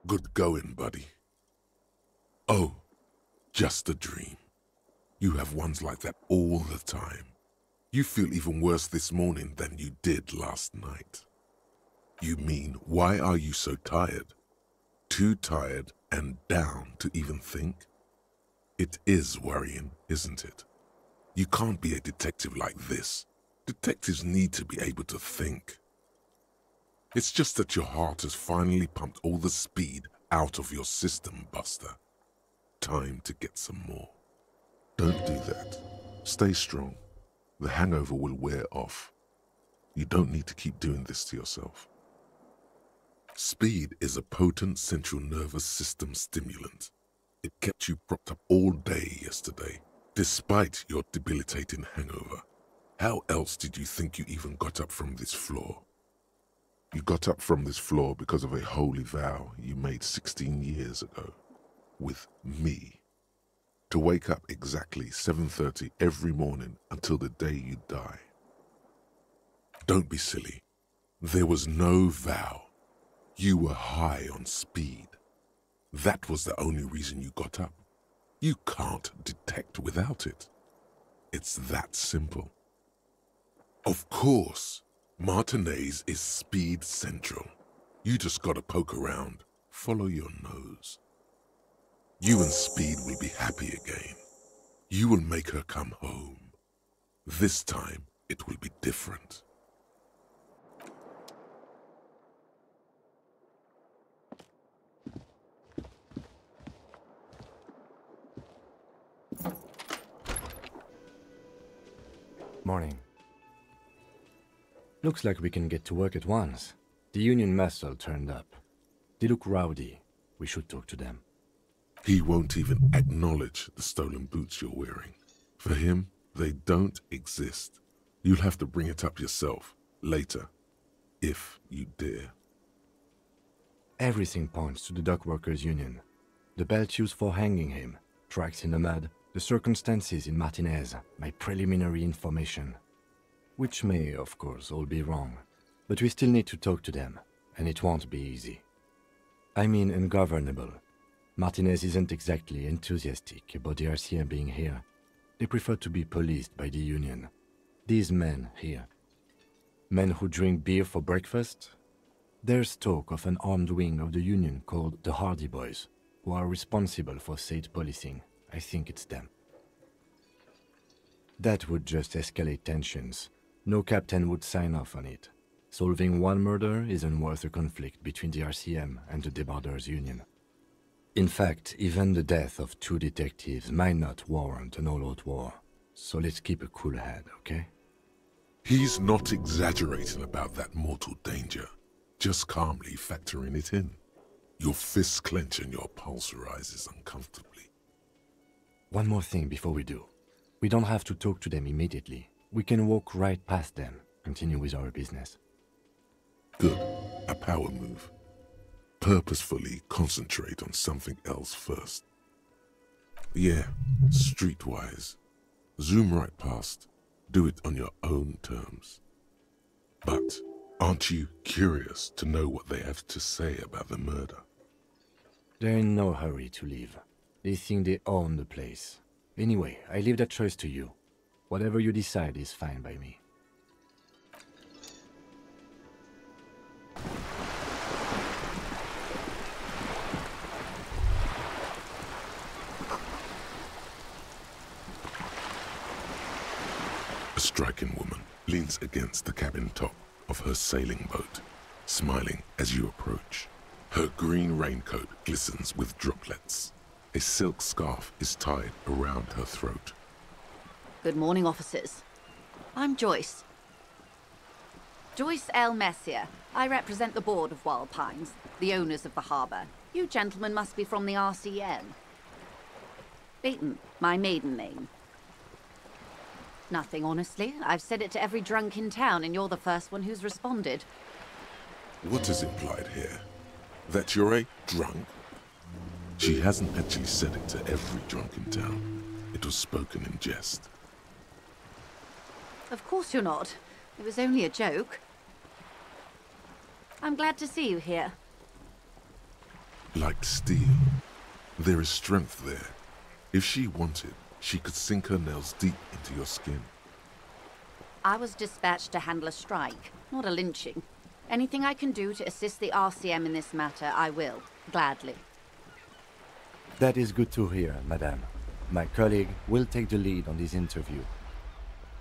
Good going, buddy. Oh, just a dream. You have ones like that all the time. You feel even worse this morning than you did last night. You mean, why are you so tired? Too tired and down to even think? It is worrying, isn't it? You can't be a detective like this. Detectives need to be able to think. It's just that your heart has finally pumped all the speed out of your system, Buster. Time to get some more. Don't do that. Stay strong. The hangover will wear off. You don't need to keep doing this to yourself. Speed is a potent central nervous system stimulant. It kept you propped up all day yesterday, despite your debilitating hangover. How else did you think you even got up from this floor? You got up from this floor because of a holy vow you made 16 years ago, with me. To wake up exactly 7:30 every morning until the day you die. Don't be silly. There was no vow. You were high on speed. That was the only reason you got up. You can't detect without it. It's that simple. Of course, Martinez is speed central. You just gotta poke around, follow your nose. You and Speed will be happy again. You will make her come home. This time, it will be different. Morning. Looks like we can get to work at once. The Union muscle turned up. They look rowdy. We should talk to them. He won't even acknowledge the stolen boots you're wearing. For him, they don't exist. You'll have to bring it up yourself, later, if you dare. Everything points to the dock workers' union. The belt used for hanging him, tracks in the mud, the circumstances in Martinez, my preliminary information. Which may, of course, all be wrong. But we still need to talk to them, and it won't be easy. I mean ungovernable. Martinez isn't exactly enthusiastic about the RCM being here. They prefer to be policed by the Union. These men here. Men who drink beer for breakfast? There's talk of an armed wing of the Union called the Hardy Boys, who are responsible for state policing. I think it's them. That would just escalate tensions. No captain would sign off on it. Solving one murder isn't worth a conflict between the RCM and the Debarders Union. In fact, even the death of 2 detectives might not warrant an all-out war. So let's keep a cool head, okay? He's not exaggerating about that mortal danger, just calmly factoring it in. Your fists clench and your pulse rises uncomfortably. One more thing before we do. We don't have to talk to them immediately. We can walk right past them, continue with our business. Good. A power move. Purposefully concentrate on something else first. Yeah, streetwise. Zoom right past. Do it on your own terms. But aren't you curious to know what they have to say about the murder? They're in no hurry to leave. They think they own the place. Anyway, I leave that choice to you. Whatever you decide is fine by me. A striking woman leans against the cabin top of her sailing boat, smiling as you approach. Her green raincoat glistens with droplets. A silk scarf is tied around her throat. Good morning, officers. I'm Joyce. Joyce L. Messier. I represent the board of Wild Pines, the owners of the harbour. You gentlemen must be from the RCM. Beaton, my maiden name. Nothing, honestly. I've said it to every drunk in town, and you're the first one who's responded. What is implied here? That you're a drunk? She hasn't actually said it to every drunk in town. It was spoken in jest. Of course you're not. It was only a joke. I'm glad to see you here. Like steel. There is strength there. If she wanted, she could sink her nails deep into your skin. I was dispatched to handle a strike, not a lynching. Anything I can do to assist the RCM in this matter, I will, gladly. That is good to hear, madame. My colleague will take the lead on this interview.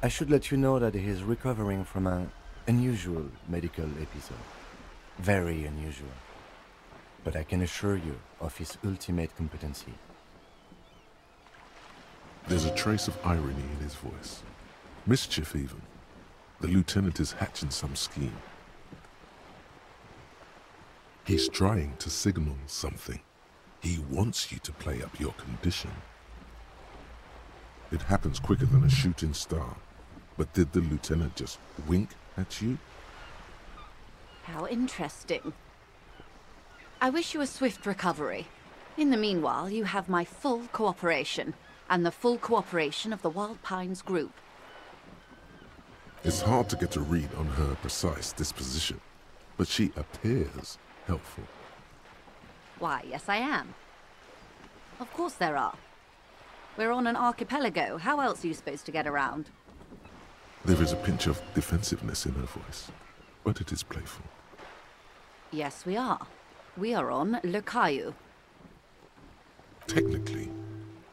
I should let you know that he is recovering from an unusual medical episode. Very unusual. But I can assure you of his ultimate competency. There's a trace of irony in his voice. Mischief, even. The lieutenant is hatching some scheme. He's trying to signal something. He wants you to play up your condition. It happens quicker than a shooting star. But did the lieutenant just wink at you? How interesting. I wish you a swift recovery. In the meanwhile, you have my full cooperation, and the full cooperation of the Wild Pines group. It's hard to get a read on her precise disposition, but she appears helpful. Why, yes I am. Of course there are. We're on an archipelago. How else are you supposed to get around? There is a pinch of defensiveness in her voice, but it is playful. Yes, we are. We are on Le Caillou. Technically,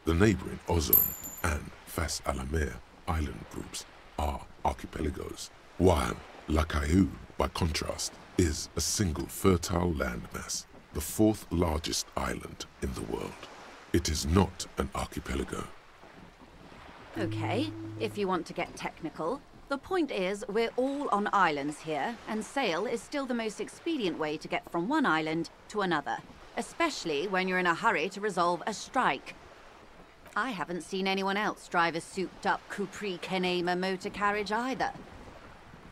the neighboring Ozone and Fas a la Mer island groups are archipelagos, while La Caillou, by contrast, is a single fertile landmass, the fourth largest island in the world. It is not an archipelago. Okay, if you want to get technical, the point is we're all on islands here, and sail is still the most expedient way to get from one island to another, especially when you're in a hurry to resolve a strike. I haven't seen anyone else drive a souped-up Capri Kenema motor carriage either.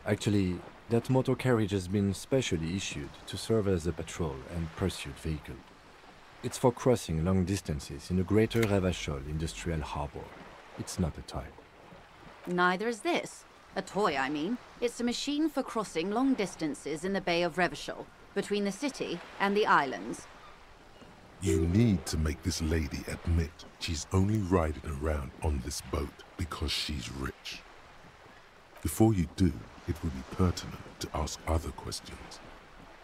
Actually, that motor carriage has been specially issued to serve as a patrol and pursuit vehicle. It's for crossing long distances in the greater Revachol industrial harbor. It's not a toy. Neither is this. A toy, I mean. It's a machine for crossing long distances in the Bay of Revachol, between the city and the islands. You need to make this lady admit she's only riding around on this boat because she's rich. Before you do, it would be pertinent to ask other questions.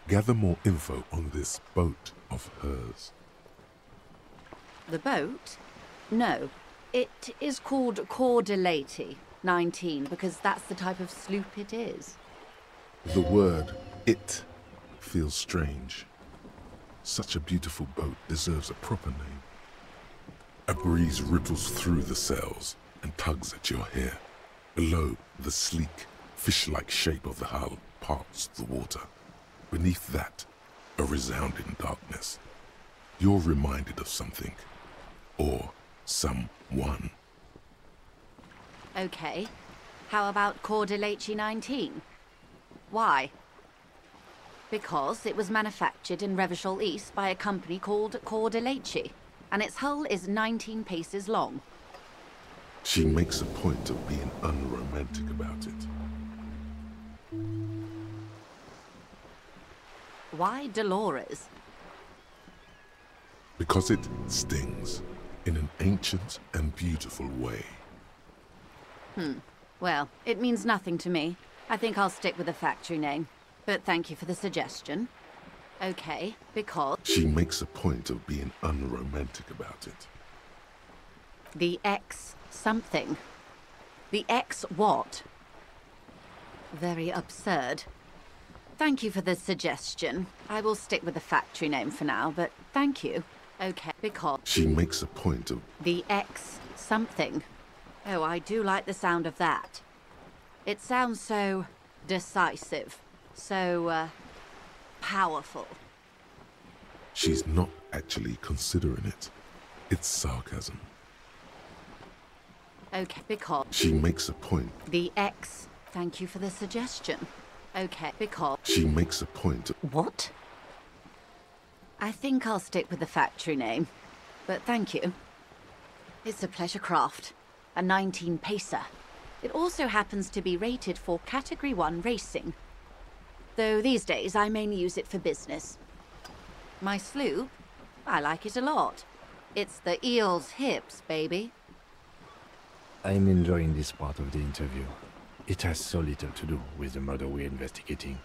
Gather more info on this boat of hers. The boat? No. It is called Coeur de Leyte 19 because that's the type of sloop it is. The word "it" feels strange. Such a beautiful boat deserves a proper name. A breeze ripples through the sails and tugs at your hair. Below, the sleek, fish-like shape of the hull parts the water. Beneath that, a resounding darkness. You're reminded of something. Or someone. Okay. How about Coeur de Leyte 19? Why? Because it was manufactured in Revachol East by a company called Coeur de Leyte, and its hull is 19 paces long. She makes a point of being unromantic about it. Why Dolores? Because it stings in an ancient and beautiful way. Well, it means nothing to me. I think I'll stick with the factory name. But thank you for the suggestion. Okay, because... She makes a point of being unromantic about it. The X something. The X what? Very absurd. Thank you for the suggestion. I will stick with the factory name for now, but thank you. Okay, because... She makes a point of... The X something. Oh, I do like the sound of that. It sounds so decisive, so powerful. She's not actually considering it. It's sarcasm. Okay, because... She makes a point. The X... Thank you for the suggestion. Okay, because... She makes a point of... What? I think I'll stick with the factory name, but thank you. It's a pleasure craft. A 19-pacer. It also happens to be rated for Category 1 racing. Though these days I mainly use it for business. My sloop, I like it a lot. It's the eel's hips, baby. I'm enjoying this part of the interview. It has so little to do with the murder we're investigating.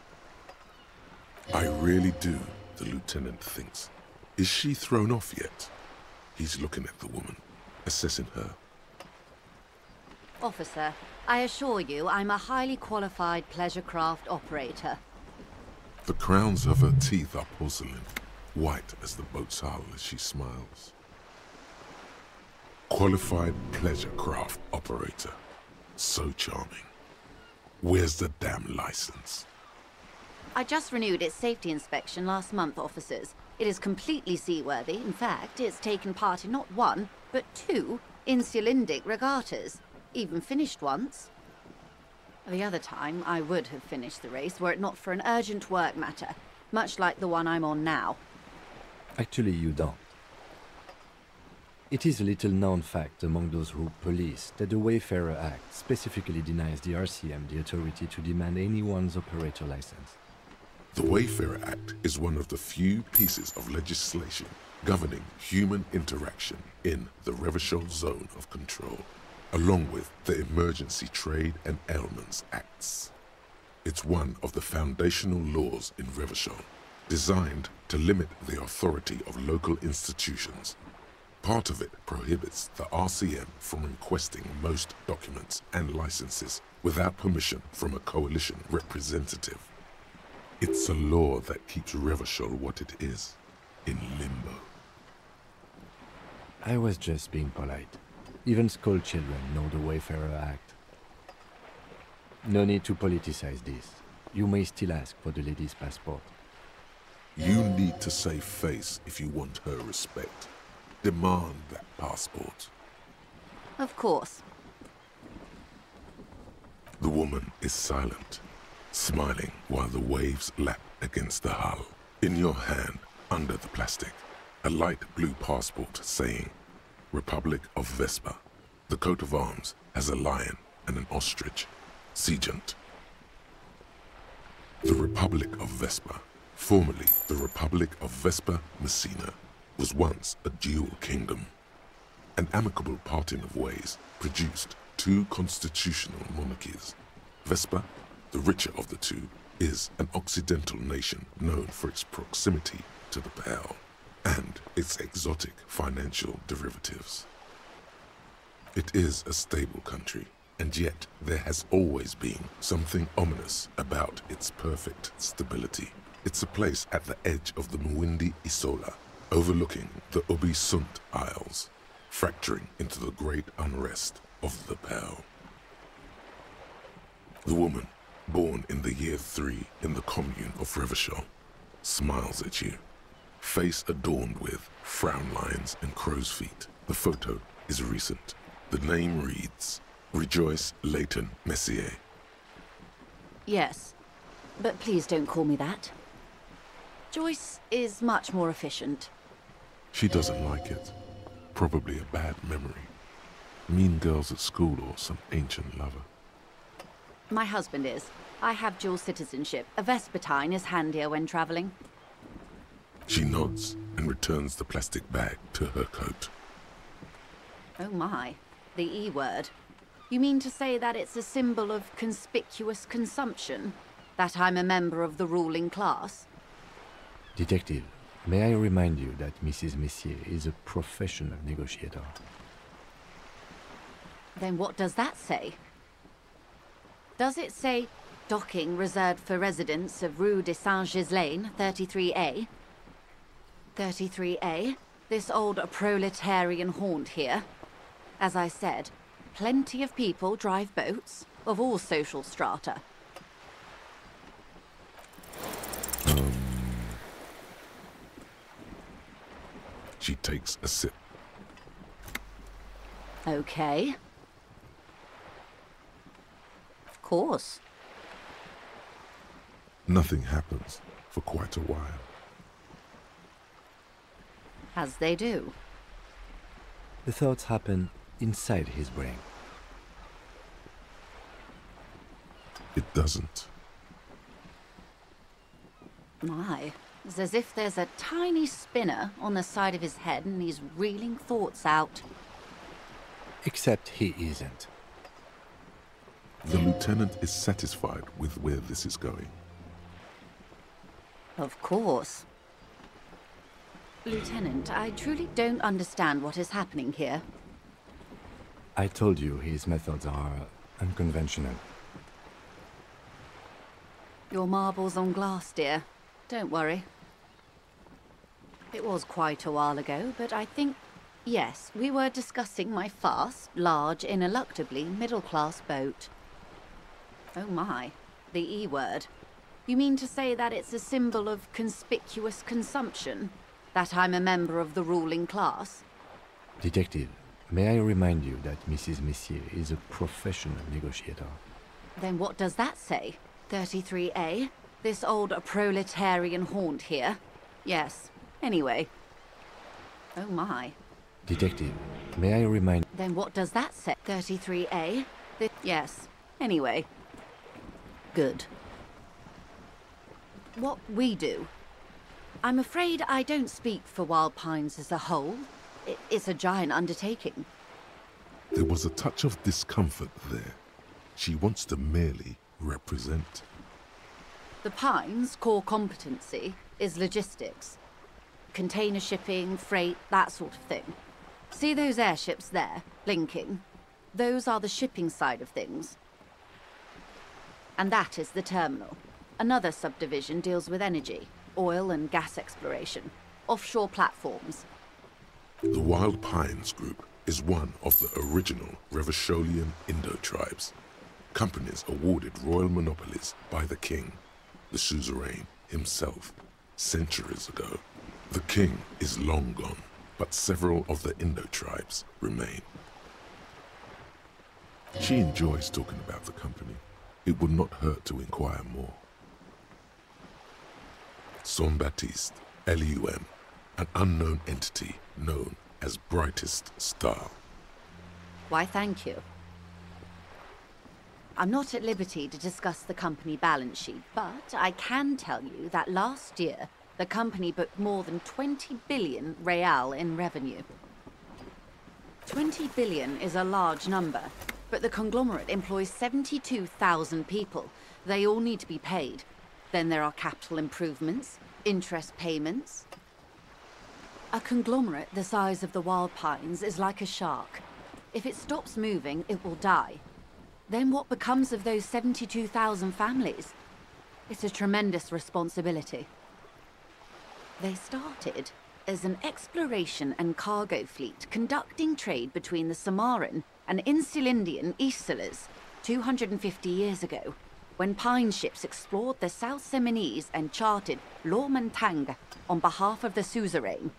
I really do, the lieutenant thinks. Is she thrown off yet? He's looking at the woman, assessing her. Officer, I assure you I'm a highly qualified pleasure craft operator. The crowns of her teeth are porcelain, white as the boat's hull as she smiles. Qualified pleasure craft operator. So charming. Where's the damn license? I just renewed its safety inspection last month, officers. It is completely seaworthy. In fact, it's taken part in not one, but two insulindic regattas. Even finished once. The other time, I would have finished the race were it not for an urgent work matter, much like the one I'm on now. Actually, you don't. It is a little-known fact among those who police that the Wayfarer Act specifically denies the RCM the authority to demand anyone's operator license. The Wayfarer Act is one of the few pieces of legislation governing human interaction in the Revachol Zone of Control, along with the Emergency Trade and Ailments Acts. It's one of the foundational laws in Revachol, designed to limit the authority of local institutions. Part of it prohibits the RCM from requesting most documents and licenses without permission from a coalition representative. It's a law that keeps Revachol what it is, in limbo. I was just being polite. Even school children know the Wayfarer Act. No need to politicize this. You may still ask for the lady's passport. You need to save face if you want her respect. Demand that passport. Of course. The woman is silent, smiling while the waves lap against the hull. In your hand, under the plastic, a light blue passport saying, Republic of Vespa. The coat of arms has a lion and an ostrich. Seagent. The Republic of Vespa, formerly the Republic of Vespa Messina, was once a dual kingdom. An amicable parting of ways produced two constitutional monarchies. Vespa, the richer of the two, is an occidental nation known for its proximity to the Pale and its exotic financial derivatives. It is a stable country, and yet there has always been something ominous about its perfect stability. It's a place at the edge of the Mwindi Isola, overlooking the Obi-Sunt Isles, fracturing into the great unrest of the Pale. The woman, born in the year 3 in the commune of Revachol, smiles at you, face adorned with frown lines and crow's feet. The photo is recent. The name reads, Rejoice Leighton Messier. Yes, but please don't call me that. Joyce is much more efficient. She doesn't like it. Probably a bad memory. Mean girls at school or some ancient lover. My husband is. I have dual citizenship. A Vespertine is handier when traveling. She nods and returns the plastic bag to her coat. Oh my, the E word. You mean to say that it's a symbol of conspicuous consumption? That I'm a member of the ruling class? Detective, may I remind you that Mrs. Messier is a professional negotiator? Then what does that say? Does it say, docking reserved for residents of Rue de Saint-Ghislain, 33A? 33A? This old proletarian haunt here? As I said, plenty of people drive boats, of all social strata. She takes a sip. Okay. Of course. Nothing happens for quite a while. As they do. The thoughts happen inside his brain. It doesn't. My, It's as if there's a tiny spinner on the side of his head and he's reeling thoughts out. Except he isn't. The lieutenant is satisfied with where this is going. Of course. Lieutenant, I truly don't understand what is happening here. I told you his methods are unconventional. Your marbles on glass, dear. Don't worry. It was quite a while ago, but I think... Yes, we were discussing my fast, large, ineluctably middle-class boat. Oh my, the E word. You mean to say that it's a symbol of conspicuous consumption? That I'm a member of the ruling class? Detective, may I remind you that Mrs. Messier is a professional negotiator? Then what does that say? 33A? This old proletarian haunt here? Yes. Anyway. Oh my. Detective, may I remind... Then what does that say? 33A? Yes. Anyway. Good. What we do. I'm afraid I don't speak for Wild Pines as a whole. It's a giant undertaking. There was a touch of discomfort there. She wants to merely represent. The Pines' core competency is logistics. Container shipping, freight, that sort of thing. See those airships there, blinking? Those are the shipping side of things. And that is the terminal. Another subdivision deals with energy, oil and gas exploration, offshore platforms. The Wild Pines Group is one of the original Revacholian Indo-tribes. Companies awarded royal monopolies by the king, the suzerain himself, centuries ago. The king is long gone, but several of the Indo-tribes remain. She enjoys talking about the company. It would not hurt to inquire more. Saint-Baptiste, LUM, an unknown entity known as Brightest Star. Why, thank you. I'm not at liberty to discuss the company balance sheet, but I can tell you that last year, the company booked more than 20 billion real in revenue. 20 billion is a large number, but the conglomerate employs 72,000 people. They all need to be paid. Then there are capital improvements, interest payments. A conglomerate the size of the Wild Pines is like a shark. If it stops moving, it will die. Then what becomes of those 72,000 families? It's a tremendous responsibility. They started as an exploration and cargo fleet conducting trade between the Samaran and Insulindian Isolas 250 years ago, when pine ships explored the South Seminese and charted Lomantang on behalf of the suzerain.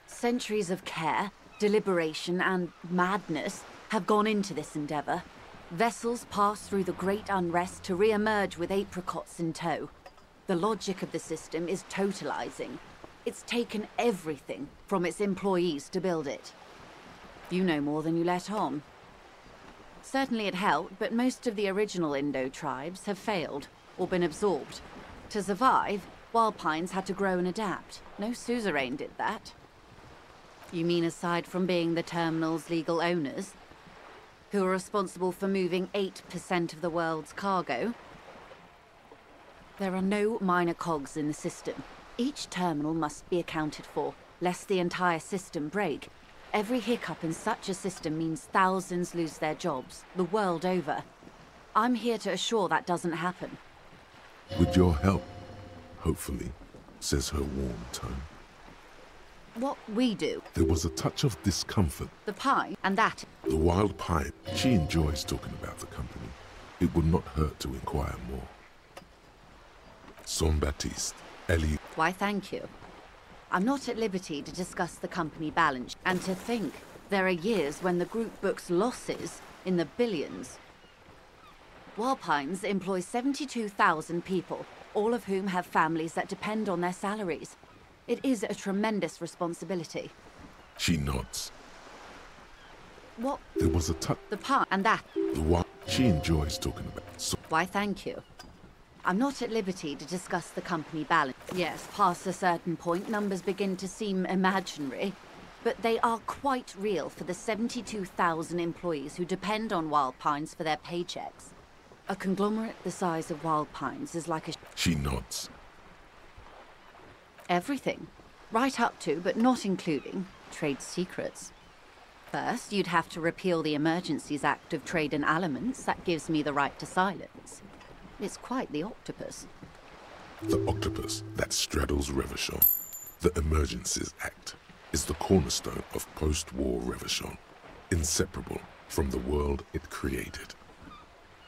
Centuries of care, deliberation, and madness have gone into this endeavor. Vessels pass through the great unrest to re-emerge with apricots in tow. The logic of the system is totalizing. It's taken everything from its employees to build it. You know more than you let on. Certainly it helped, but most of the original Indo tribes have failed, or been absorbed. To survive, Wild Pines had to grow and adapt. No suzerain did that. You mean aside from being the terminal's legal owners, who are responsible for moving 8% of the world's cargo? There are no minor cogs in the system. Each terminal must be accounted for, lest the entire system break. Every hiccup in such a system means thousands lose their jobs, the world over. I'm here to assure that doesn't happen. With your help, hopefully, says her warm tone. What we do. There was a touch of discomfort. The pine, and that. The Wild Pine. She enjoys talking about the company. It would not hurt to inquire more. Saint-Baptiste, Ellie. Why, thank you. I'm not at liberty to discuss the company balance, and to think there are years when the group books losses in the billions. Wild Pines employs 72,000 people, all of whom have families that depend on their salaries. It is a tremendous responsibility. She nods. What? There was a touch. The part and that. The one she enjoys talking about. So why, thank you. I'm not at liberty to discuss the company balance. Yes, past a certain point, numbers begin to seem imaginary. But they are quite real for the 72,000 employees who depend on Wild Pines for their paychecks. A conglomerate the size of Wild Pines is like a... She nods. Everything. Right up to, but not including, trade secrets. First, you'd have to repeal the Emergencies Act of Trade in Aliments. That gives me the right to silence. It's quite the octopus. The octopus that straddles Revachol. The Emergencies Act is the cornerstone of post-war Revachol, inseparable from the world it created.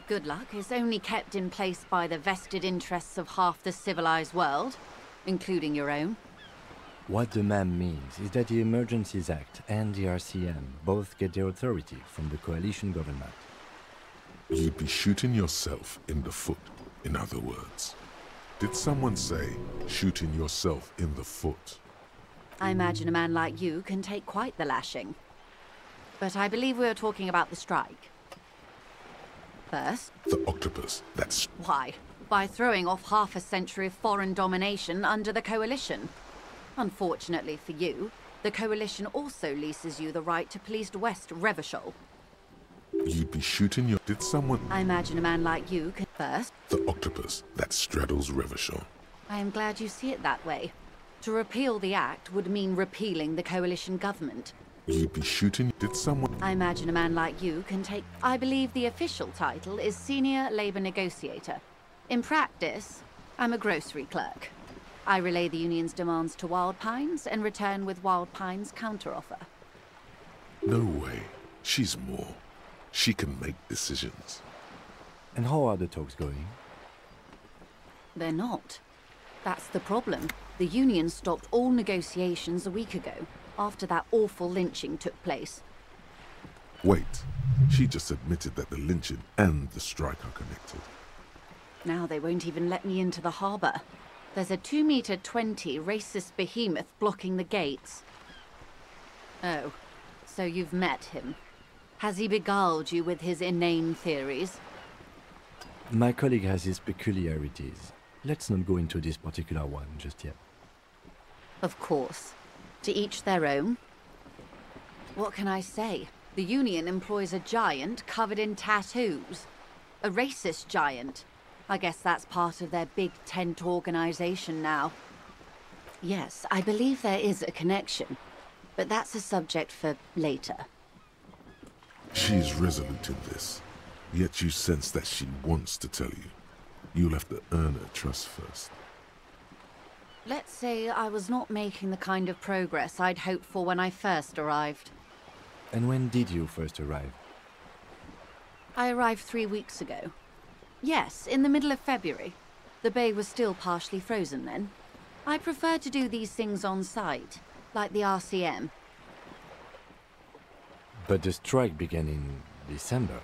Good luck is only kept in place by the vested interests of half the civilized world, including your own. What the ma'am means is that the Emergencies Act and the RCM both get their authority from the coalition government. You'd be shooting yourself in the foot, in other words. Did someone say, shooting yourself in the foot? I imagine a man like you can take quite the lashing. But I believe we were talking about the strike. First... The octopus, that's... Why? By throwing off half a century of foreign domination under the coalition. Unfortunately for you, the coalition also leases you the right to police West Revachol. You'd be shooting your... Did someone... I imagine a man like you can... First... The octopus that straddles Revachol. I am glad you see it that way. To repeal the act would mean repealing the coalition government. You'd be shooting... Did someone... I imagine a man like you can take... I believe the official title is Senior Labor Negotiator. In practice, I'm a grocery clerk. I relay the union's demands to Wild Pines and return with Wild Pines' counteroffer. No way. She's more. She can make decisions. And how are the talks going? They're not. That's the problem. The union stopped all negotiations a week ago, after that awful lynching took place. Wait. She just admitted that the lynching and the strike are connected. Now they won't even let me into the harbour. There's a 2-meter-20 racist behemoth blocking the gates. Oh, so you've met him. Has he beguiled you with his inane theories? My colleague has his peculiarities. Let's not go into this particular one just yet. Of course. To each their own. What can I say? The union employs a giant covered in tattoos. A racist giant. I guess that's part of their big tent organization now. Yes, I believe there is a connection. But that's a subject for later. She's resolute in this. Yet you sense that she wants to tell you. You'll have to earn her trust first. Let's say I was not making the kind of progress I'd hoped for when I first arrived. And when did you first arrive? I arrived 3 weeks ago. Yes, in the middle of February. The bay was still partially frozen then. I prefer to do these things on site, like the RCM. But the strike began in December.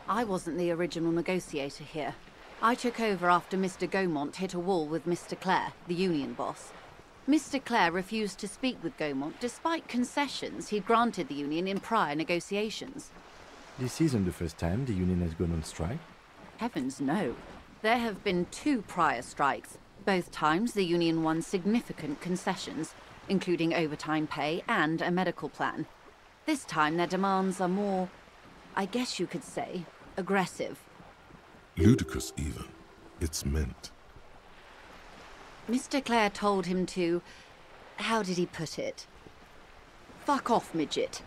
I wasn't the original negotiator here. I took over after Mr. Gaumont hit a wall with Mr. Clare, the union boss. Mr. Clare refused to speak with Gaumont despite concessions he'd granted the union in prior negotiations. This isn't the first time the union has gone on strike. Heavens no. There have been 2 prior strikes. Both times the union won significant concessions, including overtime pay and a medical plan. This time their demands are more, I guess you could say, aggressive. Ludicrous even. It's meant. Mr. Clare told him to... how did he put it? Fuck off, midget.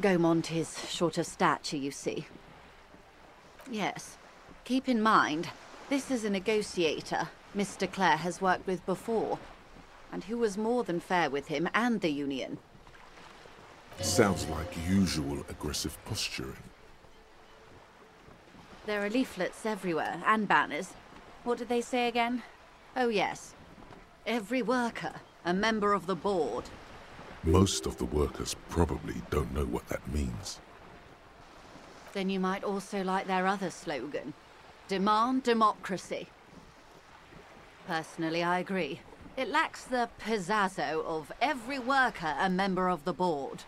Gaumont is short of stature, you see. Yes. Keep in mind, this is a negotiator Mr. Clare has worked with before, and who was more than fair with him and the union. Sounds like usual aggressive posturing. There are leaflets everywhere, and banners. What did they say again? Oh yes. Every worker, a member of the board. Most of the workers probably don't know what that means. Then you might also like their other slogan. Demand democracy. Personally, I agree. It lacks the pizzazzo of every worker a member of the board.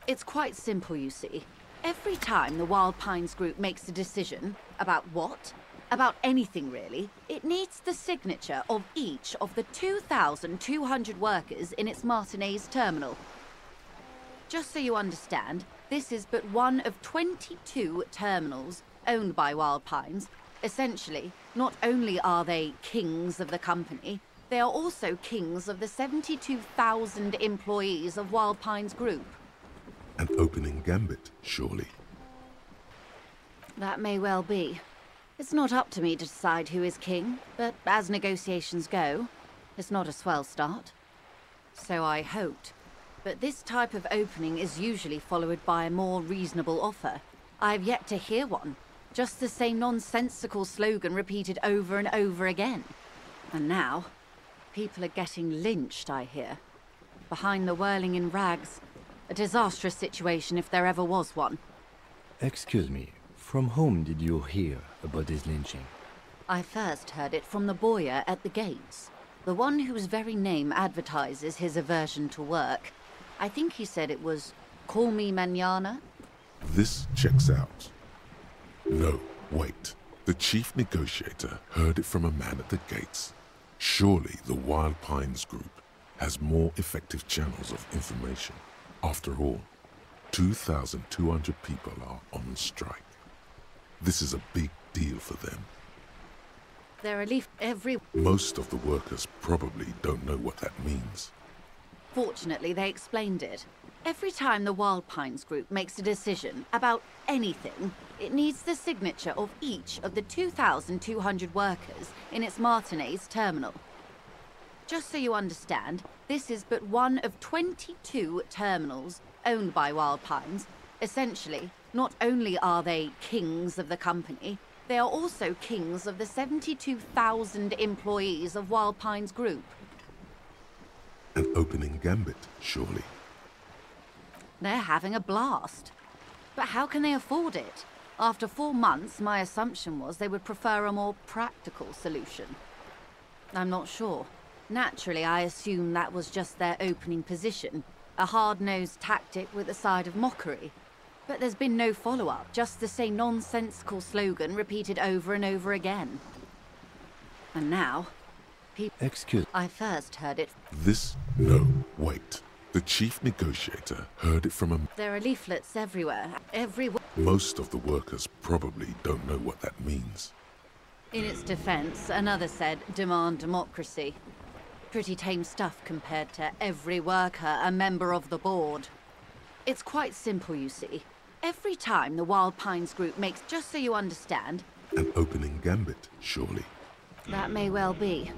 It's quite simple, you see. Every time the Wild Pines group makes a decision about what? About anything really, it needs the signature of each of the 2,200 workers in its Martinez terminal. Just so you understand, this is but one of 22 terminals owned by Wild Pines. Essentially, not only are they kings of the company, they are also kings of the 72,000 employees of Wild Pines Group. An opening gambit, surely. That may well be. It's not up to me to decide who is king, but as negotiations go, it's not a swell start. So I hoped. But this type of opening is usually followed by a more reasonable offer. I've yet to hear one. Just the same nonsensical slogan repeated over and over again. And now, people are getting lynched, I hear. Behind the whirling in rags. A disastrous situation if there ever was one. Excuse me, from whom did you hear about this lynching? I first heard it from the boyar at the gates. The one whose very name advertises his aversion to work. I think he said it was, "Call me mañana." This checks out. No, wait. The chief negotiator heard it from a man at the gates. Surely the Wild Pines Group has more effective channels of information. After all, 2,200 people are on strike. This is a big deal for them. They're relief every... Most of the workers probably don't know what that means. Fortunately, they explained it. Every time the Wild Pines Group makes a decision about anything, it needs the signature of each of the 2,200 workers in its Martinez terminal. Just so you understand, this is but one of 22 terminals owned by Wild Pines. Essentially, not only are they kings of the company, they are also kings of the 72,000 employees of Wild Pines Group. An opening gambit, surely. They're having a blast. But how can they afford it? After 4 months, my assumption was they would prefer a more practical solution. I'm not sure. Naturally, I assume that was just their opening position, a hard-nosed tactic with a side of mockery. But there's been no follow-up, just the same nonsensical slogan repeated over and over again. And now, Excuse... I first heard it... No, wait. The chief negotiator heard it from a... There are leaflets everywhere. Most of the workers probably don't know what that means. In its defense, another said, "Demand democracy." Pretty tame stuff compared to every worker a member of the board. It's quite simple, you see. Every time the Wild Pines Group makes... Just so you understand... An opening gambit, surely. That may well be.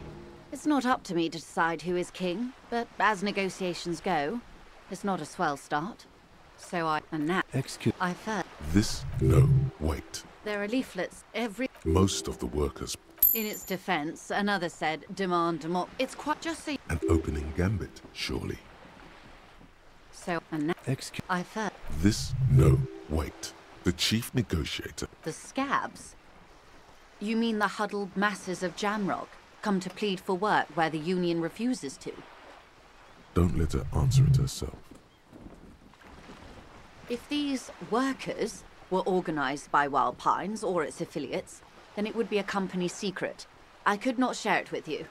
It's not up to me to decide who is king, but as negotiations go, it's not a swell start. So and now... Excuse... I first... No, wait. There are leaflets every... Most of the workers... In its defense, another said, "Demand It's quite just so... An opening gambit, surely. So, and now... Excuse... I first... No, wait. The chief negotiator... The scabs? You mean the huddled masses of Jamrock, come to plead for work where the union refuses to? Don't let her answer it herself. If these workers were organized by Wild Pines or its affiliates, then it would be a company secret. I could not share it with you.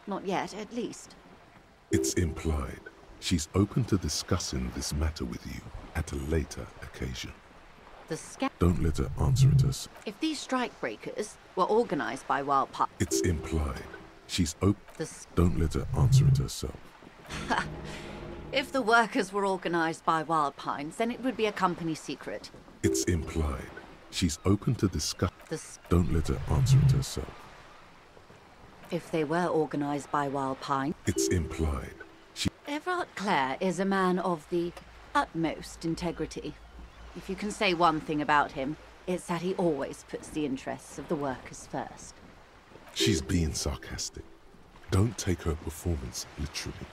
Not yet, at least. It's implied. She's open to discussing this matter with you at a later occasion. Don't let her answer it herself. If these strikebreakers were organized by Wild Pines... It's implied. She's open... Don't let her answer it herself. If the workers were organized by Wild Pines, then it would be a company secret. It's implied. She's open to discuss... Don't let her answer it herself. If they were organized by Wild Pines... It's implied. Everard Clare is a man of the utmost integrity. If you can say one thing about him, it's that he always puts the interests of the workers first. She's being sarcastic. Don't take her performance literally.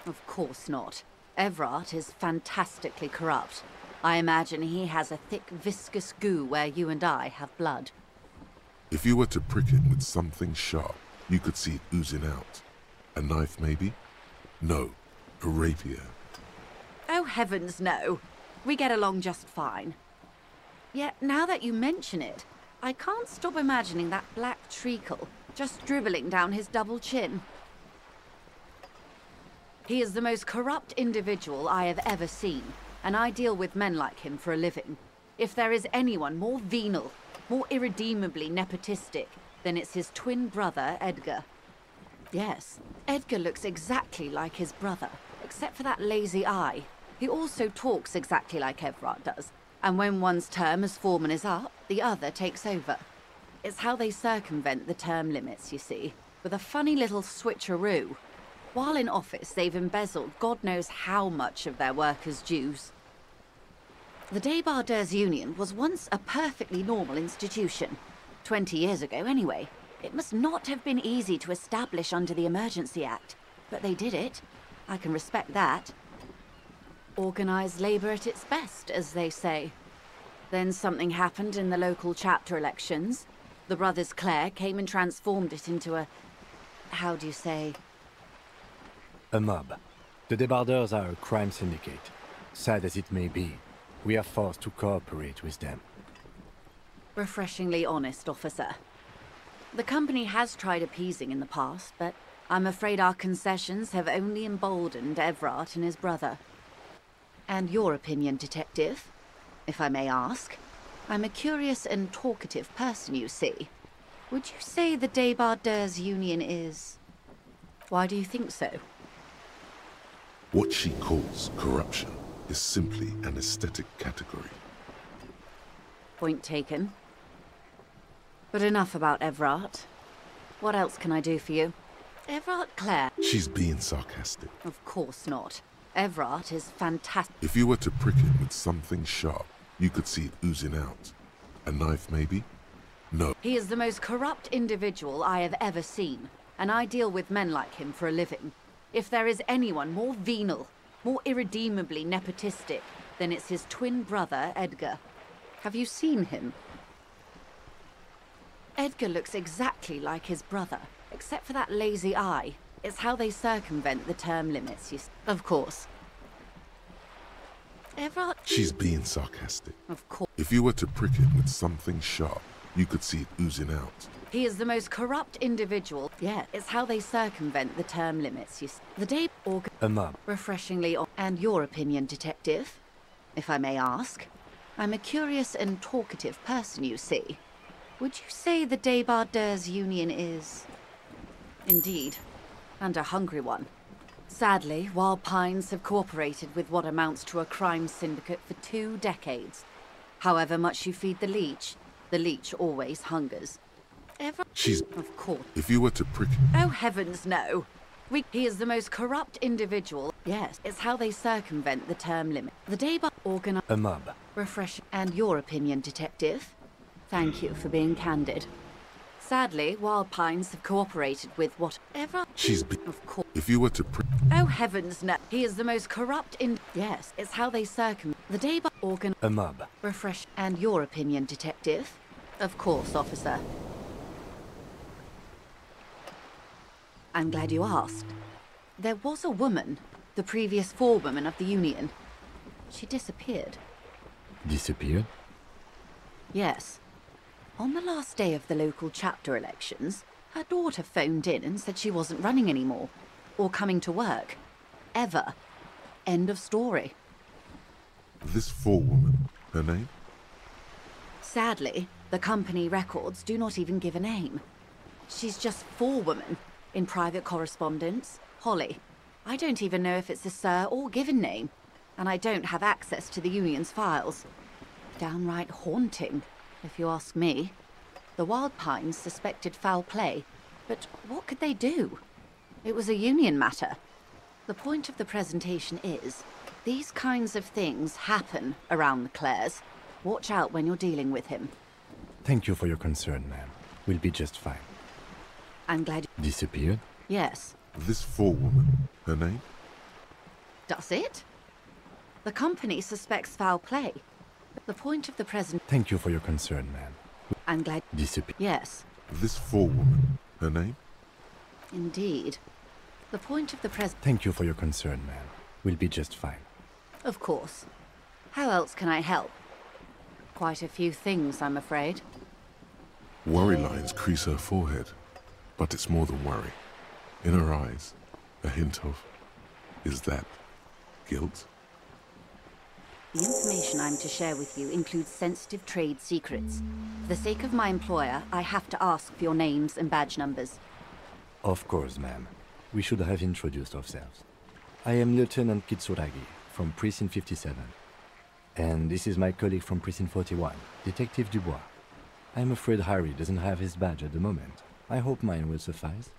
Of course not. Everard is fantastically corrupt. I imagine he has a thick, viscous goo where you and I have blood. If you were to prick him with something sharp, you could see it oozing out. A knife, maybe? No, a rapier. Oh, heavens, no. We get along just fine. Yet, now that you mention it, I can't stop imagining that black treacle just dribbling down his double chin. He is the most corrupt individual I have ever seen, and I deal with men like him for a living. If there is anyone more venal, more irredeemably nepotistic, then it's his twin brother, Edgar. Yes, Edgar looks exactly like his brother, except for that lazy eye. He also talks exactly like Everard does, and when one's term as foreman is up, the other takes over. It's how they circumvent the term limits, you see, with a funny little switcheroo. While in office, they've embezzled God knows how much of their workers' dues. The Débardeurs Union was once a perfectly normal institution. 20 years ago, anyway. It must not have been easy to establish under the Emergency Act, but they did it. I can respect that. Organised labour at its best, as they say. Then something happened in the local chapter elections. The brothers Clare came and transformed it into a... how do you say? A mob. The Débardeurs are a crime syndicate. Sad as it may be, we are forced to cooperate with them. Refreshingly honest, officer. The company has tried appeasing in the past, but I'm afraid our concessions have only emboldened Everard and his brother. And your opinion, detective, if I may ask? I'm a curious and talkative person, you see. Would you say the Débardeurs Union is... Why do you think so? What she calls corruption is simply an aesthetic category. Point taken. But enough about Everard. What else can I do for you? Everard Clare. She's being sarcastic. Of course not. Everard is fantastic. If you were to prick him with something sharp, you could see it oozing out. A knife, maybe? No. He is the most corrupt individual I have ever seen, and I deal with men like him for a living. If there is anyone more venal, more irredeemably nepotistic, then it's his twin brother, Edgar. Have you seen him? Edgar looks exactly like his brother, except for that lazy eye. It's how they circumvent the term limits, you see. Of course. Everard... She's being sarcastic. Of course. If you were to prick him with something sharp, you could see it oozing out. He is the most corrupt individual. Yeah, it's how they circumvent the term limits, you see. The day... A mob. Refreshingly... And your opinion, detective, if I may ask? I'm a curious and talkative person, you see. Would you say the Débardeurs Union is... Indeed. And a hungry one. Sadly, Wild Pines have cooperated with what amounts to a crime syndicate for 2 decades. However much you feed the leech always hungers. She's... Of course. If you were to prick... Oh, heavens, no. He is the most corrupt individual. Yes, it's how they circumvent the term limit. The Débardeurs... A mob. Refresh... And your opinion, detective? Thank you for being candid. Sadly, Wild Pines have cooperated with whatever... She's... Of course. If you were to prick... Oh, heavens, no. He is the most corrupt in... Yes, it's how they the Débardeurs... A mob. Refresh... And your opinion, detective? Of course, officer. I'm glad you asked. There was a woman, the previous forewoman of the Union. She disappeared. Disappeared? Yes. On the last day of the local chapter elections, her daughter phoned in and said she wasn't running anymore, or coming to work. Ever. End of story. This forewoman, her name? Sadly, the company records do not even give a name. She's just forewoman in private correspondence, Holly. I don't even know if it's a sir or given name, and I don't have access to the Union's files. Downright haunting, if you ask me. The Wild Pines suspected foul play, but what could they do? It was a Union matter. The point of the presentation is, these kinds of things happen around the Clares. Watch out when you're dealing with him. Thank you for your concern, ma'am. We'll be just fine. I'm glad... Disappeared? Yes. This forewoman, her name? Does it? The company suspects foul play. The point of the present... Thank you for your concern, ma'am. I'm glad... Disappeared? Yes. This forewoman, her name? Indeed. The point of the present... Thank you for your concern, ma'am. We'll be just fine. Of course. How else can I help? Quite a few things, I'm afraid. Worry lines crease her forehead, but it's more than worry. In her eyes, a hint of, is that guilt? The information I'm to share with you includes sensitive trade secrets. For the sake of my employer, I have to ask for your names and badge numbers. Of course, ma'am. We should have introduced ourselves. I am Lieutenant Kitsuragi from Precinct 57. And this is my colleague from Precinct 41, Detective Dubois. I'm afraid Harry doesn't have his badge at the moment. I hope mine will suffice.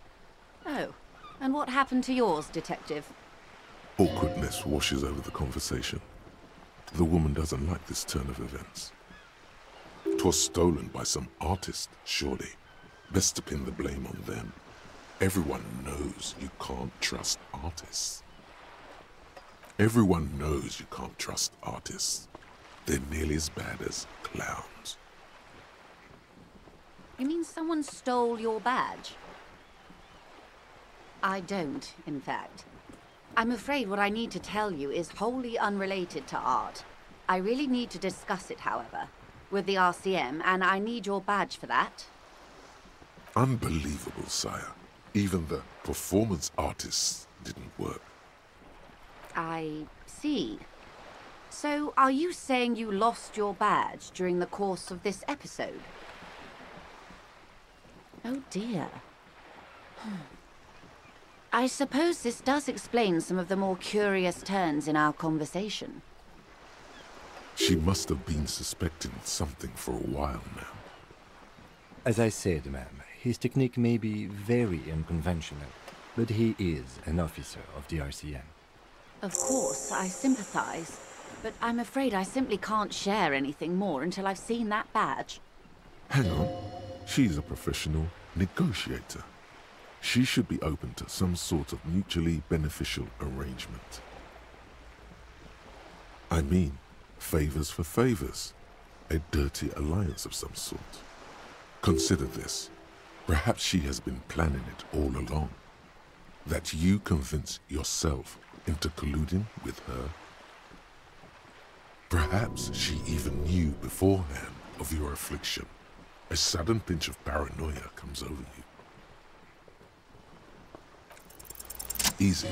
Oh, and what happened to yours, Detective? Awkwardness washes over the conversation. The woman doesn't like this turn of events. 'Twas stolen by some artist, surely. Best to pin the blame on them. Everyone knows you can't trust artists. Everyone knows you can't trust artists. They're nearly as bad as clowns. You mean someone stole your badge? I don't, in fact. I'm afraid what I need to tell you is wholly unrelated to art. I really need to discuss it, however, with the RCM, and I need your badge for that. Unbelievable, sire. Even the performance artists didn't work. I see. So, are you saying you lost your badge during the course of this episode? Oh dear. I suppose this does explain some of the more curious turns in our conversation. She must have been suspecting something for a while now. As I said, ma'am, his technique may be very unconventional, but he is an officer of the RCM. Of course, I sympathize, but I'm afraid I simply can't share anything more until I've seen that badge. Hang on. She's a professional negotiator. She should be open to some sort of mutually beneficial arrangement. I mean, favors for favors. A dirty alliance of some sort. Consider this. Perhaps she has been planning it all along. That you convince yourself into colluding with her. Perhaps she even knew beforehand of your affliction. A sudden pinch of paranoia comes over you. Easy.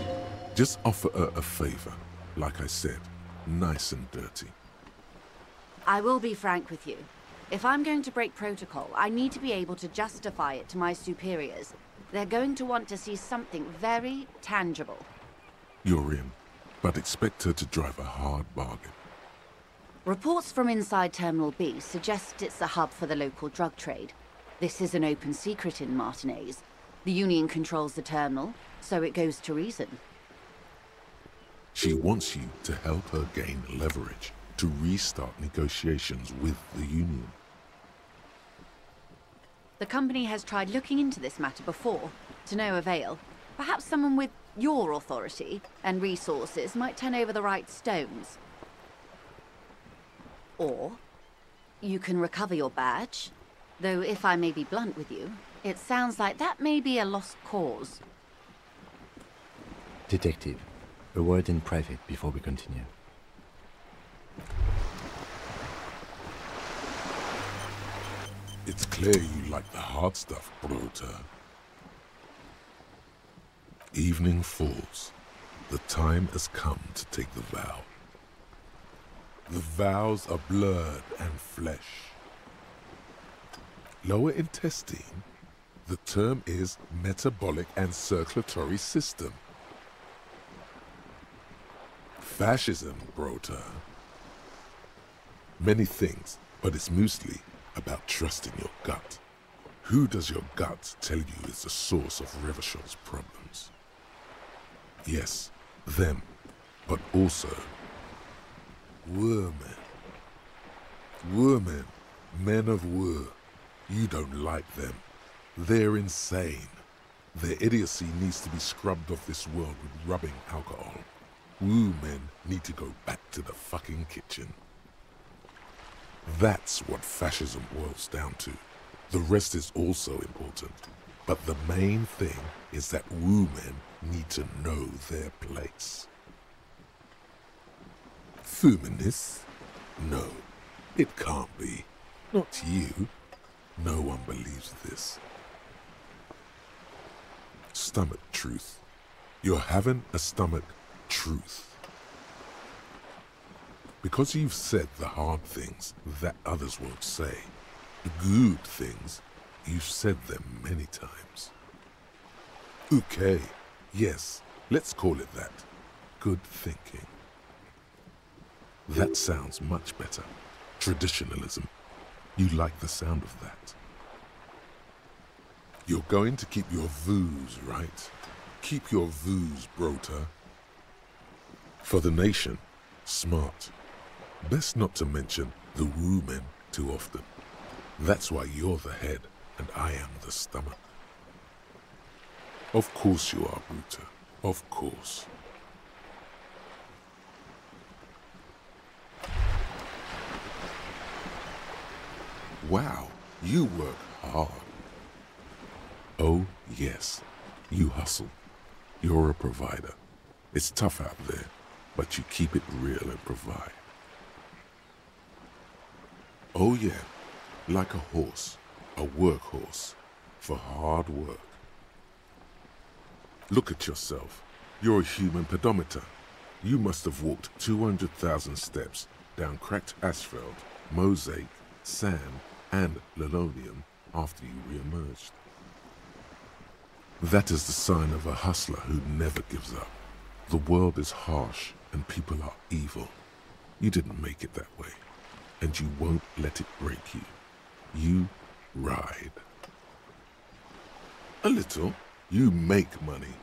Just offer her a favor. Like I said, nice and dirty. I will be frank with you. If I'm going to break protocol, I need to be able to justify it to my superiors. They're going to want to see something very tangible. You're in, but expect her to drive a hard bargain. Reports from inside Terminal B suggest it's a hub for the local drug trade. This is an open secret in Martinez. The Union controls the terminal, so it goes to reason. She wants you to help her gain leverage to restart negotiations with the Union. The company has tried looking into this matter before, to no avail. Perhaps someone with your authority and resources might turn over the right stones. Or you can recover your badge, though if I may be blunt with you, it sounds like that may be a lost cause. Detective, a word in private before we continue. It's clear you like the hard stuff, Brota. Evening falls. The time has come to take the vow. The vows are blood and flesh. Lower intestine, the term is metabolic and circulatory system. Fascism, Brota. Many things, but it's mostly about trusting your gut. Who does your gut tell you is the source of Revachol's problems? Yes, them, but also women. Women, men of war. You don't like them. They're insane. Their idiocy needs to be scrubbed off this world with rubbing alcohol. Woo men need to go back to the fucking kitchen. That's what fascism boils down to. The rest is also important. But the main thing is that woo men need to know their place. Feminists, No, it can't be. Not you. No one believes this. Stomach truth. You're having a stomach truth. Because you've said the hard things that others won't say, the good things, you've said them many times. Okay, yes, let's call it that. Good thinking. That sounds much better. Traditionalism. You like the sound of that. You're going to keep your views, right? Keep your views, Brota. For the nation, smart. Best not to mention the women too often. That's why you're the head and I am the stomach. Of course you are, Brota. Of course. Wow, you work hard. Oh, yes, you hustle. You're a provider. It's tough out there, but you keep it real and provide. Oh yeah, like a horse, a workhorse, for hard work. Look at yourself. You're a human pedometer. You must have walked 200,000 steps down cracked asphalt, mosaic, sand, and linoleum after you re-emerged. That is the sign of a hustler who never gives up. The world is harsh and people are evil. You didn't make it that way, and you won't let it break you. You ride. A little. You make money.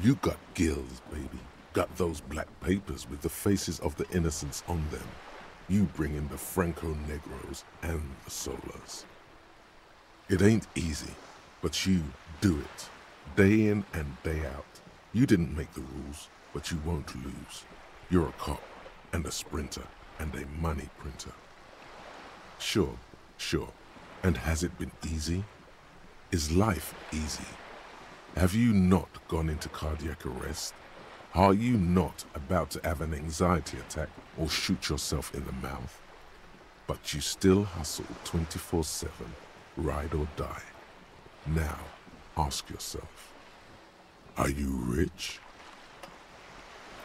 You got gills, baby. Got those black papers with the faces of the innocents on them. You bring in the Franco-Negros and the Solas. It ain't easy, but you do it. Day in and day out. You didn't make the rules, but you won't lose. You're a cop, and a sprinter, and a money printer. Sure. And has it been easy? Is life easy? Have you not gone into cardiac arrest? Are you not about to have an anxiety attack or shoot yourself in the mouth? But you still hustle 24/7, ride or die. Now, ask yourself, are you rich?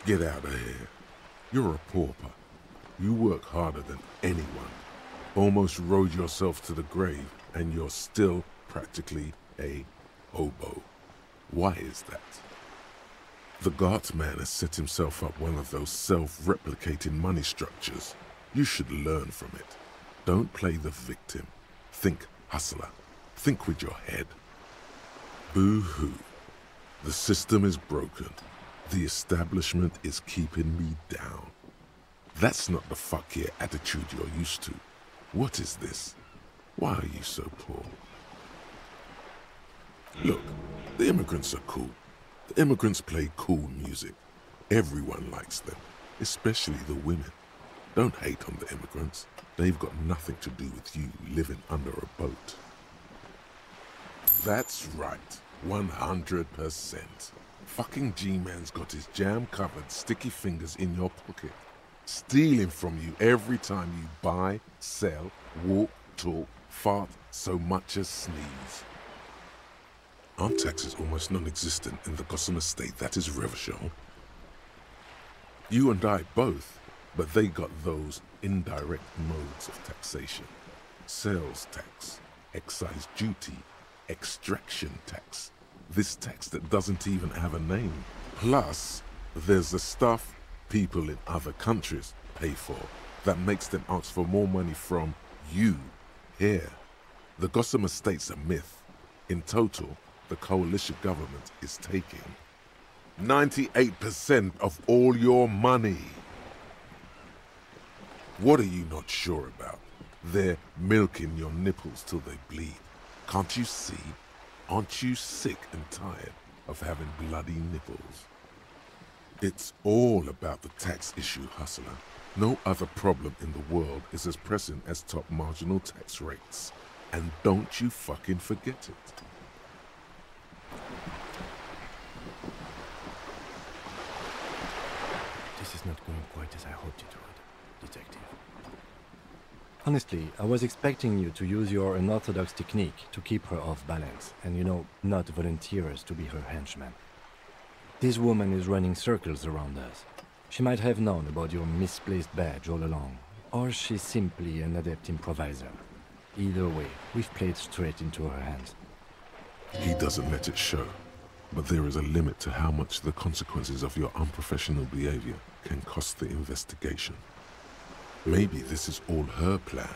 Get out of here. You're a pauper. You work harder than anyone. Almost rode yourself to the grave, and you're still practically a hobo. Why is that? The Guardsman has set himself up one of those self-replicating money structures. You should learn from it. Don't play the victim. Think hustler. Think with your head. Boo-hoo. The system is broken. The establishment is keeping me down. That's not the fuck yeah attitude you're used to. What is this? Why are you so poor? Look, the immigrants are cool. The immigrants play cool music. Everyone likes them, especially the women. Don't hate on the immigrants. They've got nothing to do with you living under a boat. That's right, 100%. Fucking G-Man's got his jam-covered sticky fingers in your pocket, stealing from you every time you buy, sell, walk, talk, fart, so much as sneeze. Our tax is almost non-existent in the Gossamer state that is Revachol. You and I both, but they got those indirect modes of taxation. Sales tax, excise duty, extraction tax. This tax that doesn't even have a name. Plus, there's the stuff people in other countries pay for that makes them ask for more money from you here. The Gossamer state's a myth. In total, the coalition government is taking 98% of all your money. What are you not sure about? They're milking your nipples till they bleed. Can't you see? Aren't you sick and tired of having bloody nipples? It's all about the tax issue, hustler. No other problem in the world is as pressing as top marginal tax rates. And don't you fucking forget it. This is not going quite as I hoped it would, Detective. Honestly, I was expecting you to use your unorthodox technique to keep her off balance, and not volunteer us to be her henchmen. This woman is running circles around us. She might have known about your misplaced badge all along, or she's simply an adept improviser. Either way, we've played straight into her hands. He doesn't let it show, but there is a limit to how much the consequences of your unprofessional behavior can cost the investigation. Maybe this is all her plan.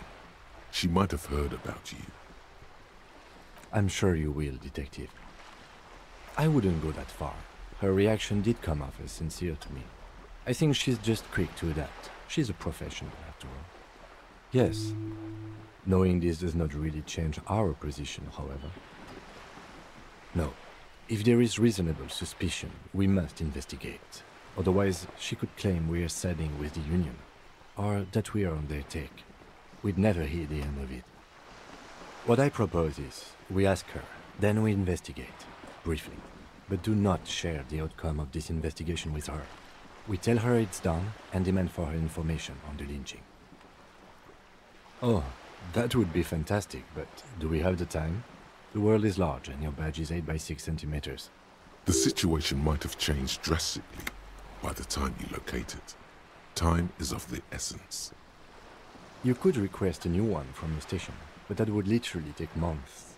She might have heard about you. I'm sure you will, Detective. I wouldn't go that far. Her reaction did come off as sincere to me. I think she's just quick to adapt. She's a professional, after all. Yes. Knowing this does not really change our position, however. No. If there is reasonable suspicion, we must investigate. Otherwise, she could claim we are siding with the Union, or that we are on their take. We'd never hear the end of it. What I propose is, we ask her, then we investigate, briefly. But do not share the outcome of this investigation with her. We tell her it's done and demand for her information on the lynching. Oh, that would be fantastic, but do we have the time? The world is large and your badge is 8 by 6 centimeters. The situation might have changed drastically by the time you locate it. Time is of the essence. You could request a new one from the station, but that would literally take months.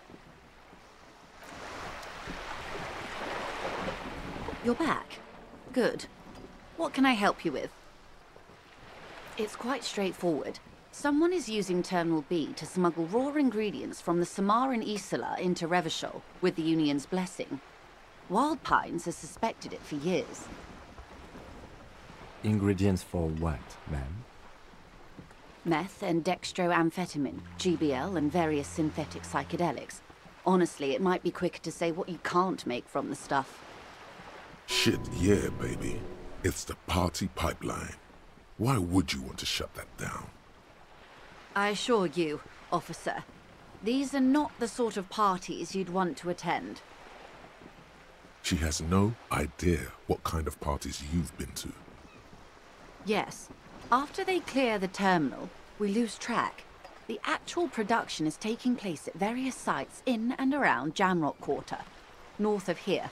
You're back. Good. What can I help you with? It's quite straightforward. Someone is using Terminal B to smuggle raw ingredients from the Samaran Isola into Revachol with the Union's blessing. Wild Pines has suspected it for years. Ingredients for what, ma'am? Meth and dextroamphetamine, GBL, and various synthetic psychedelics. Honestly, it might be quicker to say what you can't make from the stuff. Shit, yeah, baby. It's the party pipeline. Why would you want to shut that down? I assure you, officer, these are not the sort of parties you'd want to attend. She has no idea what kind of parties you've been to. Yes. After they clear the terminal, we lose track. The actual production is taking place at various sites in and around Jamrock Quarter, north of here.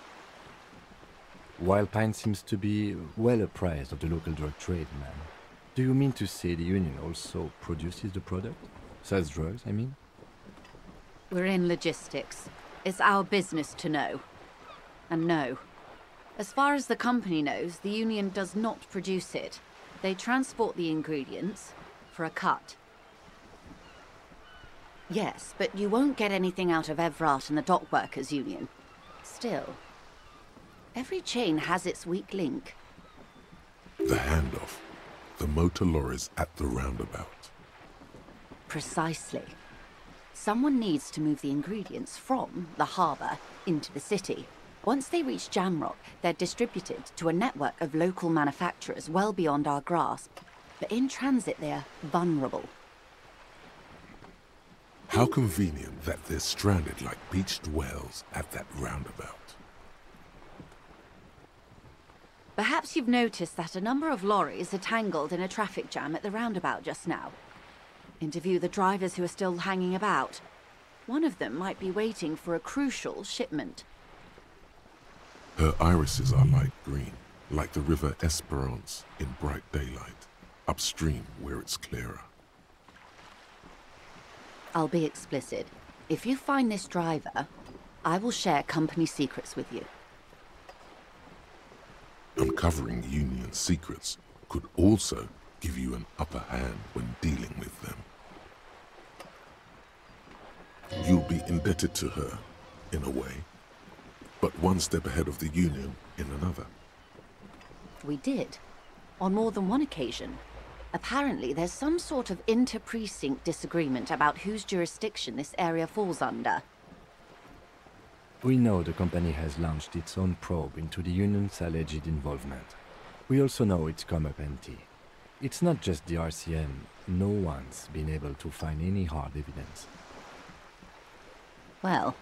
Wild Pine seems to be well apprised of the local drug trade, ma'am. Do you mean to say the Union also produces the product? Sells drugs, I mean? We're in logistics. It's our business to know. And no. As far as the company knows, the Union does not produce it. They transport the ingredients for a cut. Yes, but you won't get anything out of Evrat and the Dock Workers Union. Still, every chain has its weak link. The handoff. The motor lorries at the roundabout. Precisely. Someone needs to move the ingredients from the harbour into the city. Once they reach Jamrock, they're distributed to a network of local manufacturers well beyond our grasp. But in transit, they're vulnerable. How convenient that they're stranded like beached whales at that roundabout. Perhaps you've noticed that a number of lorries are tangled in a traffic jam at the roundabout just now. Interview the drivers who are still hanging about. One of them might be waiting for a crucial shipment. Her irises are light green, like the river Esperance in bright daylight, upstream where it's clearer. I'll be explicit. If you find this driver, I will share company secrets with you. Uncovering Union secrets could also give you an upper hand when dealing with them. You'll be indebted to her, in a way, but one step ahead of the Union in another. We did. On more than one occasion. Apparently, there's some sort of inter-precinct disagreement about whose jurisdiction this area falls under. We know the company has launched its own probe into the Union's alleged involvement. We also know it's come up empty. It's not just the RCM. No one's been able to find any hard evidence. Well,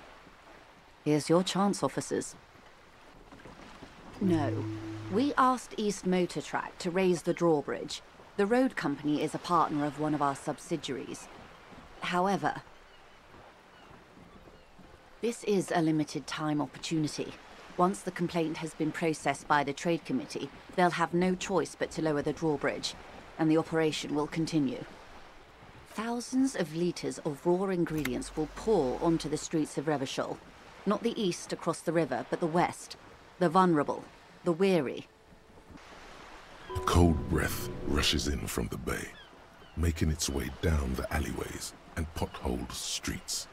here's your chance, officers. No. We asked East Motor Track to raise the drawbridge. The road company is a partner of one of our subsidiaries. However, this is a limited time opportunity. Once the complaint has been processed by the Trade Committee, they'll have no choice but to lower the drawbridge, and the operation will continue. Thousands of litres of raw ingredients will pour onto the streets of Revachol. Not the east across the river, but the west. The vulnerable, the weary. A cold breath rushes in from the bay, making its way down the alleyways and potholed streets.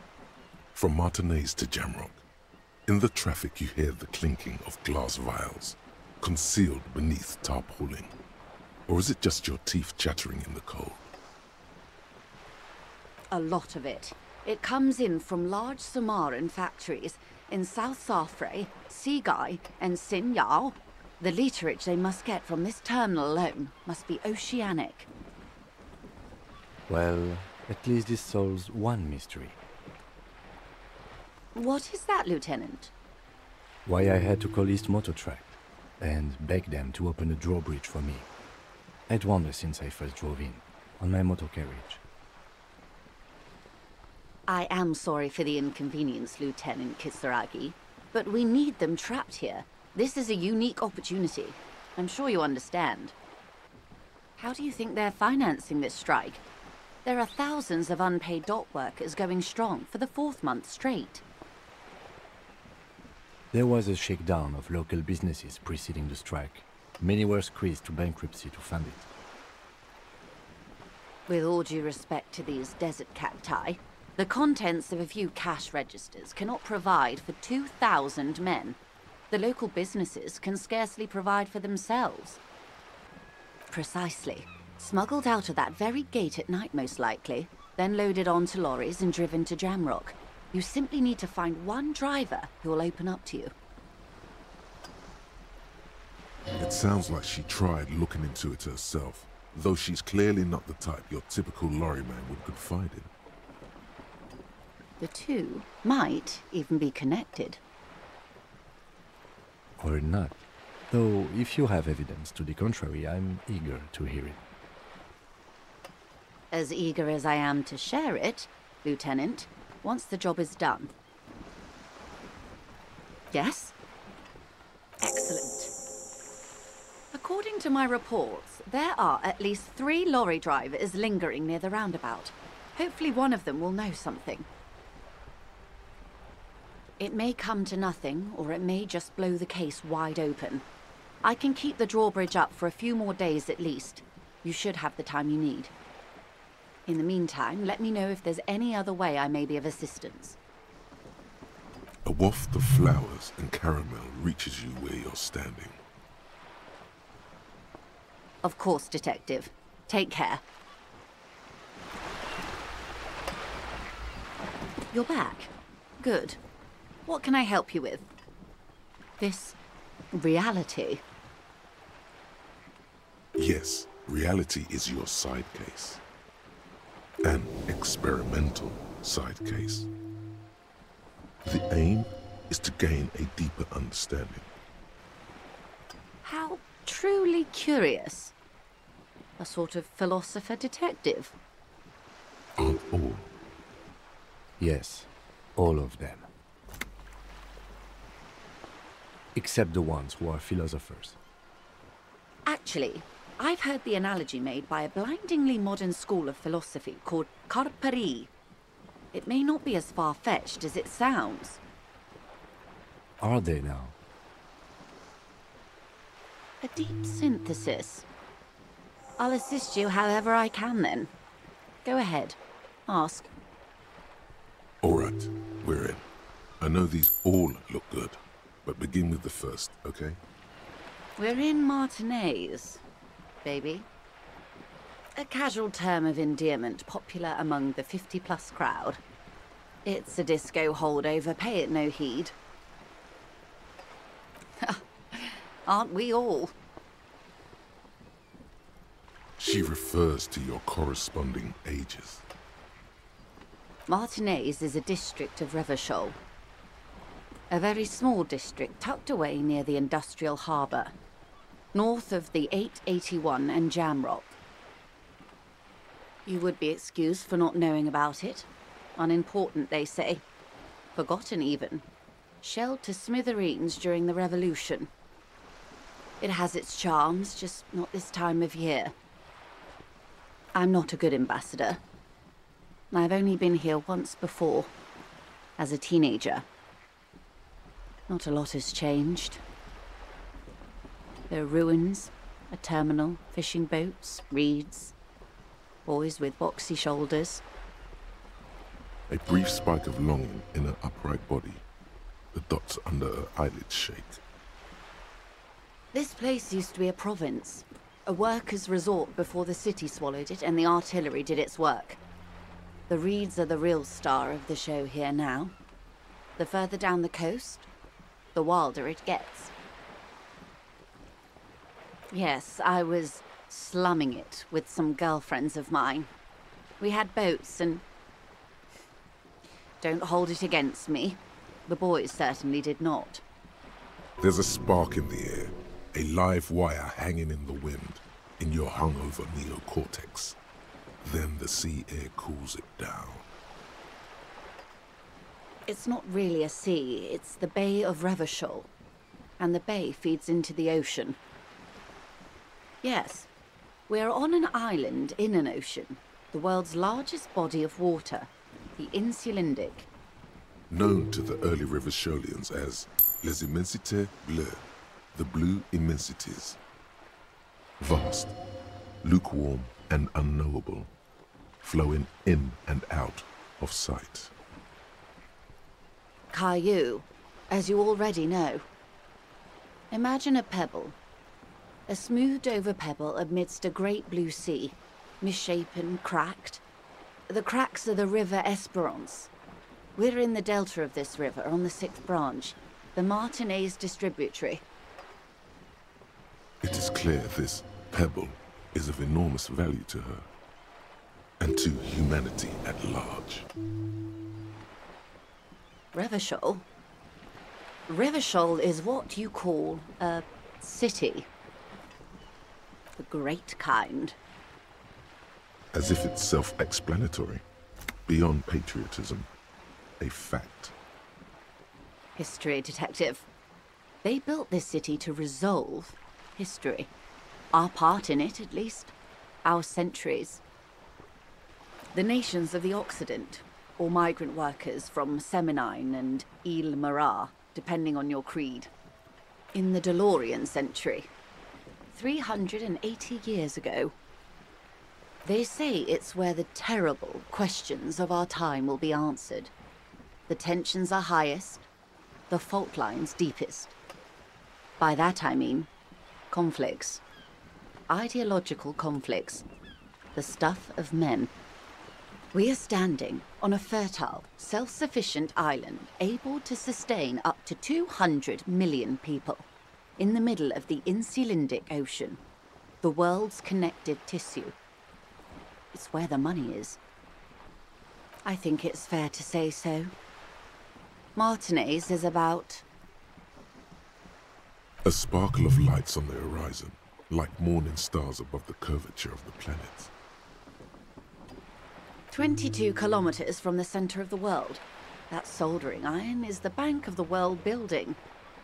From Martinez to Jamrock, in the traffic you hear the clinking of glass vials, concealed beneath tarpaulin. Or is it just your teeth chattering in the cold? A lot of it. It comes in from large Samaran factories in South Safre, Sigai, and Sinyao. The literage they must get from this terminal alone must be oceanic. Well, at least this solves one mystery. What is that, Lieutenant? Why I had to call East Motor Track and beg them to open a drawbridge for me. I'd wondered since I first drove in, on my motor carriage. I am sorry for the inconvenience, Lieutenant Kisaragi, but we need them trapped here. This is a unique opportunity. I'm sure you understand. How do you think they're financing this strike? There are thousands of unpaid dock workers going strong for the 4th month straight. There was a shakedown of local businesses preceding the strike. Many were squeezed to bankruptcy to fund it. With all due respect to these desert cacti, the contents of a few cash registers cannot provide for 2,000 men. The local businesses can scarcely provide for themselves. Precisely. Smuggled out of that very gate at night, most likely, then loaded onto lorries and driven to Jamrock. You simply need to find one driver who will open up to you. It sounds like she tried looking into it herself, though she's clearly not the type your typical lorryman would confide in. The two might even be connected. Or not. Though, if you have evidence to the contrary, I'm eager to hear it. As eager as I am to share it, Lieutenant, once the job is done. Yes? Excellent. According to my reports, there are at least 3 lorry drivers lingering near the roundabout. Hopefully one of them will know something. It may come to nothing, or it may just blow the case wide open. I can keep the drawbridge up for a few more days at least. You should have the time you need. In the meantime, let me know if there's any other way I may be of assistance. A waft of flowers and caramel reaches you where you're standing. Of course, Detective. Take care. You're back. Good. What can I help you with? This reality? Yes, reality is your side case. An experimental side case. The aim is to gain a deeper understanding. How truly curious. A sort of philosopher detective. Aren't all? Yes, all of them. Except the ones who are philosophers. Actually, I've heard the analogy made by a blindingly modern school of philosophy called Karpari. It may not be as far-fetched as it sounds. Are they now? A deep synthesis. I'll assist you however I can then. Go ahead. Ask. All right, we're in. I know these all look good, but begin with the first, okay? We're in Martinez, baby. A casual term of endearment popular among the 50-plus crowd. It's a disco holdover, pay it no heed. Aren't we all? She refers to your corresponding ages. Martinez is a district of Revachol. A very small district tucked away near the industrial harbour, north of the 881 and Jamrock. You would be excused for not knowing about it. Unimportant, they say. Forgotten, even. Shelled to smithereens during the Revolution. It has its charms, just not this time of year. I'm not a good ambassador. I've only been here once before, as a teenager. Not a lot has changed. There are ruins, a terminal, fishing boats, reeds, boys with boxy shoulders. A brief spike of longing in her upright body. The dots under her eyelids shake. This place used to be a province. A workers' resort before the city swallowed it and the artillery did its work. The reeds are the real star of the show here now. The further down the coast, the wilder it gets. Yes, I was slumming it with some girlfriends of mine. We had boats and... Don't hold it against me. The boys certainly did not. There's a spark in the air, a live wire hanging in the wind, in your hungover neocortex. Then the sea air cools it down. It's not really a sea, it's the Bay of Revachol. And the bay feeds into the ocean. Yes, we're on an island in an ocean, the world's largest body of water, the Insulindic. Known to the early Revacholians as Les Immensités Bleues, the blue immensities. Vast, lukewarm and unknowable, flowing in and out of sight. Caillou, as you already know. Imagine a pebble. A smoothed-over pebble amidst a great blue sea, misshapen, cracked. The cracks are the River Esperance. We're in the delta of this river, on the 6th branch, the Martinez distributary. It is clear this pebble is of enormous value to her, and to humanity at large. Revachol? Revachol is what you call a city. The great kind. As if it's self-explanatory, beyond patriotism, a fact. History detective. They built this city to resolve history. Our part in it, at least. Our centuries. The nations of the Occident, or migrant workers from Seminine and Ile Marat, depending on your creed. In the DeLorean century. 380 years ago. They say it's where the terrible questions of our time will be answered. The tensions are highest, the fault lines deepest. By that I mean conflicts. Ideological conflicts. The stuff of men. We are standing on a fertile, self-sufficient island able to sustain up to 200 million people in the middle of the Insulindic Ocean, the world's connective tissue. It's where the money is. I think it's fair to say so. Martinez is about... A sparkle of lights on the horizon, like morning stars above the curvature of the planet. 22 kilometers from the center of the world. That soldering iron is the bank of the world building.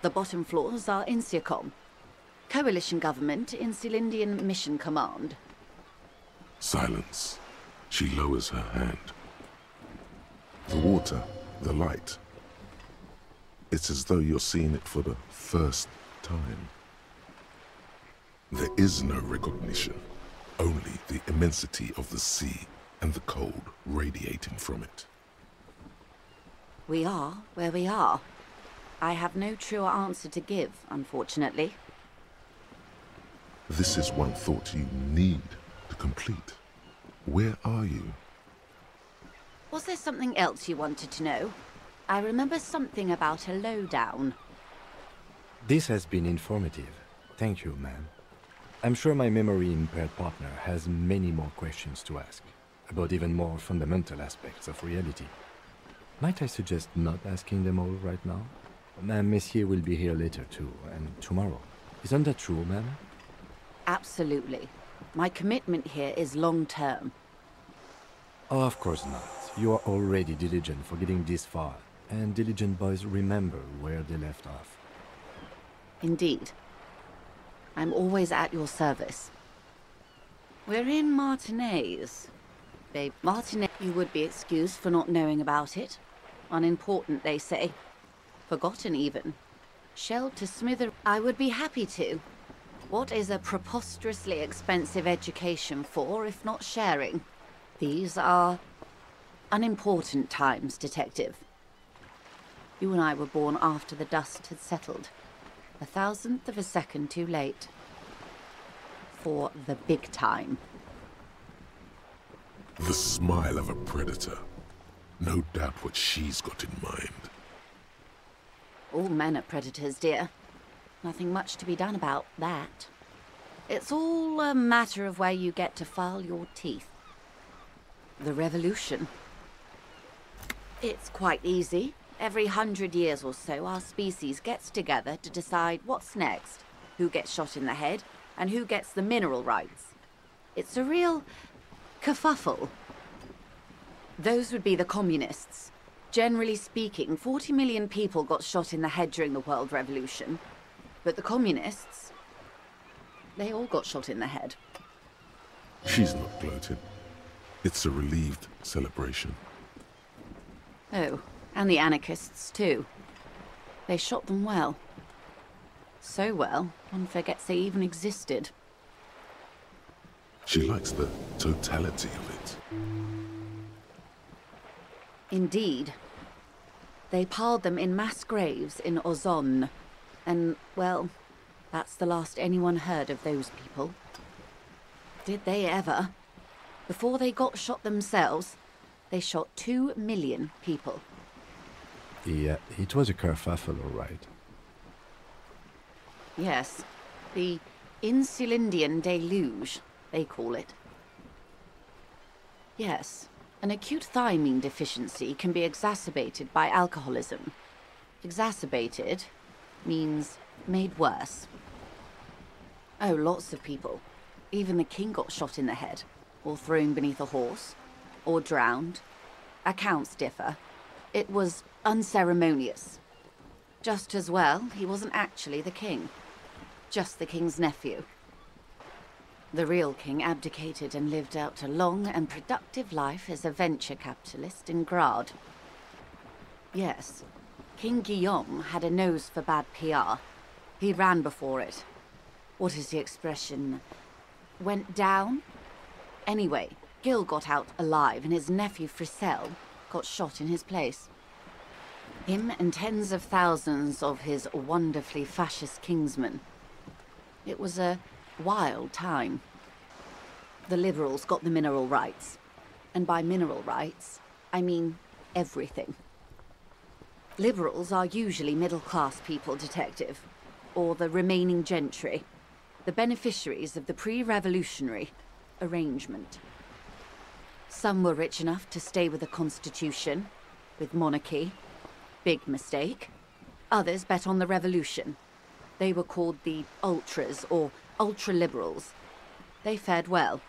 The bottom floors are Insiacom. Coalition government, Insulindian Mission Command. Silence. She lowers her hand. The water, the light. It's as though you're seeing it for the first time. There is no recognition, only the immensity of the sea and the cold radiating from it. We are where we are. I have no truer answer to give, unfortunately. This is one thought you need to complete. Where are you? Was there something else you wanted to know? I remember something about a lowdown. This has been informative. Thank you, ma'am. I'm sure my memory-impaired partner has many more questions to ask, about even more fundamental aspects of reality. Might I suggest not asking them all right now? Messier will be here later too, and tomorrow. Isn't that true, ma'am? Absolutely. My commitment here is long-term. Of course not. You are already diligent for getting this far, and diligent boys remember where they left off. Indeed. I'm always at your service. We're in Martinez. Babe, Martinez, you would be excused for not knowing about it. Unimportant, they say. Forgotten, even. Shelled to smither. I would be happy to. What is a preposterously expensive education for, if not sharing? These are unimportant times, Detective. You and I were born after the dust had settled. 1,000th of a second too late. For the big time. The smile of a predator. No doubt what she's got in mind. All men are predators, dear. Nothing much to be done about that. It's all a matter of where you get to file your teeth. The revolution. It's quite easy. Every 100 years or so, our species gets together to decide what's next, who gets shot in the head, and who gets the mineral rights. It's a real kerfuffle. Those would be the communists. Generally speaking, 40 million people got shot in the head during the World Revolution. But the communists, they all got shot in the head. She's not gloating. It's a relieved celebration. Oh, and the anarchists too. They shot them well. So well, one forgets they even existed. She likes the totality of it. Indeed. They piled them in mass graves in Ozon. And, well, that's the last anyone heard of those people. Did they ever? Before they got shot themselves, they shot 2 million people. Yeah, it was a kerfuffle, all right. Yes, the Insulindian deluge, they call it. Yes, an acute thiamine deficiency can be exacerbated by alcoholism. Exacerbated means made worse. Oh, lots of people. Even the king got shot in the head, or thrown beneath a horse, or drowned. Accounts differ. It was unceremonious. Just as well, he wasn't actually the king. Just the king's nephew. The real king abdicated and lived out a long and productive life as a venture capitalist in Grad. Yes, King Guillaume had a nose for bad PR. He ran before it. What is the expression? Went down? Anyway, Gil got out alive and his nephew Frisell got shot in his place. Him and tens of thousands of his wonderfully fascist kingsmen. It was a wild time. The liberals got the mineral rights. And by mineral rights, I mean everything. Liberals are usually middle-class people, Detective, or the remaining gentry, the beneficiaries of the pre-revolutionary arrangement. Some were rich enough to stay with the Constitution, with monarchy. Big mistake. Others bet on the revolution. They were called the ultras, or ultra-liberals. They fared well.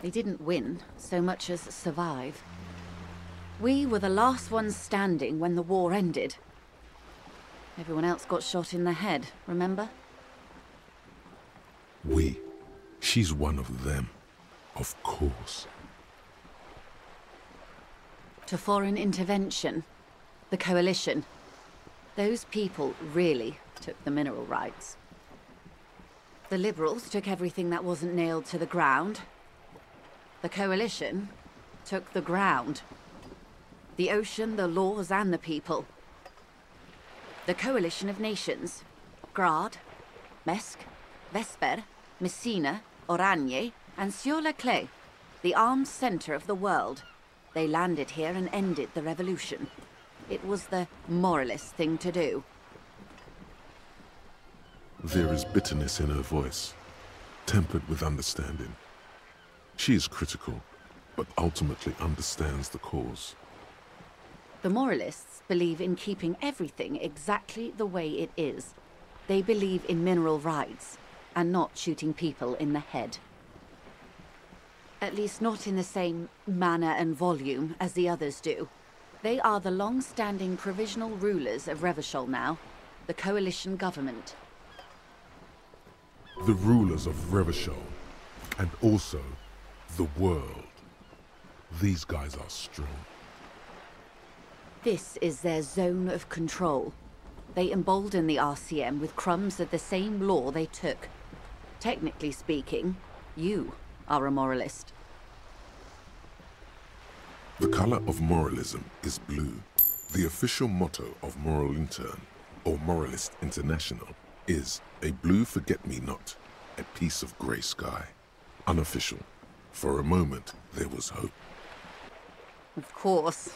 They didn't win so much as survive. We were the last ones standing when the war ended. Everyone else got shot in the head, remember? We. She's one of them. Of course. To foreign intervention. The coalition. Those people really took the mineral rights. The liberals took everything that wasn't nailed to the ground. The coalition took the ground. The ocean, the laws, and the people. The coalition of nations. Grad, Mesk, Vesper, Messina, Oranje, and Sur-la-Clay, the armed center of the world. They landed here and ended the revolution. It was the moralist thing to do. There is bitterness in her voice, tempered with understanding. She is critical, but ultimately understands the cause. The moralists believe in keeping everything exactly the way it is. They believe in mineral rights, and not shooting people in the head. At least not in the same manner and volume as the others do. They are the long-standing provisional rulers of Revachol now, the coalition government. The rulers of Revachol, and also the world. These guys are strong. This is their zone of control. They embolden the RCM with crumbs of the same law they took. Technically speaking, you are a moralist. The color of moralism is blue. The official motto of Moral Intern, or Moralist International, is a blue forget-me-not, a piece of grey sky. Unofficial. For a moment, there was hope. Of course.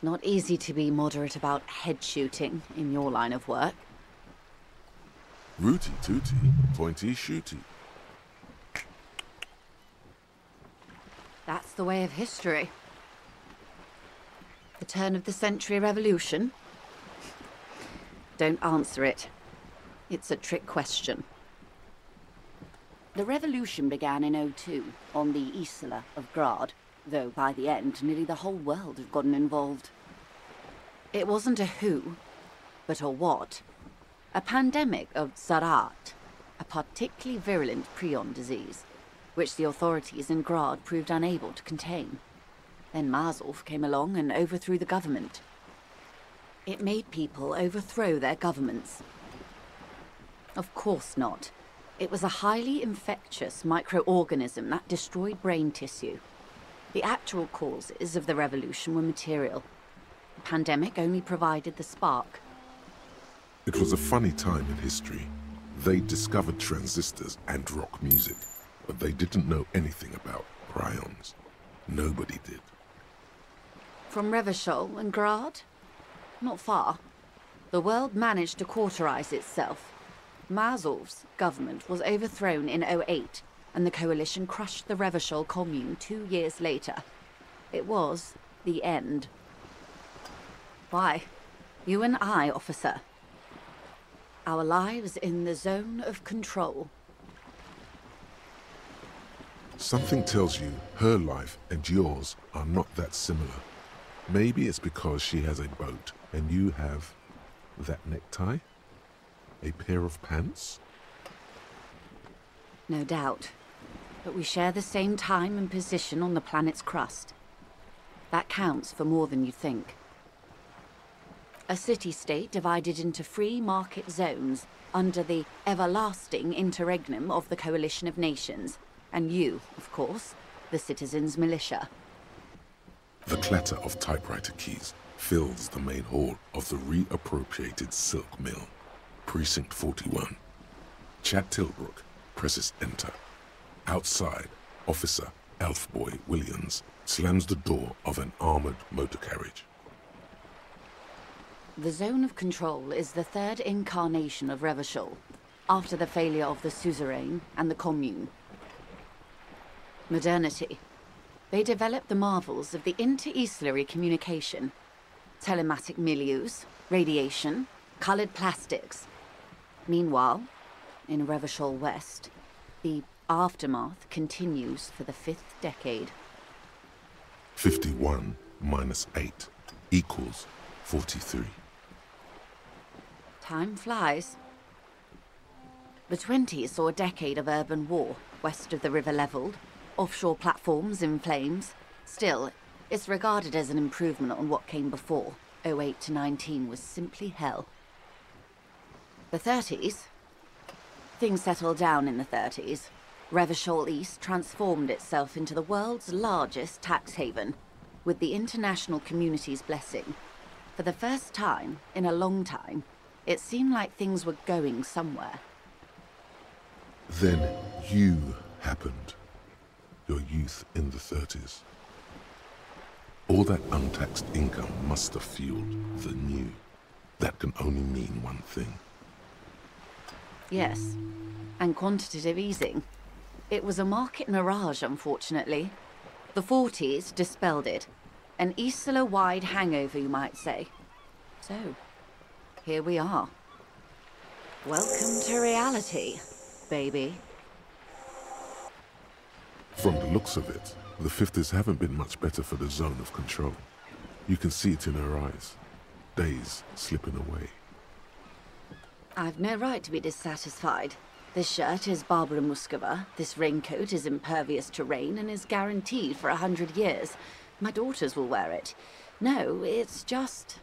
Not easy to be moderate about head shooting in your line of work. Rooty tooty, pointy shooty. That's the way of history. The turn of the century revolution? Don't answer it. It's a trick question. The revolution began in '02 on the Isla of Grad, though by the end nearly the whole world had gotten involved. It wasn't a who, but a what. A pandemic of Zarat, a particularly virulent prion disease, which the authorities in Grad proved unable to contain. Then Mazov came along and overthrew the government. It made people overthrow their governments. Of course not. It was a highly infectious microorganism that destroyed brain tissue. The actual causes of the revolution were material. The pandemic only provided the spark. It was a funny time in history. They discovered transistors and rock music, but they didn't know anything about prions. Nobody did. From Revachol and Grad? Not far. The world managed to cauterize itself. Mazov's government was overthrown in '08, and the coalition crushed the Revachol commune 2 years later. It was the end. Why? You and I, officer. Our lives in the zone of control. Something tells you her life and yours are not that similar. Maybe it's because she has a boat and you have that necktie? A pair of pants? No doubt. But we share the same time and position on the planet's crust. That counts for more than you think. A city-state divided into free market zones under the everlasting interregnum of the Coalition of Nations. And you, of course, the citizens' militia. The clatter of typewriter keys fills the main hall of the reappropriated silk mill. Precinct 41. Chad Tilbrook presses enter. Outside, Officer Elfboy Williams slams the door of an armored motor carriage. The zone of control is the third incarnation of Revachol, after the failure of the suzerain and the commune. Modernity. They developed the marvels of the inter-Islary communication, telematic milieus, radiation, colored plastics. Meanwhile, in Revachol West, the aftermath continues for the 5th decade. 51 minus 8 equals 43. Time flies. The 20s saw a decade of urban war, west of the river leveled, offshore platforms in flames. Still, it's regarded as an improvement on what came before. '08 to '19 was simply hell. The 30s? Things settled down in the 30s. Revachol East transformed itself into the world's largest tax haven, with the international community's blessing. For the first time in a long time, it seemed like things were going somewhere. Then you happened. Your youth in the 30s. All that untaxed income must have fueled the new. That can only mean one thing. Yes, and quantitative easing. It was a market mirage, unfortunately. The 40s dispelled it. An Isla-wide hangover, you might say. So, here we are. Welcome to reality, baby. From the looks of it, the Fifties haven't been much better for the zone of control. You can see it in her eyes. Days slipping away. I've no right to be dissatisfied. This shirt is Barbara Muscova, this raincoat is impervious to rain and is guaranteed for 100 years. My daughters will wear it. No, it's just...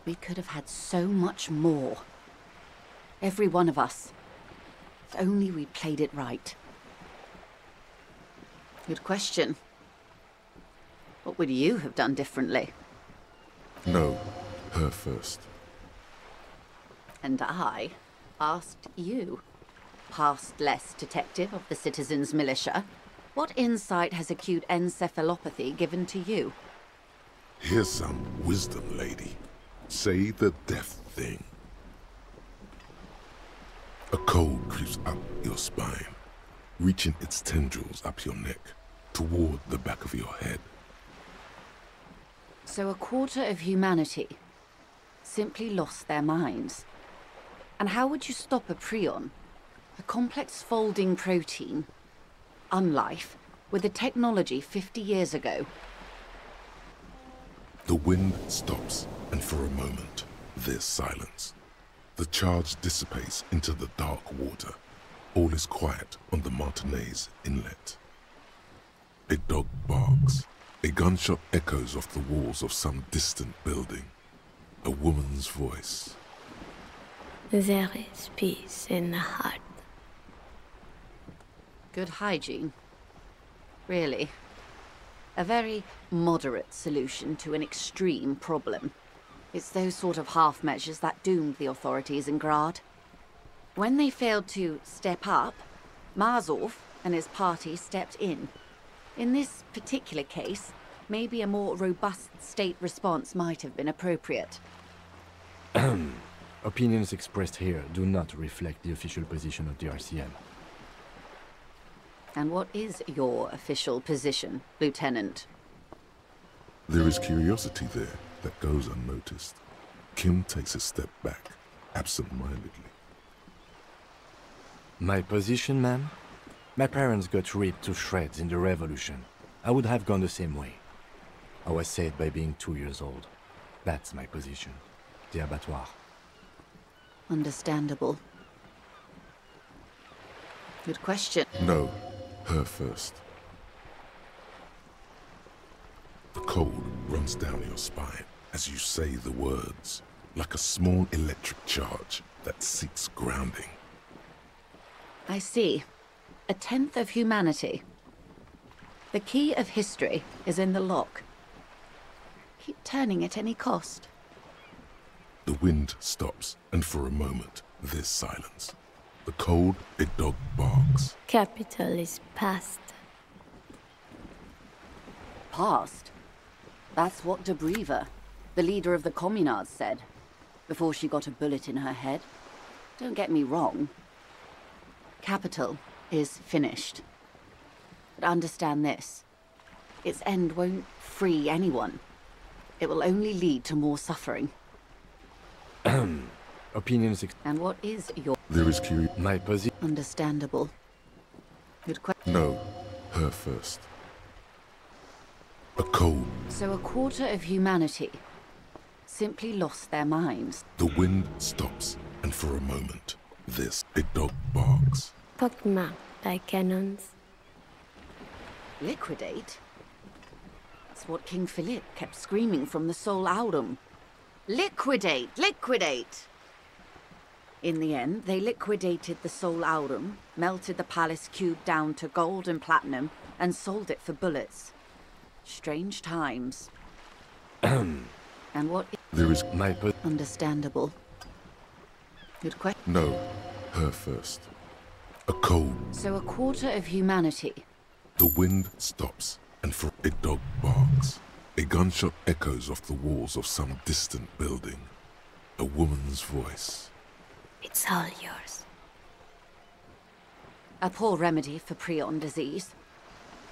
We could have had so much more. Every one of us. If only we'd played it right. Good question. What would you have done differently? No, her first. And I asked you, past-less detective of the Citizens Militia, what insight has acute encephalopathy given to you? Here's some wisdom, lady. Say the death thing. A cold creeps up your spine, reaching its tendrils up your neck, toward the back of your head. So a quarter of humanity simply lost their minds. And how would you stop a prion, a complex folding protein, unlife, with a technology 50 years ago? The wind stops, and for a moment, there's silence. The charge dissipates into the dark water. All is quiet on the Martinez inlet. A dog barks. A gunshot echoes off the walls of some distant building. A woman's voice. There is peace in the heart. Good hygiene. Really. A very moderate solution to an extreme problem. It's those sort of half measures that doomed the authorities in Grad. When they failed to step up, Marzov and his party stepped in. In this particular case, maybe a more robust state response might have been appropriate. Opinions expressed here do not reflect the official position of the RCM. And what is your official position, Lieutenant? There is curiosity there that goes unnoticed. Kim takes a step back, absent-mindedly. My position, ma'am? My parents got ripped to shreds in the revolution. I would have gone the same way. I was saved by being 2 years old. That's my position. The abattoir. Understandable. Good question. No, her first. The cold runs down your spine as you say the words, like a small electric charge that seeks grounding. I see. A tenth of humanity. The key of history is in the lock. Keep turning at any cost. The wind stops, and for a moment, there's silence. The cold, a dog barks. Capital is past. Past? That's what de Briever, the leader of the Communards, said, before she got a bullet in her head. Don't get me wrong. Capital is finished. But understand this. Its end won't free anyone. It will only lead to more suffering. Opinions And what is your... There is curiosity. My position. Understandable. Good question. No, her first. A cold. So a quarter of humanity simply lost their minds. The wind stops, and for a moment, a dog barks. Pockmarked by cannons. Liquidate? That's what King Philip kept screaming from the Sol Aurum. Liquidate! Liquidate! In the end, they liquidated the Sol Aurum, melted the palace cube down to gold and platinum, and sold it for bullets. Strange times. And what... There is... My Understandable. Good question. No, her first. A cold. So a quarter of humanity. The wind stops, and for a dog barks. A gunshot echoes off the walls of some distant building. A woman's voice. It's all yours. A poor remedy for prion disease.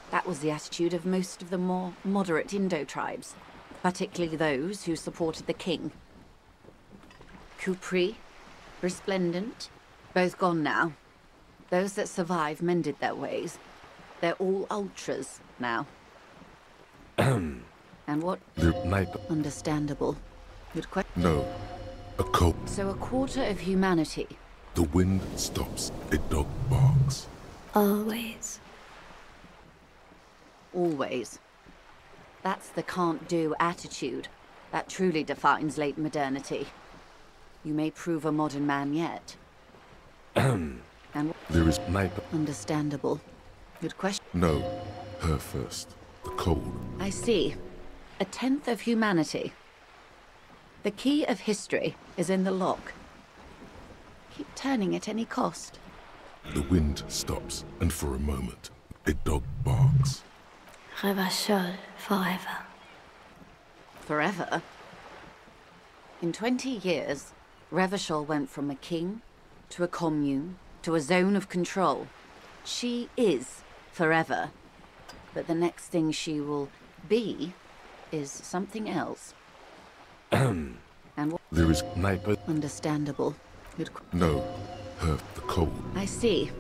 That was the attitude of most of the more moderate Indo tribes, particularly those who supported the king. Kupri, Resplendent, both gone now. Those that survived mended their ways. They're all ultras now. And what? Understandable. Good question. No. A cold. So a quarter of humanity. The wind stops. A dog barks. Always. Always. That's the can't-do attitude that truly defines late modernity. You may prove a modern man yet. And There is understandable. Good question. no. Her first. The cold. I see. A tenth of humanity. The key of history is in the lock. Keep turning at any cost. The wind stops, and for a moment, a dog barks. Revachol forever. Forever? In 20 years, Revachol went from a king to a commune to a zone of control. She is forever. But the next thing she will be is something else. And what? There is Understandable. no. Her. The cold. I see.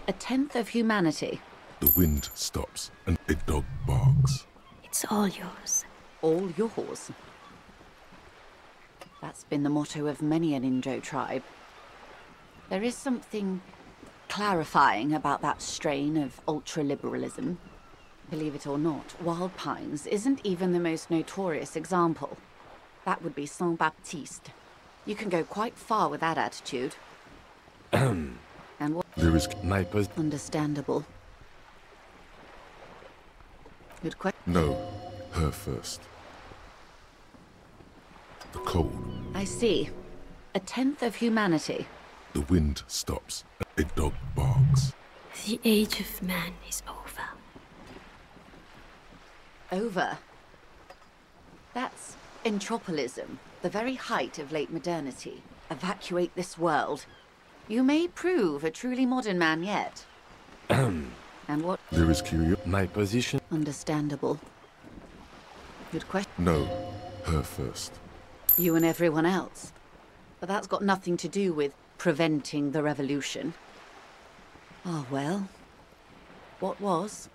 A tenth of humanity. The wind stops, and a dog barks. It's all yours. All yours. That's been the motto of many an Indo tribe. There is something clarifying about that strain of ultra-liberalism. Believe it or not, Wild Pines isn't even the most notorious example. That would be Saint-Baptiste. You can go quite far with that attitude. And what? There is Understandable. Good question. no. Her first. The cold. I see. A tenth of humanity. The wind stops. A dog barks. The age of man is over. Over. That's entropilism, the very height of late modernity. Evacuate this world. You may prove a truly modern man yet. And what? There is curiosity. My position. Understandable. Good question. No. Her first. You and everyone else. But that's got nothing to do with preventing the revolution. Ah, well. What was,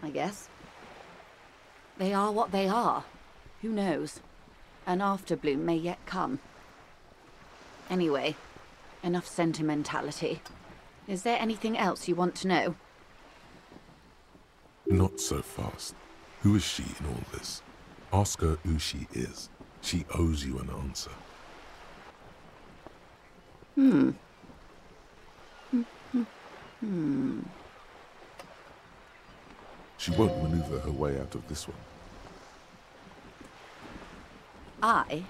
I guess. They are what they are. Who knows? An afterbloom may yet come. Anyway, enough sentimentality. Is there anything else you want to know? Not so fast. Who is she in all this? Ask her who she is. She owes you an answer. She won't maneuver her way out of this one. I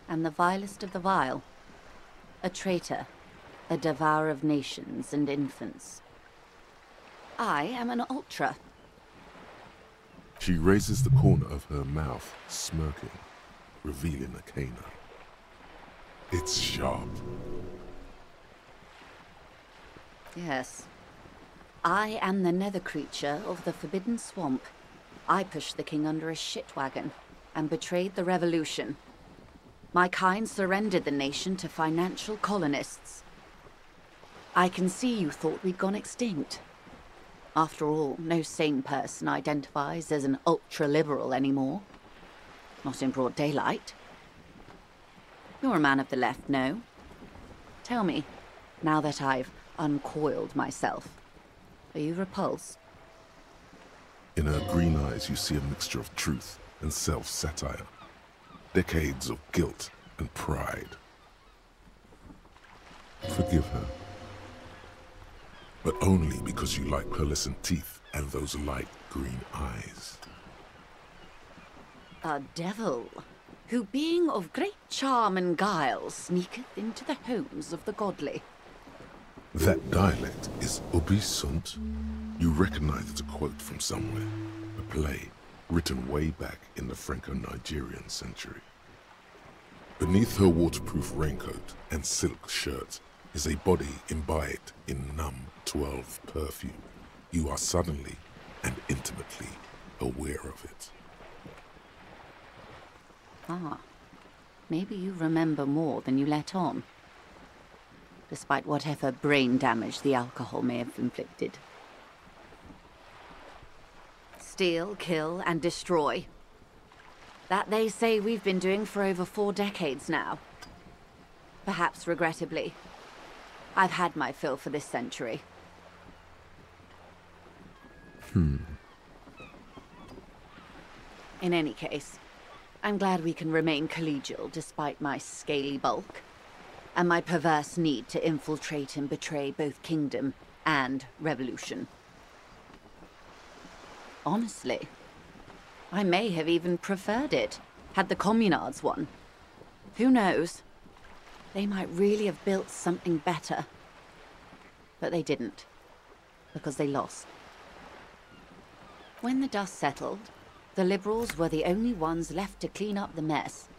am the vilest of the vile. A traitor, a devourer of nations and infants. I am an ultra. She raises the corner of her mouth, smirking, revealing a canine. It's sharp. Yes. I am the nether creature of the Forbidden Swamp. I pushed the king under a shit wagon and betrayed the revolution. My kind surrendered the nation to financial colonists. I can see you thought we'd gone extinct. After all, no sane person identifies as an ultra-liberal anymore. Not in broad daylight. You're a man of the left, no? Tell me, now that I've uncoiled myself, are you repulsed? In her green eyes, you see a mixture of truth and self-satire. Decades of guilt and pride. Forgive her. But only because you like pearlescent teeth and those light green eyes. A devil, who being of great charm and guile, sneaketh into the homes of the godly. That dialect is Ubisunt. You recognize it a quote from somewhere. A play written way back in the Franco-Nigerian century. Beneath her waterproof raincoat and silk shirt is a body imbibed in numb 12 perfume. You are suddenly and intimately aware of it. Ah, maybe you remember more than you let on. despite whatever brain damage the alcohol may have inflicted. Steal, kill, and destroy. That they say we've been doing for over 4 decades now. Perhaps regrettably. I've had my fill for this century. In any case, I'm glad we can remain collegial despite my scaly bulk, and my perverse need to infiltrate and betray both kingdom and revolution. Honestly, I may have even preferred it, had the communards won. Who knows? They might really have built something better. But they didn't, because they lost. When the dust settled, the Liberals were the only ones left to clean up the mess.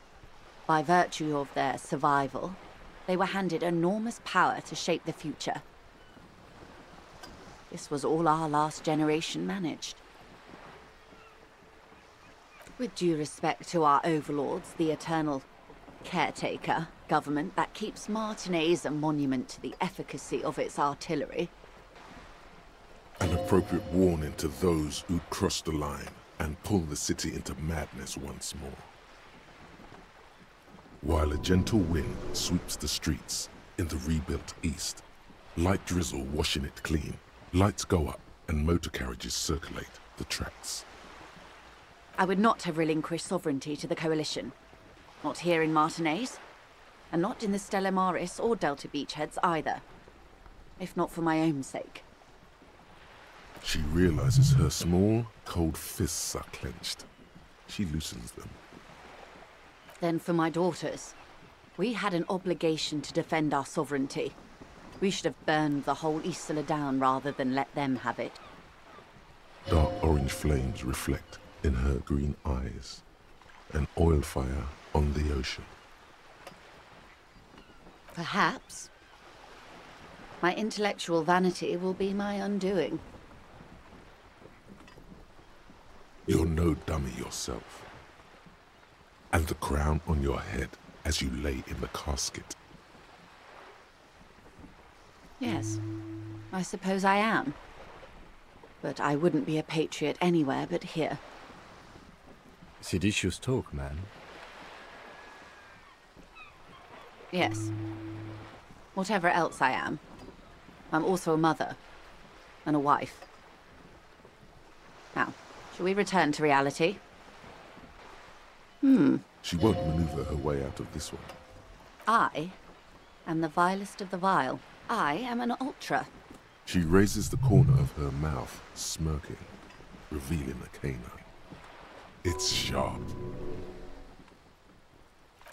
By virtue of their survival, they were handed enormous power to shape the future. This was all our last generation managed. With due respect to our overlords, the eternal caretaker government that keeps Martinez a monument to the efficacy of its artillery. An appropriate warning to those who'd cross the line and pull the city into madness once more. While a gentle wind sweeps the streets in the rebuilt east, light drizzle washing it clean, lights go up and motor carriages circulate the tracks. I would not have relinquished sovereignty to the Coalition. Not here in Martinez, and not in the Stella Maris or Delta Beachheads either. If not for my own sake. She realizes her small, cold fists are clenched. She loosens them. Then for my daughters. We had an obligation to defend our sovereignty. We should have burned the whole Isla down rather than let them have it. Dark orange flames reflect in her green eyes. An oil fire on the ocean. Perhaps. My intellectual vanity will be my undoing. You're no dummy yourself. And the crown on your head as you lay in the casket. Yes, I suppose I am. But I wouldn't be a patriot anywhere but here. Seditious talk, man. Yes. Whatever else I am, I'm also a mother. And a wife. Now, shall we return to reality? She won't maneuver her way out of this one. I am the vilest of the vile. I am an ultra. She raises the corner of her mouth, smirking, revealing a canine. It's sharp.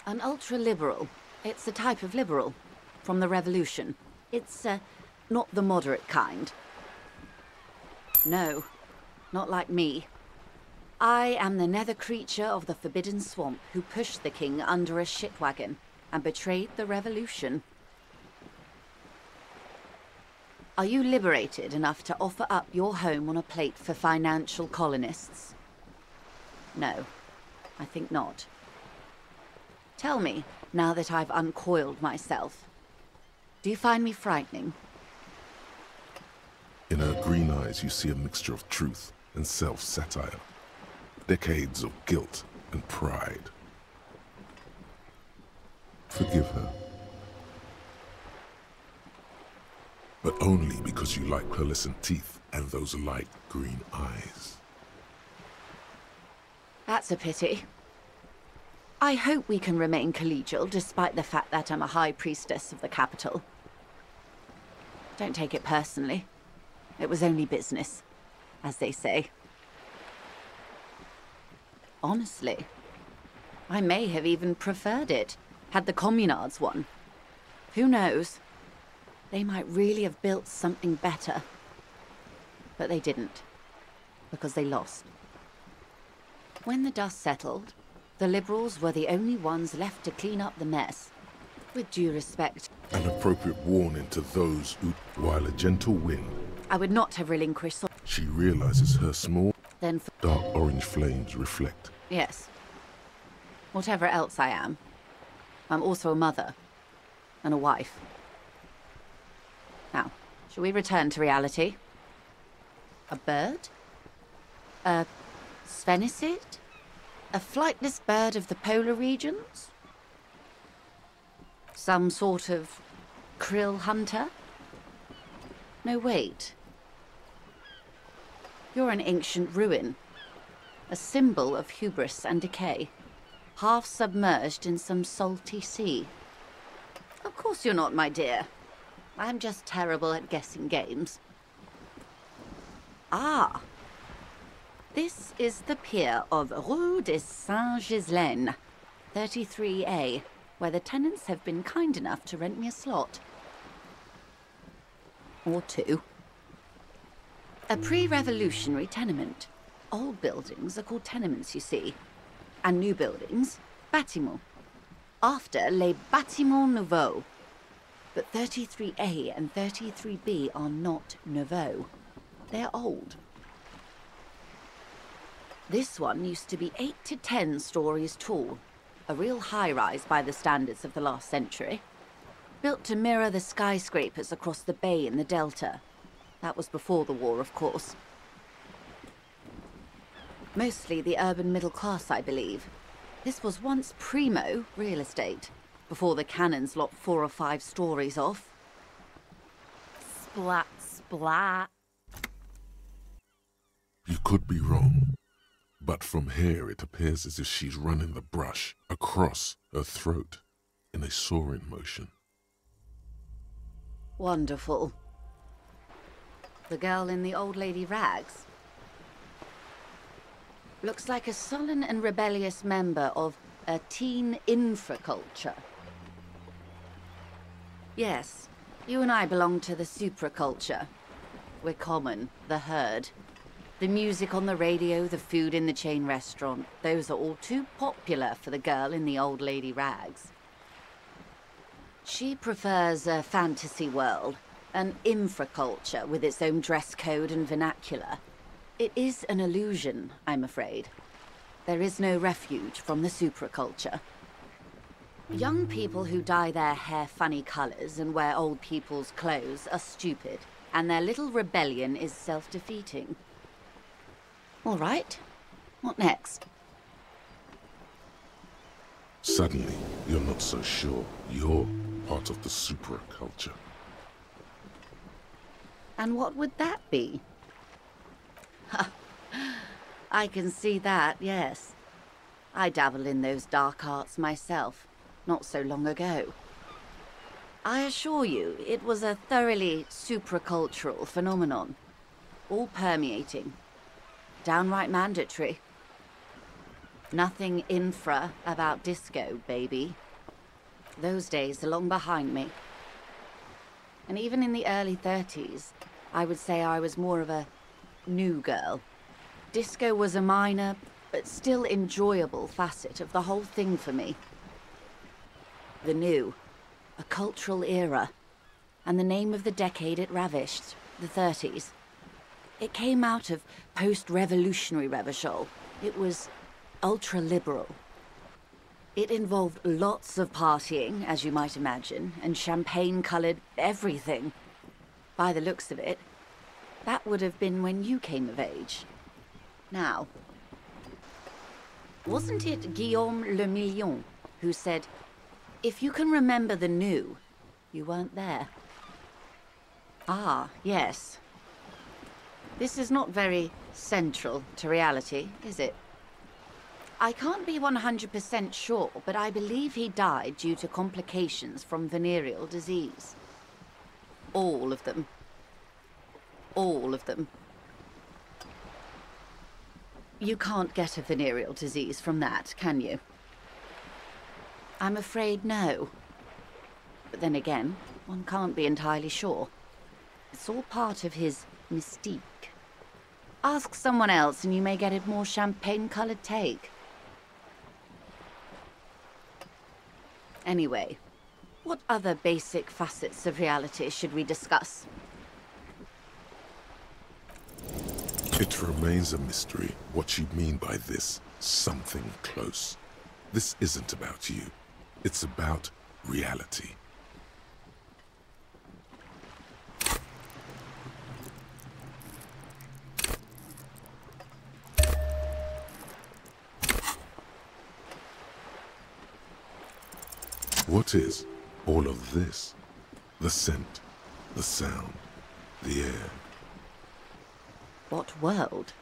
An ultra-liberal. It's a type of liberal. From the revolution. It's, not the moderate kind. No, not like me. I am the nether creature of the Forbidden Swamp who pushed the king under a shit wagon and betrayed the revolution. Are you liberated enough to offer up your home on a plate for financial colonists? No, I think not. Tell me, now that I've uncoiled myself, do you find me frightening? In her green eyes you see a mixture of truth and self-satire. Decades of guilt and pride. Forgive her. But only because you like pearlescent teeth and those light green eyes. That's a pity. I hope we can remain collegial despite the fact that I'm a high priestess of the capital. Don't take it personally. It was only business, as they say. Honestly, I may have even preferred it, had the communards won. Who knows? They might really have built something better. But they didn't, because they lost. When the dust settled, the Liberals were the only ones left to clean up the mess. With due respect. An appropriate warning to those who, while a gentle wind... I would not have relinquished... She realizes her small, Then dark orange flames reflect. Yes. Whatever else I am, I'm also a mother. And a wife. Now, shall we return to reality? A bird? A sphenicid? A flightless bird of the polar regions? Some sort of krill hunter? No, wait. You're an ancient ruin. A symbol of hubris and decay. Half submerged in some salty sea. Of course you're not, my dear. I'm just terrible at guessing games. Ah! This is the pier of Rue de Saint-Ghislain, 33A, where the tenants have been kind enough to rent me a slot. Or two. A pre-revolutionary tenement. Old buildings are called tenements, you see. And new buildings, bâtiments. After les bâtiments nouveaux. But 33A and 33B are not nouveaux. They're old. This one used to be 8 to 10 stories tall. A real high-rise by the standards of the last century. Built to mirror the skyscrapers across the bay in the Delta. That was before the war, of course. Mostly the urban middle class, I believe. This was once primo real estate, before the cannons lopped 4 or 5 stories off. Splat, splat. You could be wrong, but from here it appears as if she's running the brush across her throat in a soaring motion. Wonderful. The girl in the old lady rags. Looks like a sullen and rebellious member of a teen infraculture. Yes, you and I belong to the supraculture. We're common, the herd. The music on the radio, the food in the chain restaurant, those are all too popular for the girl in the old lady rags. She prefers a fantasy world, an infraculture with its own dress code and vernacular. It is an illusion, I'm afraid. There is no refuge from the supraculture. Young people who dye their hair funny colors and wear old people's clothes are stupid, and their little rebellion is self-defeating. All right, what next? Suddenly, you're not so sure you're part of the supraculture. And what would that be? I can see that, yes. I dabbled in those dark arts myself, not so long ago. I assure you, it was a thoroughly supracultural phenomenon. All permeating. Downright mandatory. Nothing infra about disco, baby. Those days are long behind me. And even in the early 30s, I would say I was more of a new girl. Disco was a minor, but still enjoyable facet of the whole thing for me. The new, a cultural era, and the name of the decade it ravished, the 30s. It came out of post-revolutionary revival. It was ultra-liberal. It involved lots of partying, as you might imagine, and champagne-coloured everything. By the looks of it, that would have been when you came of age. Now, wasn't it Guillaume Le Million who said, if you can remember the new, you weren't there? Ah, yes. This is not very central to reality, is it? I can't be 100% sure, but I believe he died due to complications from venereal disease. All of them. All of them. You can't get a venereal disease from that, can you? I'm afraid no. But then again, one can't be entirely sure. It's all part of his mystique. Ask someone else and you may get a more champagne-coloured take. Anyway, what other basic facets of reality should we discuss? It remains a mystery what you mean by this something close. This isn't about you. It's about reality. What is all of this? The scent, the sound, the air. What world?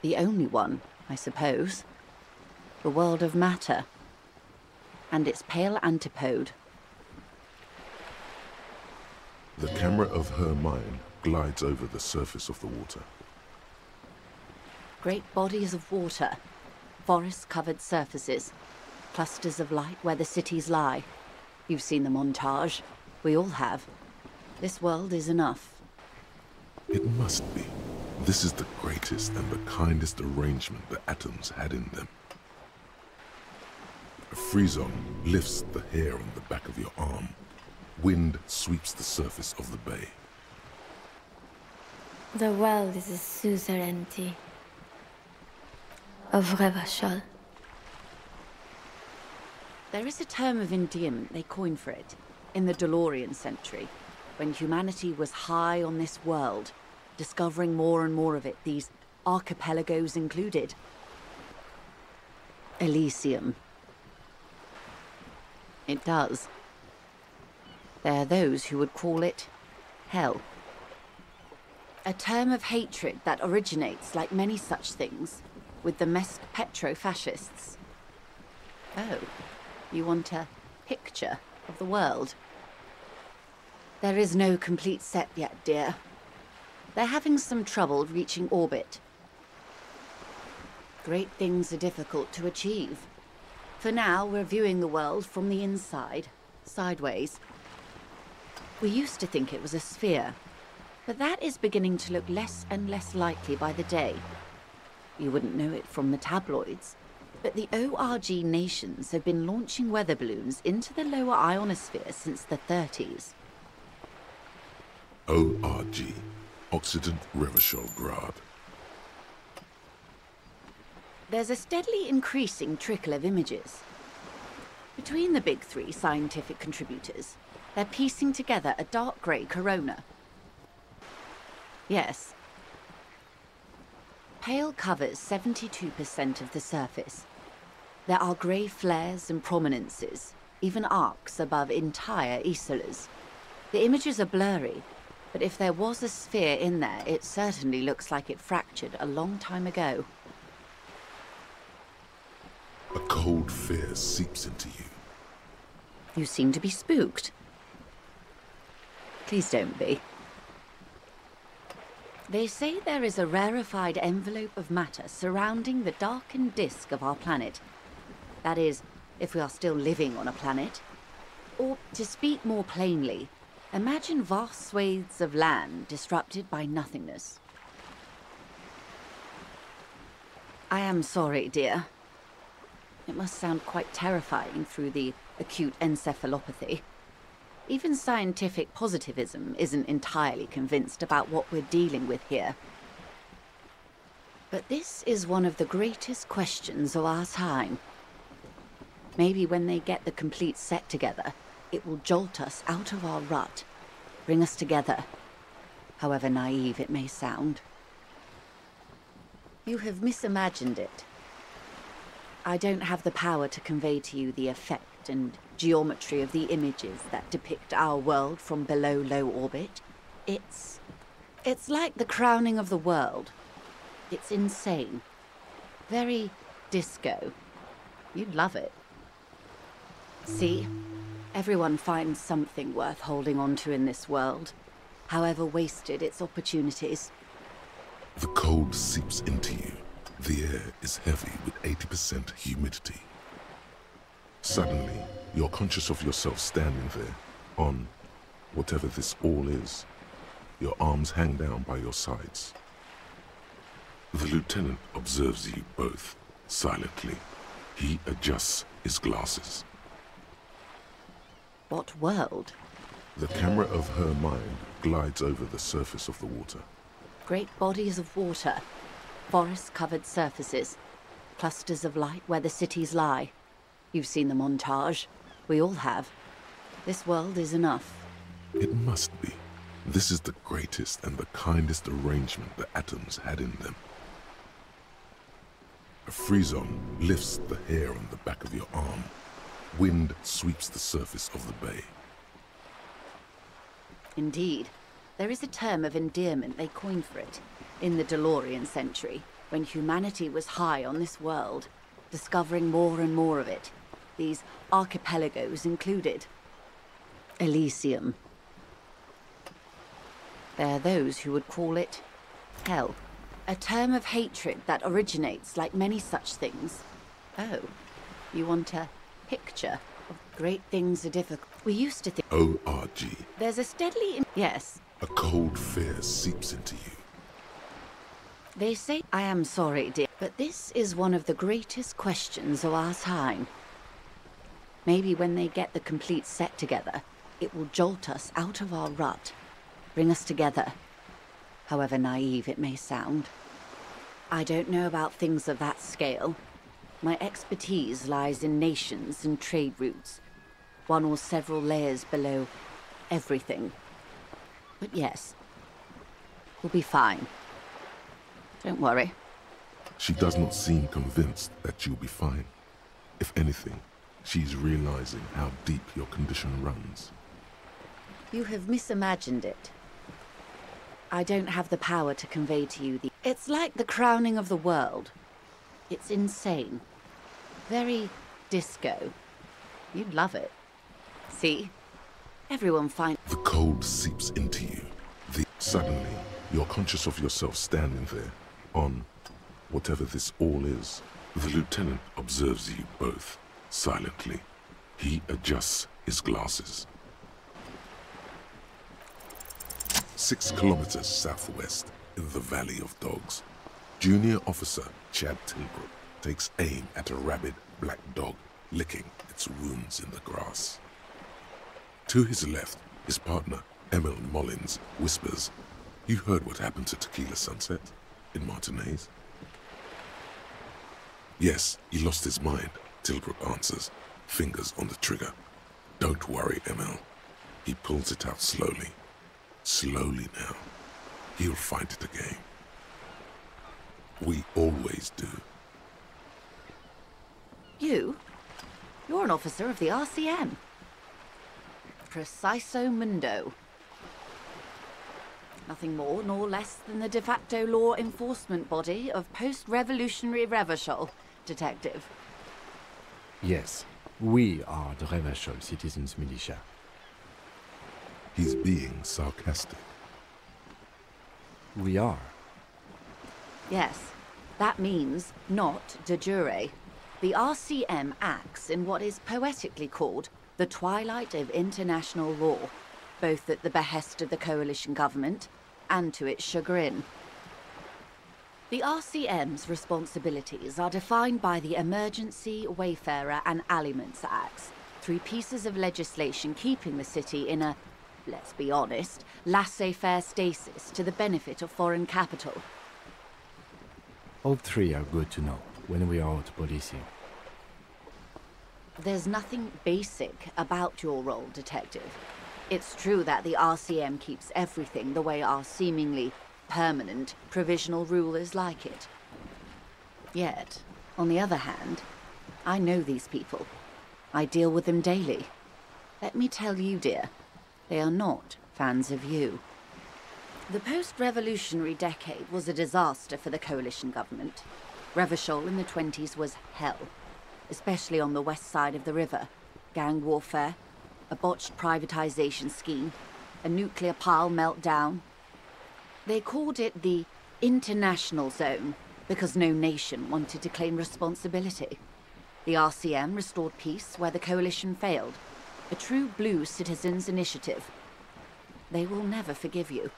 The only one, I suppose. The world of matter. And its pale antipode. The camera of her mind glides over the surface of the water. Great bodies of water. Forest-covered surfaces. Clusters of light where the cities lie. You've seen the montage. We all have. This world is enough. It must be. This is the greatest and the kindest arrangement the atoms had in them. A frisson lifts the hair on the back of your arm. Wind sweeps the surface of the bay. The world is a suzerainty of Revachol. There is a term of endearment they coined for it in the DeLorean century, when humanity was high on this world, discovering more and more of it, these archipelagos included. Elysium. It does. There are those who would call it hell. A term of hatred that originates, like many such things, with the Mesk petro-fascists. Oh, you want a picture of the world? There is no complete set yet, dear. They're having some trouble reaching orbit. Great things are difficult to achieve. For now, we're viewing the world from the inside, sideways. We used to think it was a sphere, but that is beginning to look less and less likely by the day. You wouldn't know it from the tabloids, but the ORG nations have been launching weather balloons into the lower ionosphere since the 30s. ORG, Occident Revachol Grad. There's a steadily increasing trickle of images. Between the big three scientific contributors, they're piecing together a dark grey corona. Yes. Pale covers 72% of the surface. There are grey flares and prominences, even arcs above entire isolas. The images are blurry, but if there was a sphere in there, it certainly looks like it fractured a long time ago. A cold fear seeps into you. You seem to be spooked. Please don't be. They say there is a rarefied envelope of matter surrounding the darkened disk of our planet. That is, if we are still living on a planet. Or, to speak more plainly, imagine vast swathes of land disrupted by nothingness. I am sorry, dear. It must sound quite terrifying through the acute encephalopathy. Even scientific positivism isn't entirely convinced about what we're dealing with here. But this is one of the greatest questions of our time. Maybe when they get the complete set together, it will jolt us out of our rut, bring us together, however naive it may sound. You have misimagined it. I don't have the power to convey to you the effect and geometry of the images that depict our world from below low orbit. It's like the crowning of the world. It's insane. Very disco. You'd love it. See, everyone finds something worth holding on to in this world, however wasted its opportunities. The cold seeps into you. The air is heavy with 80% humidity. Suddenly, you're conscious of yourself standing there, on whatever this all is. Your arms hang down by your sides. The lieutenant observes you both, silently. He adjusts his glasses. What world? The camera of her mind glides over the surface of the water. Great bodies of water. Forest-covered surfaces. Clusters of light where the cities lie. You've seen the montage. We all have. This world is enough. It must be. This is the greatest and the kindest arrangement the atoms had in them. A frisson lifts the hair on the back of your arm. Wind sweeps the surface of the bay. Indeed. There is a term of endearment they coined for it in the DeLorean century, when humanity was high on this world, discovering more and more of it, these archipelagos included. Elysium. There are those who would call it hell, a term of hatred that originates like many such things. Oh, you want a picture of great things are difficult. We used to think... O-R-G. There's a steadily... Yes. A cold fear seeps into you. They say... I am sorry, dear, but this is one of the greatest questions of our time. Maybe when they get the complete set together, it will jolt us out of our rut, bring us together, however naive it may sound. I don't know about things of that scale. My expertise lies in nations and trade routes, one or several layers below everything. But yes, we'll be fine. Don't worry. She does not seem convinced that you'll be fine. If anything, she's realizing how deep your condition runs. You have misimagined it. I don't have the power to convey to you the... It's like the crowning of the world. It's insane. Very disco. You'd love it. See? Everyone finds... The cold seeps into you. Suddenly, you're conscious of yourself standing there, on whatever this all is. The lieutenant observes you both, silently. He adjusts his glasses. 6 kilometers southwest, in the Valley of Dogs, Junior Officer Chad Tilbrook takes aim at a rabid black dog licking its wounds in the grass. To his left, his partner, Emil Mullins, whispers, "You heard what happened to Tequila Sunset in Martinez?" "Yes, he lost his mind," Tilbrook answers, fingers on the trigger. "Don't worry, Emil." He pulls it out slowly. Slowly now. He'll find it again. We always do. You? You're an officer of the RCM. Preciso mundo. Nothing more nor less than the de facto law enforcement body of post-revolutionary Revachol, Detective. Yes, we are the Revachol Citizens Militia. He's being sarcastic. We are. Yes, that means not de jure. The RCM acts in what is poetically called the twilight of international law, both at the behest of the coalition government and to its chagrin. The RCM's responsibilities are defined by the Emergency, Wayfarer and Aliments Acts, 3 pieces of legislation keeping the city in a, let's be honest, laissez-faire stasis to the benefit of foreign capital. All 3 are good to know when we are out policing. There's nothing basic about your role, Detective. It's true that the RCM keeps everything the way our seemingly permanent, provisional rulers like it. Yet, on the other hand, I know these people. I deal with them daily. Let me tell you, dear, they are not fans of you. The post-revolutionary decade was a disaster for the coalition government. Revachol in the 20s was hell, especially on the west side of the river. Gang warfare, a botched privatization scheme, a nuclear pile meltdown. They called it the international zone because no nation wanted to claim responsibility. The RCM restored peace where the coalition failed. A true blue citizens' initiative. They will never forgive you.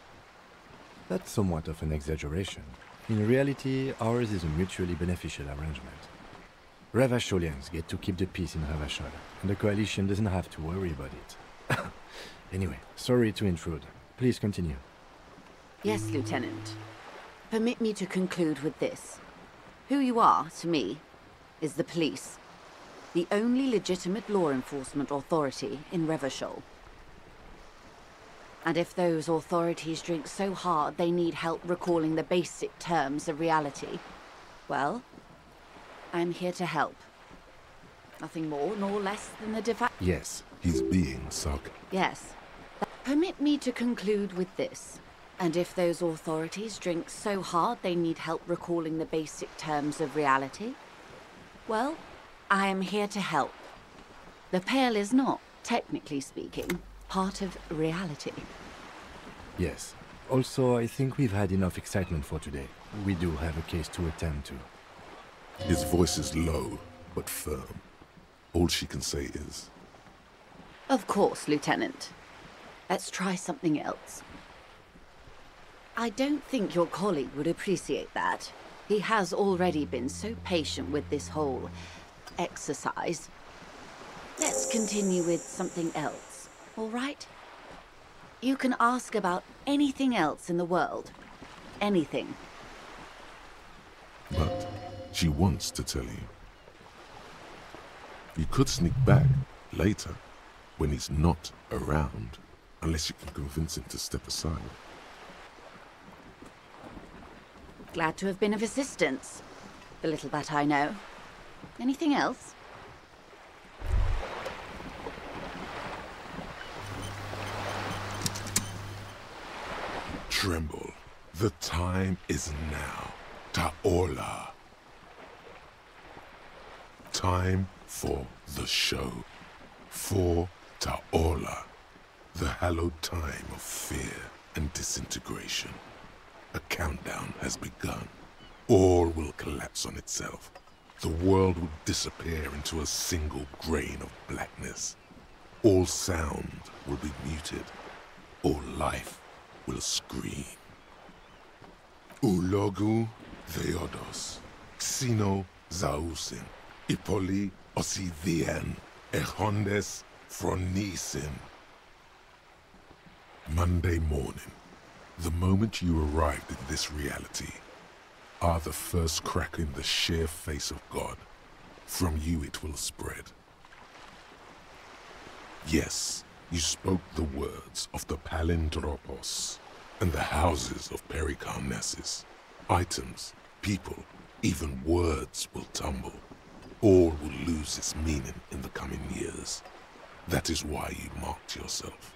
That's somewhat of an exaggeration. In reality, ours is a mutually beneficial arrangement. Revacholians get to keep the peace in Revachol, and the coalition doesn't have to worry about it. Anyway, sorry to intrude. Please continue. Yes, Lieutenant. Permit me to conclude with this. Who you are, to me, is the police. The only legitimate law enforcement authority in Revachol. And if those authorities drink so hard they need help recalling the basic terms of reality, well, I'm here to help. Nothing more nor less than the Yes. He's being sarcastic. Yes. Permit me to conclude with this. And if those authorities drink so hard they need help recalling the basic terms of reality, well, I am here to help. The Pale is not, technically speaking, part of reality. Yes. Also, I think we've had enough excitement for today. We do have a case to attend to. His voice is low, but firm. All she can say is, Of course, Lieutenant. Let's try something else. I don't think your colleague would appreciate that. He has already been so patient with this whole exercise. Let's continue with something else, all right? You can ask about anything else in the world. Anything. but she wants to tell you. You could sneak back later, when he's not around, unless you can convince him to step aside. Glad to have been of assistance. The little that I know. Anything else? Tremble. The time is now. Ta'ola. Time for the show. For Ta'ola. The hallowed time of fear and disintegration. A countdown has begun. All will collapse on itself. The world will disappear into a single grain of blackness. All sound will be muted. All life will scream. Ulogu Theodos, Xeno Zausin, Ipoli Osidien, Echondes Fronisin. Monday morning, the moment you arrived in this reality, are the first crack in the sheer face of God. From you it will spread. Yes, you spoke the words of the Palindropos and the houses of Pericarnassus. Items, people, even words will tumble. All will lose its meaning in the coming years. That is why you marked yourself.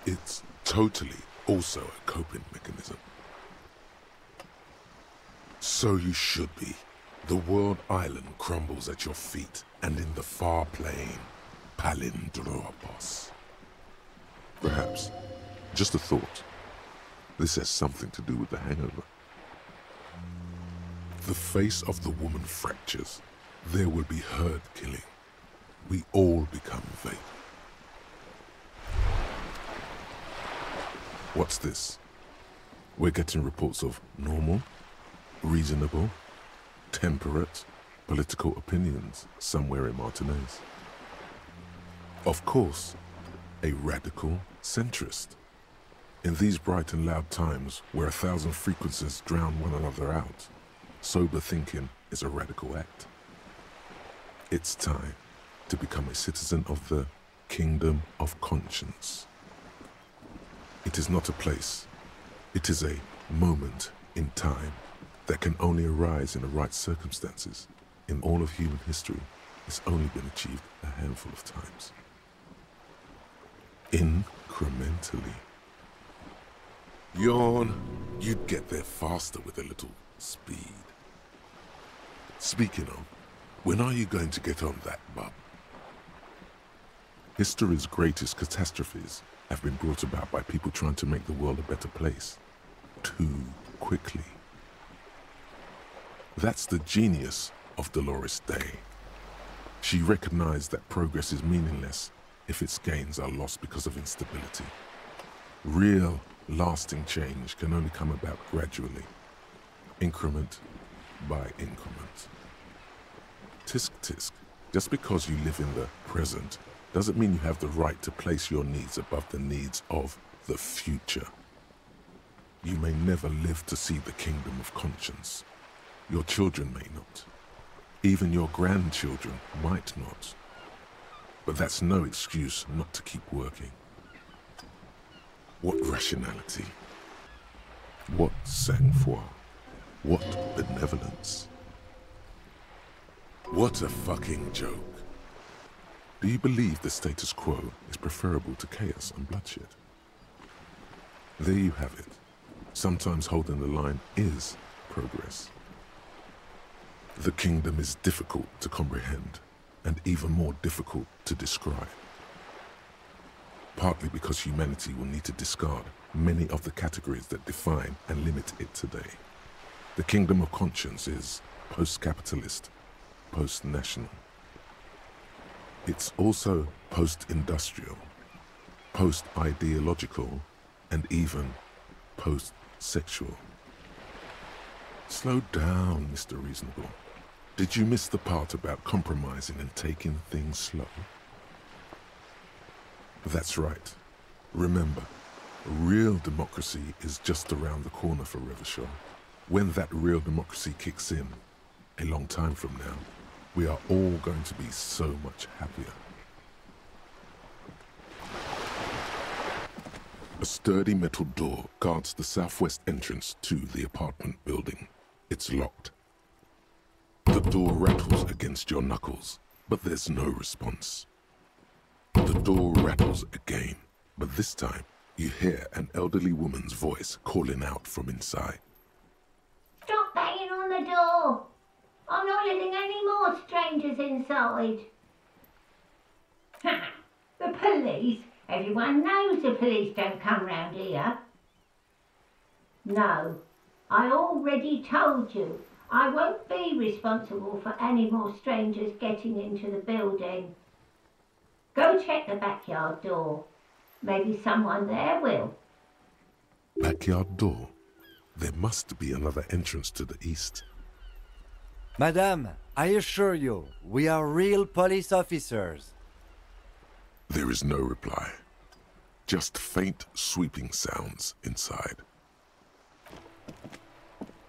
It's totally also a coping mechanism. So you should be. The world island crumbles at your feet, and in the far plain, Palindropos. Perhaps, just a thought, this has something to do with the hangover. The face of the woman fractures. There will be herd killing. We all become vape. What's this? We're getting reports of normal, reasonable, temperate, political opinions somewhere in Martinez. Of course, a radical centrist. In these bright and loud times where 1,000 frequencies drown one another out, sober thinking is a radical act. It's time to become a citizen of the kingdom of conscience. It is not a place. It is a moment in time that can only arise in the right circumstances. In all of human history, it's only been achieved a handful of times. Incrementally. Yawn, you'd get there faster with a little speed. Speaking of, when are you going to get on that, bub? History's greatest catastrophes have been brought about by people trying to make the world a better place. Too quickly. That's the genius of Dolores Day. She recognized that progress is meaningless if its gains are lost because of instability. Real, lasting change can only come about gradually, increment by increment. Tisk tisk, just because you live in the present doesn't mean you have the right to place your needs above the needs of the future. You may never live to see the kingdom of conscience. Your children may not. Even your grandchildren might not. But that's no excuse not to keep working. What rationality? What sang-froid? What benevolence? What a fucking joke. Do you believe the status quo is preferable to chaos and bloodshed? There you have it. Sometimes holding the line is progress. The kingdom is difficult to comprehend, and even more difficult to describe. Partly because humanity will need to discard many of the categories that define and limit it today. The kingdom of conscience is post-capitalist, post-national. It's also post-industrial, post-ideological, and even post-sexual. Slow down, Mr. Reasonable. Did you miss the part about compromising and taking things slow? That's right. Remember, real democracy is just around the corner for Revachol. When that real democracy kicks in, a long time from now, we are all going to be so much happier. A sturdy metal door guards the southwest entrance to the apartment building. It's locked. The door rattles against your knuckles, but there's no response. The door rattles again, but this time you hear an elderly woman's voice calling out from inside. Stop banging on the door! I'm not letting any more strangers inside. Ha! The police? Everyone knows the police don't come round here. No, I already told you. I won't be responsible for any more strangers getting into the building. Go check the backyard door. Maybe someone there will. Backyard door? There must be another entrance to the east. Madame, I assure you, we are real police officers. There is no reply. Just faint, sweeping sounds inside.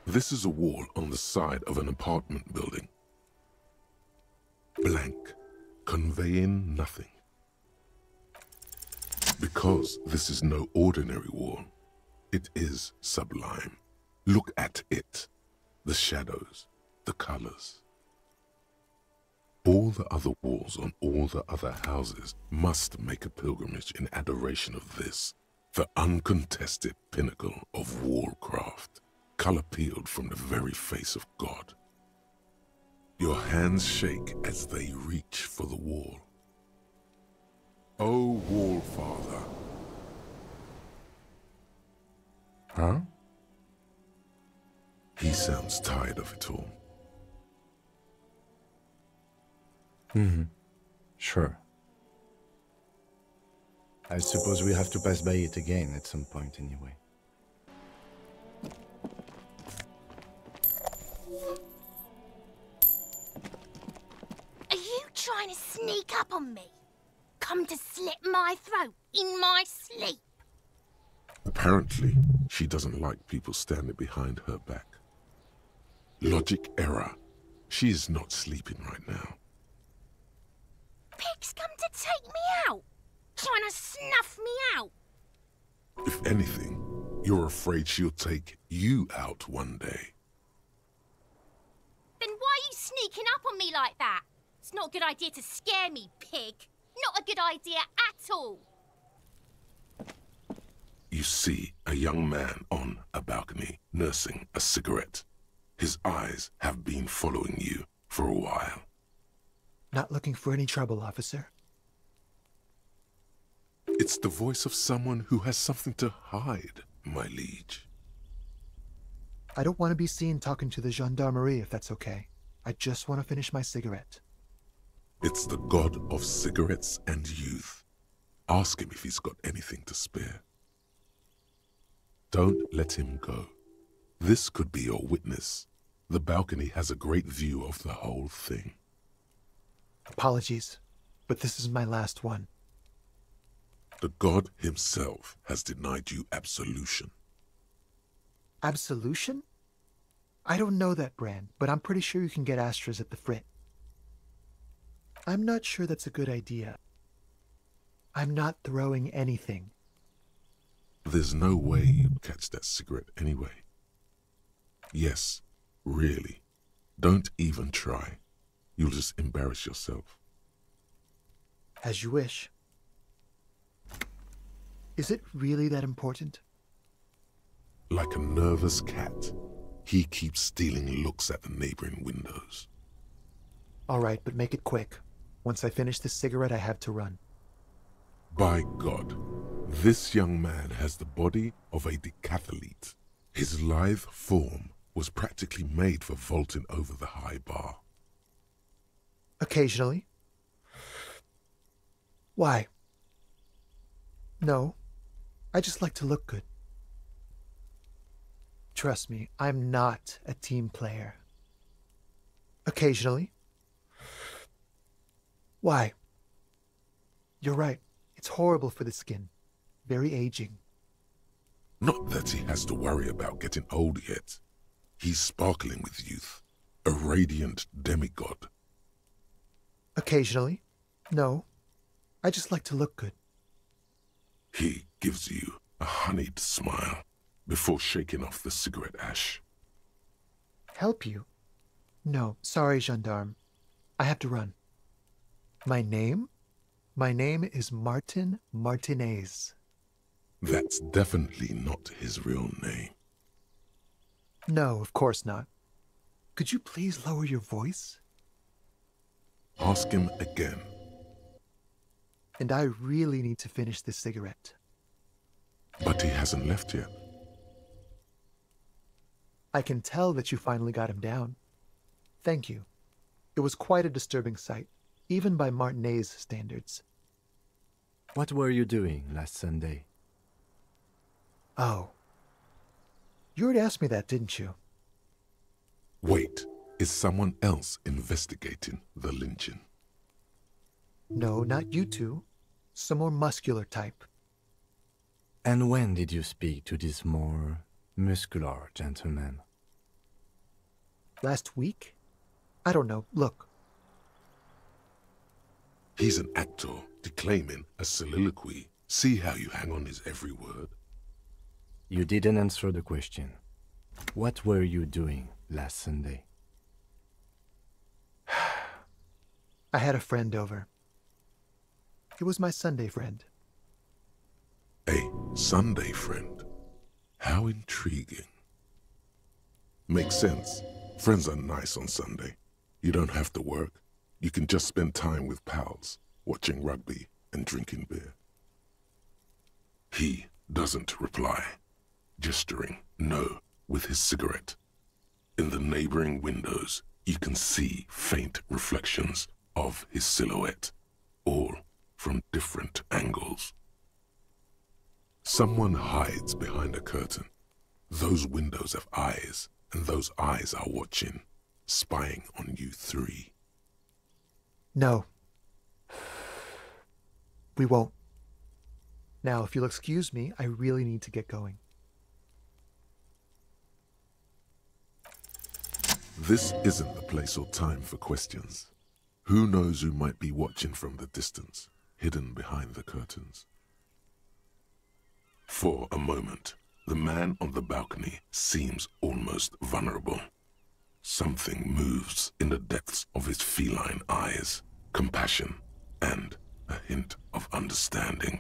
This is a wall on the side of an apartment building. Blank, conveying nothing. Because this is no ordinary wall, it is sublime. Look at it. The shadows, the colors. All the other walls on all the other houses must make a pilgrimage in adoration of this, the uncontested pinnacle of wallcraft, color peeled from the very face of God. Your hands shake as they reach for the wall. Oh, Wall Father. Huh? He sounds tired of it all. Sure. I suppose we have to pass by it again at some point anyway. Are you trying to sneak up on me? Come to slit my throat in my sleep? Apparently, she doesn't like people standing behind her back. Logic error. She is not sleeping right now. Pig's come to take me out, trying to snuff me out. If anything, you're afraid she'll take you out one day. Then why are you sneaking up on me like that? It's not a good idea to scare me, pig. Not a good idea at all. You see a young man on a balcony nursing a cigarette. His eyes have been following you for a while. Not looking for any trouble, officer. It's the voice of someone who has something to hide, my liege. I don't want to be seen talking to the gendarmerie if that's okay. I just want to finish my cigarette. It's the god of cigarettes and youth. Ask him if he's got anything to spare. Don't let him go. This could be your witness. The balcony has a great view of the whole thing. Apologies, but this is my last one. The god himself has denied you absolution. Absolution? I don't know that brand, but I'm pretty sure you can get Astras at the Frit. I'm not sure that's a good idea. I'm not throwing anything. There's no way you'd catch that cigarette anyway. Yes, really. Don't even try. You'll just embarrass yourself. As you wish. Is it really that important? Like a nervous cat, he keeps stealing looks at the neighboring windows. All right, but make it quick. Once I finish this cigarette, I have to run. By God, this young man has the body of a decathlete. His lithe form was practically made for vaulting over the high bar. Occasionally. Why? No, I just like to look good. Trust me, I'm not a team player. Occasionally. Why? You're right. It's horrible for the skin. Very aging. Not that he has to worry about getting old yet. He's sparkling with youth, a radiant demigod. Occasionally. No, I just like to look good. He gives you a honeyed smile before shaking off the cigarette ash. Help you? No, sorry, gendarme. I have to run. My name? My name is Martin Martinez. That's definitely not his real name. No, of course not. Could you please lower your voice? Ask him again. And I really need to finish this cigarette. But he hasn't left yet. I can tell that you finally got him down. Thank you. It was quite a disturbing sight, even by Martinez standards. What were you doing last Sunday? Oh. You already asked me that, didn't you? Wait, is someone else investigating the lynching? No, not you two. Some more muscular type. And when did you speak to this more muscular gentleman? Last week? I don't know. Look. He's an actor declaiming a soliloquy. See how you hang on his every word? You didn't answer the question. What were you doing last Sunday? I had a friend over. It was my Sunday friend. A Sunday friend? How intriguing. Makes sense. Friends are nice on Sunday. You don't have to work. You can just spend time with pals, watching rugby and drinking beer. He doesn't reply, gesturing no with his cigarette. In the neighboring windows, you can see faint reflections of his silhouette, all from different angles. Someone hides behind a curtain. Those windows have eyes, and those eyes are watching, spying on you three. No. We won't. Now, if you'll excuse me, I really need to get going. This isn't the place or time for questions. Who knows who might be watching from the distance, hidden behind the curtains? For a moment, the man on the balcony seems almost vulnerable. Something moves in the depths of his feline eyes, compassion and a hint of understanding.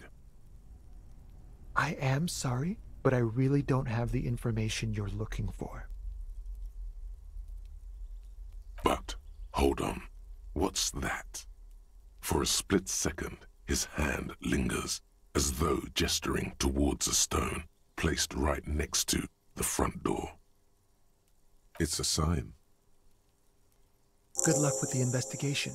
I am sorry, but I really don't have the information you're looking for. But, hold on, what's that? For a split second, his hand lingers, as though gesturing towards a stone placed right next to the front door. It's a sign. Good luck with the investigation.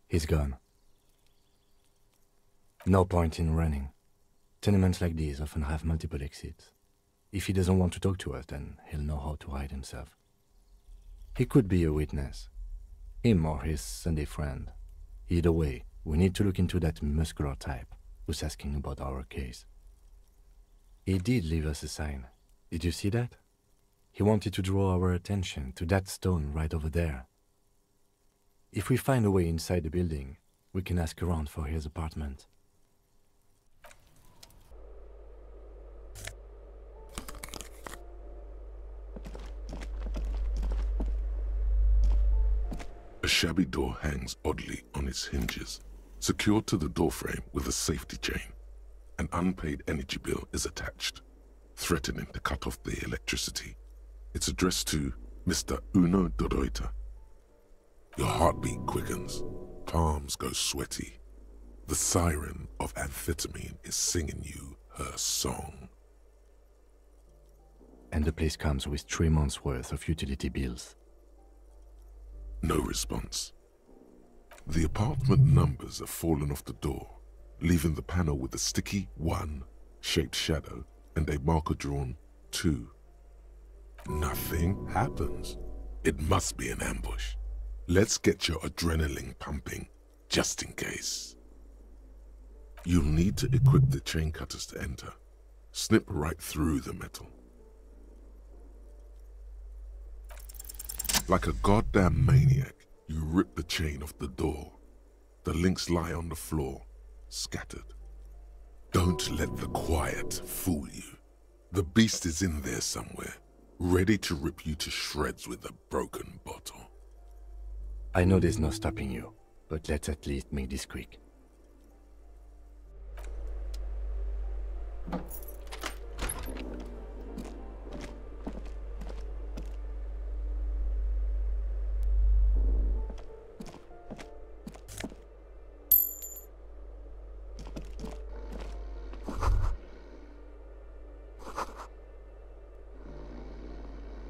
He's gone. No point in running. Tenements like these often have multiple exits. If he doesn't want to talk to us, then he'll know how to hide himself. He could be a witness. Him or his Sunday friend. Either way, we need to look into that muscular type who's asking about our case. He did leave us a sign. Did you see that? He wanted to draw our attention to that stone right over there. If we find a way inside the building, we can ask around for his apartment. A shabby door hangs oddly on its hinges, secured to the doorframe with a safety chain. An unpaid energy bill is attached, threatening to cut off the electricity. It's addressed to Mr. Uno Doroita. Your heartbeat quickens, palms go sweaty. The siren of amphetamine is singing you her song. And the place comes with 3 months' worth of utility bills. No response. The apartment numbers have fallen off the door, leaving the panel with a sticky 1 shaped shadow and a marker drawn 2. Nothing happens. It must be an ambush. Let's get your adrenaline pumping, just in case. You'll need to equip the chain cutters to enter. Snip right through the metal. Like a goddamn maniac, you rip the chain off the door. The links lie on the floor, scattered. Don't let the quiet fool you. The beast is in there somewhere, ready to rip you to shreds with a broken bottle. I know there's no stopping you, but let's at least make this quick.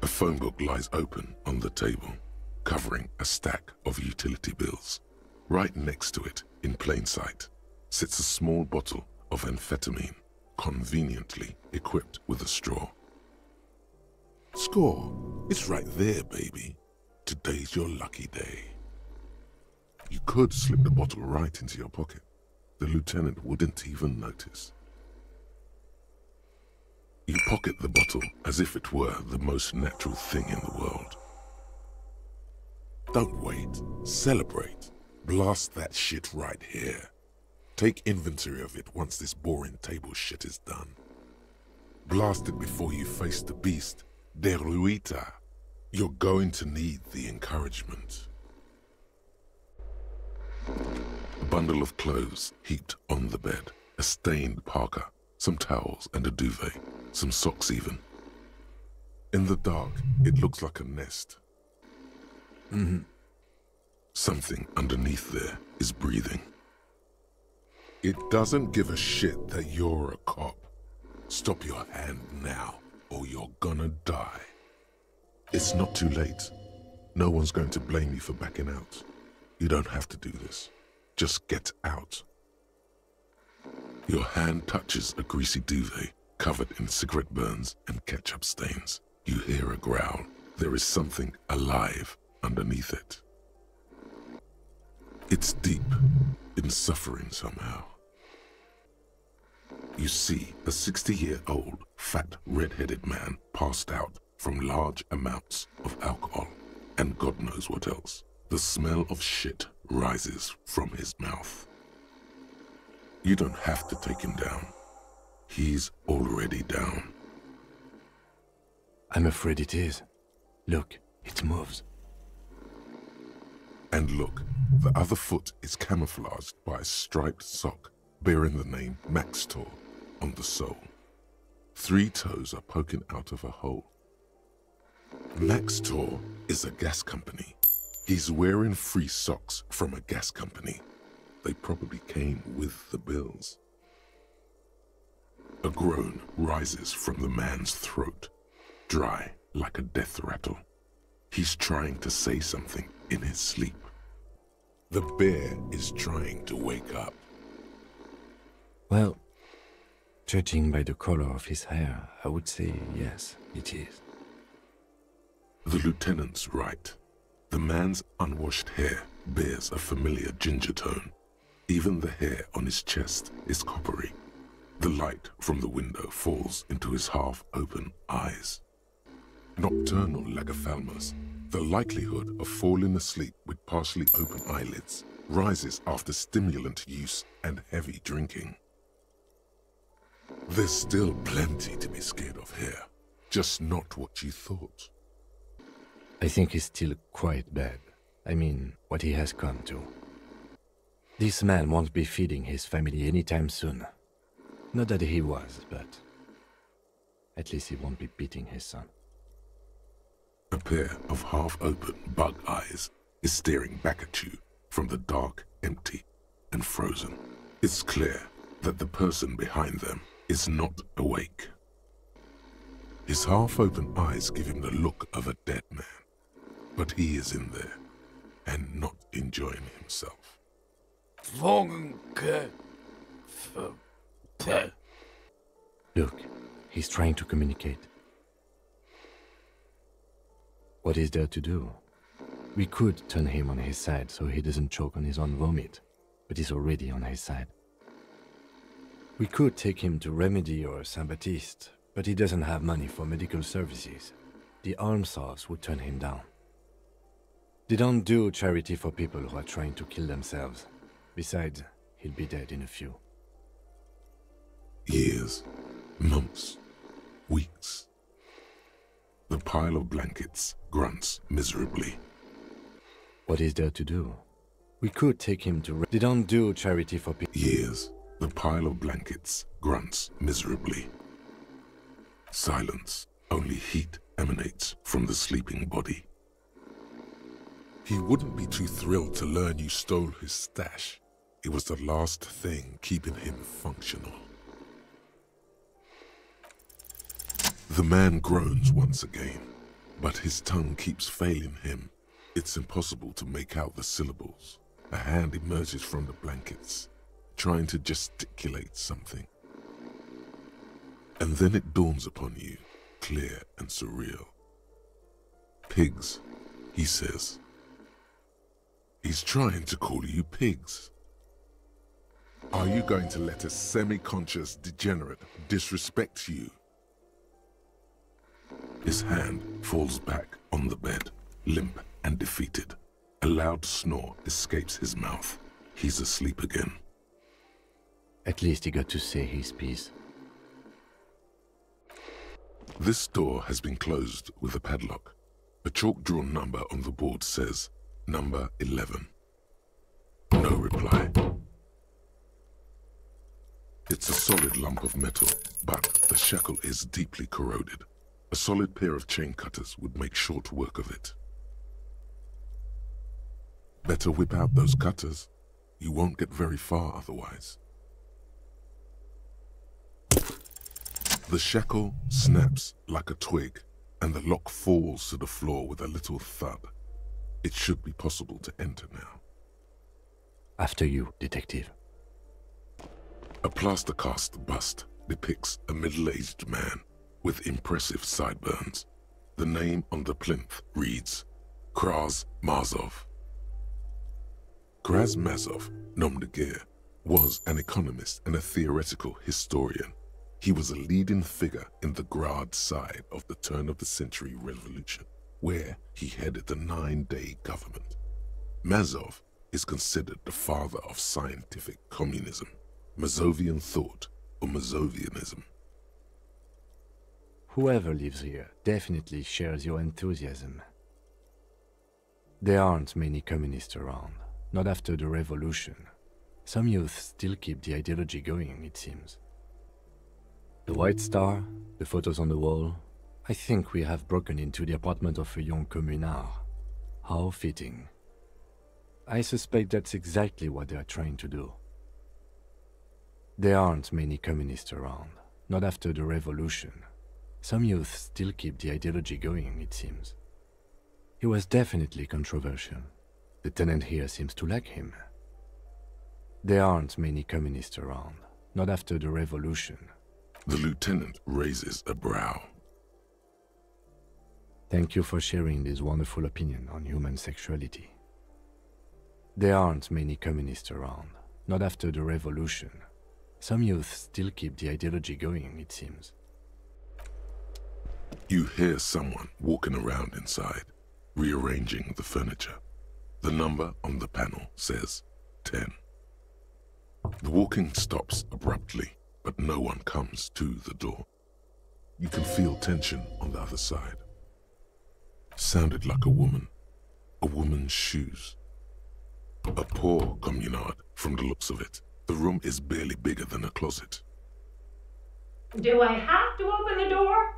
A phone book lies open on the table, covering a stack of utility bills. Right next to it, in plain sight, sits a small bottle of amphetamine, conveniently equipped with a straw. Score, it's right there, baby. Today's your lucky day. You could slip the bottle right into your pocket. The lieutenant wouldn't even notice. You pocket the bottle as if it were the most natural thing in the world. Don't wait. Celebrate. Blast that shit right here. Take inventory of it once this boring table shit is done. Blast it before you face the beast, Deruita. You're going to need the encouragement. A bundle of clothes heaped on the bed, a stained parka, some towels and a duvet, some socks even. In the dark, it looks like a nest. Something underneath there is breathing. It doesn't give a shit that you're a cop. Stop your hand now, or you're gonna die. It's not too late. No one's going to blame you for backing out. You don't have to do this. Just get out. Your hand touches a greasy duvet covered in cigarette burns and ketchup stains. You hear a growl. There is something alive underneath it. It's deep, in suffering somehow. You see a 60-year-old, fat, red-headed man passed out from large amounts of alcohol, and God knows what else. The smell of shit rises from his mouth. You don't have to take him down. He's already down. I'm afraid it is. Look, it moves. And look, the other foot is camouflaged by a striped sock bearing the name Max Tor on the sole. 3 toes are poking out of a hole. Max Tor is a gas company. He's wearing free socks from a gas company. They probably came with the bills. A groan rises from the man's throat, dry like a death rattle. He's trying to say something in his sleep. The bear is trying to wake up. Well, judging by the color of his hair, I would say yes, it is. The lieutenant's right. The man's unwashed hair bears a familiar ginger tone. Even the hair on his chest is coppery. The light from the window falls into his half-open eyes. Nocturnal lagophthalmos The likelihood of falling asleep with partially open eyelids rises after stimulant use and heavy drinking. There's still plenty to be scared of here, just not what you thought. I think he's still quite bad. I mean, what he has come to. This man won't be feeding his family anytime soon. Not that he was, but at least he won't be beating his son. A pair of half-open bug eyes is staring back at you from the dark, empty, and frozen. It's clear that the person behind them is not awake. His half-open eyes give him the look of a dead man, but he is in there and not enjoying himself. Look, he's trying to communicate. What is there to do? We could turn him on his side so he doesn't choke on his own vomit, but he's already on his side. We could take him to Remedy or Saint-Baptiste, but he doesn't have money for medical services. The arms house would turn him down. They don't do charity for people who are trying to kill themselves. Besides, he'll be dead in a few. Years, months, weeks. The pile of blankets grunts miserably. What is there to do? We could take him to... They don't do charity for people... Years, the pile of blankets grunts miserably. Silence, only heat emanates from the sleeping body. He wouldn't be too thrilled to learn you stole his stash. It was the last thing keeping him functional. The man groans once again, but his tongue keeps failing him. It's impossible to make out the syllables. A hand emerges from the blankets, trying to gesticulate something. And then it dawns upon you, clear and surreal. Pigs, he says. He's trying to call you pigs. Are you going to let a semi-conscious degenerate disrespect you? His hand falls back on the bed, limp and defeated. A loud snore escapes his mouth. He's asleep again. At least he got to say his piece. This door has been closed with a padlock. A chalk-drawn number on the board says, Number 11. No reply. It's a solid lump of metal, but the shackle is deeply corroded. A solid pair of chain cutters would make short work of it. Better whip out those cutters. You won't get very far otherwise. The shackle snaps like a twig, and the lock falls to the floor with a little thud. It should be possible to enter now. After you, detective. A plaster cast bust depicts a middle-aged man with impressive sideburns. The name on the plinth reads Kraz Mazov. Kraz Mazov, nom de guerre, was an economist and a theoretical historian. He was a leading figure in the Grad side of the turn-of-the-century revolution, where he headed the 9-day government. Mazov is considered the father of scientific communism, Mazovian thought, or Mazovianism. Whoever lives here definitely shares your enthusiasm. There aren't many communists around, not after the revolution. Some youth still keep the ideology going, it seems. The White Star, the photos on the wall. I think we have broken into the apartment of a young communard. How fitting. I suspect that's exactly what they are trying to do. There aren't many communists around, not after the revolution. Some youth still keep the ideology going, it seems. He was definitely controversial. The tenant here seems to like him. There aren't many communists around, not after the revolution. The lieutenant raises a brow. Thank you for sharing this wonderful opinion on human sexuality. There aren't many communists around, not after the revolution. Some youth still keep the ideology going, it seems. You hear someone walking around inside. rearranging the furniture. The number on the panel says 10. The walking stops abruptly, but no one comes to the door. You can feel tension on the other side. Sounded like a woman's shoes. A poor communard from the looks of it. The room is barely bigger than a closet. Do I have to open the door?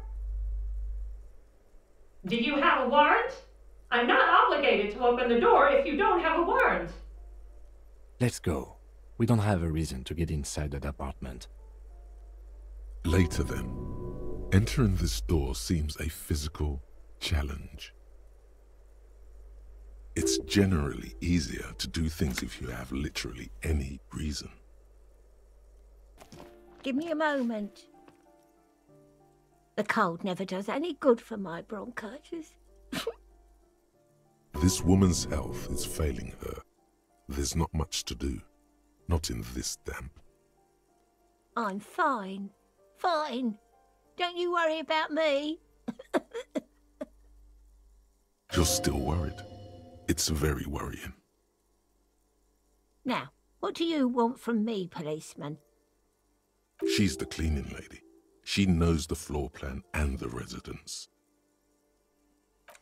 Do you have a warrant? I'm not obligated to open the door if you don't have a warrant. Let's go. We don't have a reason to get inside that apartment. Later then, entering this door seems a physical challenge. It's generally easier to do things if you have literally any reason. Give me a moment. The cold never does any good for my bronchitis. This woman's health is failing her. There's not much to do. Not in this damp. I'm fine. Fine. Don't you worry about me. You're still worried. It's very worrying. Now, what do you want from me, policeman? She's the cleaning lady. She knows the floor plan and the residence.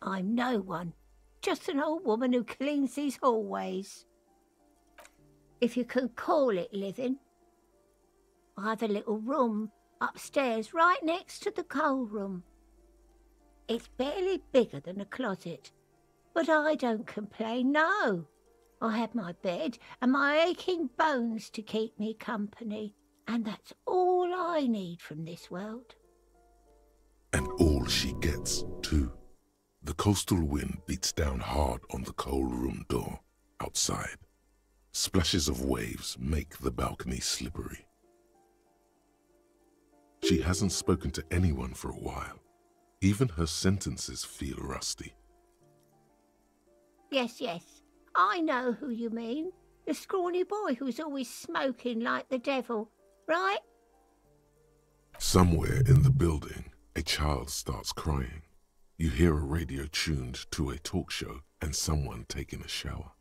I'm no one. Just an old woman who cleans these hallways. If you can call it living. I have a little room upstairs right next to the coal room. It's barely bigger than a closet, but I don't complain, no. I have my bed and my aching bones to keep me company, and that's all I need from this world. And all she gets, too. The coastal wind beats down hard on the coal room door outside. Splashes of waves make the balcony slippery. She hasn't spoken to anyone for a while. Even her sentences feel rusty. Yes, I know who you mean. The scrawny boy who's always smoking like the devil, right? Somewhere in the building, a child starts crying. You hear a radio tuned to a talk show and someone taking a shower.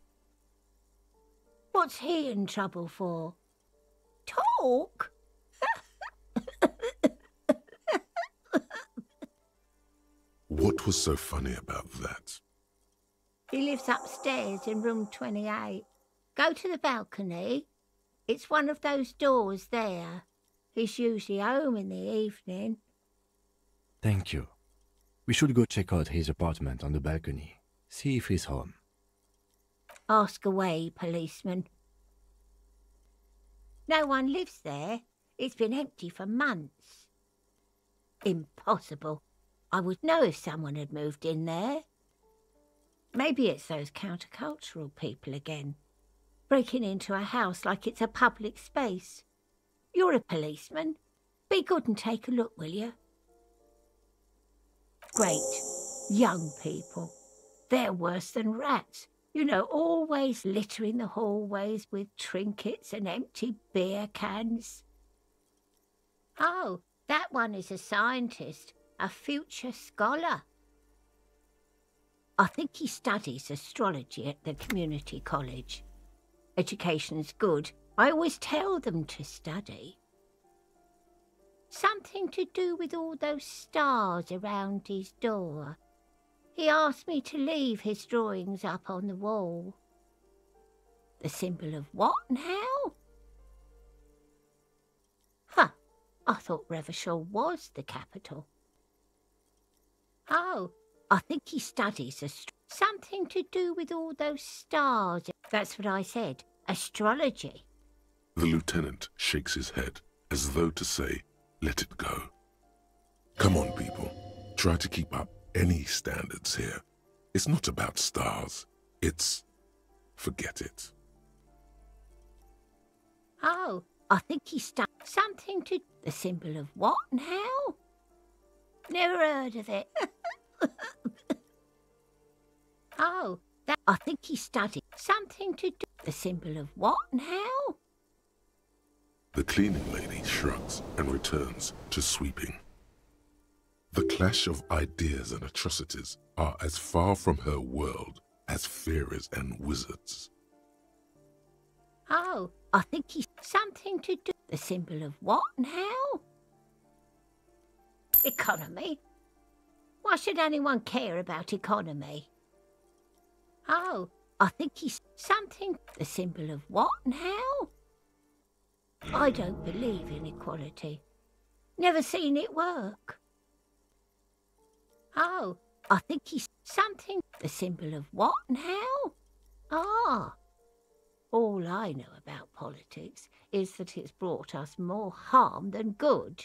What's he in trouble for? Talk? What was so funny about that? He lives upstairs in room 28. Go to the balcony. It's one of those doors there. He's usually home in the evening. Thank you. We should go check out his apartment on the balcony. See if he's home. Ask away, policeman. No one lives there. It's been empty for months. Impossible. I would know if someone had moved in there. Maybe it's those countercultural people again, breaking into a house like it's a public space. You're a policeman. Be good and take a look, will you? Great. Young people. They're worse than rats. You know, always littering the hallways with trinkets and empty beer cans. Oh, that one is a scientist, a future scholar. I think he studies astrology at the community college. Education's good. I always tell them to study. Something to do with all those stars around his door. He asked me to leave his drawings up on the wall. The symbol of what and how? Huh, I thought Revachol was the capital. Oh, I think he studies something to do with all those stars. That's what I said, astrology. The lieutenant shakes his head as though to say, let it go. Come on, people. Try to keep up any standards here. It's not about stars. It's... forget it. Oh, I think he something to... The symbol of what and how? Never heard of it. Oh, I think he studied something to do... The symbol of what and how? The cleaning lady shrugs and returns to sweeping. The clash of ideas and atrocities are as far from her world as fairies and wizards. Oh, I think he's something to do. The symbol of what and how? Economy? Why should anyone care about economy? Oh, I think he's something. The symbol of what and how? I don't believe in equality. Never seen it work. Oh, I think he's something. The symbol of what and how? Ah. All I know about politics is that it's brought us more harm than good.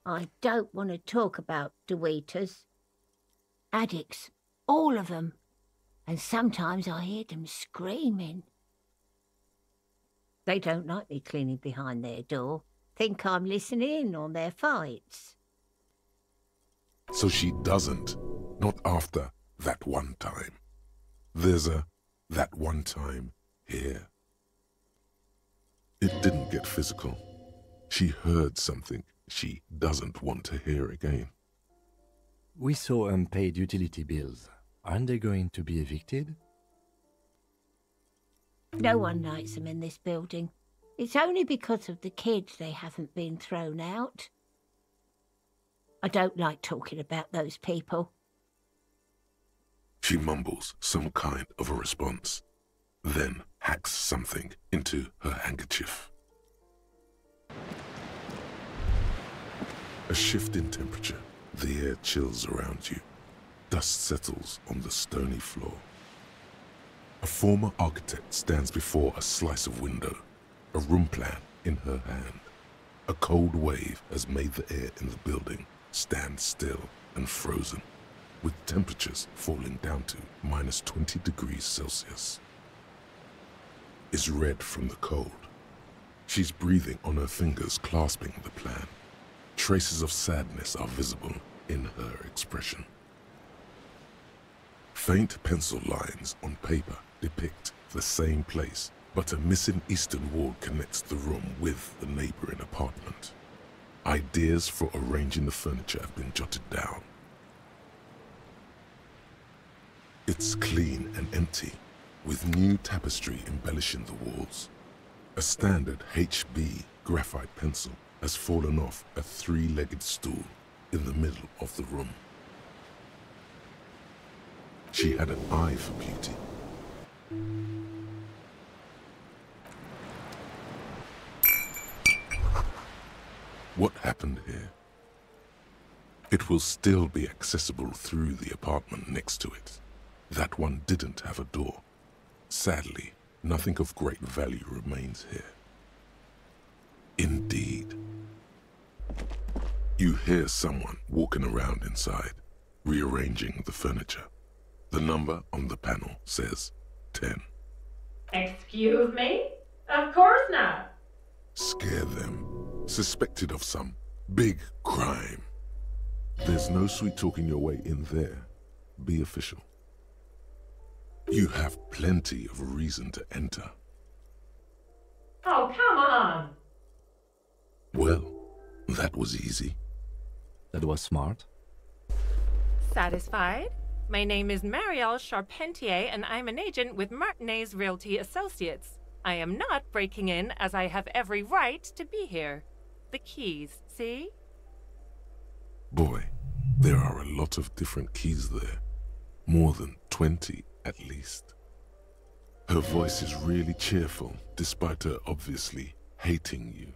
I don't want to talk about Deweeters. Addicts, all of them. And sometimes I hear them screaming. They don't like me cleaning behind their door. Think I'm listening in on their fights. So she doesn't. Not after that one time. There's a that one time here. It didn't get physical. She heard something she doesn't want to hear again. We saw unpaid utility bills. Aren't they going to be evicted? No one likes them in this building. It's only because of the kids they haven't been thrown out. I don't like talking about those people. She mumbles some kind of a response, then hacks something into her handkerchief. A shift in temperature. The air chills around you. Dust settles on the stony floor. A former architect stands before a slice of window, a room plan in her hand. A cold wave has made the air in the building stand still and frozen, with temperatures falling down to -20 degrees Celsius. Is red from the cold. She's breathing on her fingers, clasping the plan. Traces of sadness are visible in her expression. Faint pencil lines on paper depict the same place, but a missing eastern wall connects the room with the neighboring apartment. Ideas for arranging the furniture have been jotted down. It's clean and empty, with new tapestry embellishing the walls. A standard HB graphite pencil has fallen off a three-legged stool in the middle of the room. She had an eye for beauty. What happened here? It will still be accessible through the apartment next to it. That one didn't have a door. Sadly, nothing of great value remains here. Indeed. You hear someone walking around inside, rearranging the furniture. The number on the panel says 10. Excuse me? Of course not. Scare them. Suspected of some big crime. There's no sweet talking your way in there. Be official. You have plenty of reason to enter. Oh, come on. Well, that was easy. That was smart. Satisfied? My name is Marielle Charpentier, and I'm an agent with Martinez Realty Associates. I am not breaking in, as I have every right to be here. The keys, see? Boy, there are a lot of different keys there. More than 20 at least. Her voice is really cheerful, despite her obviously hating you.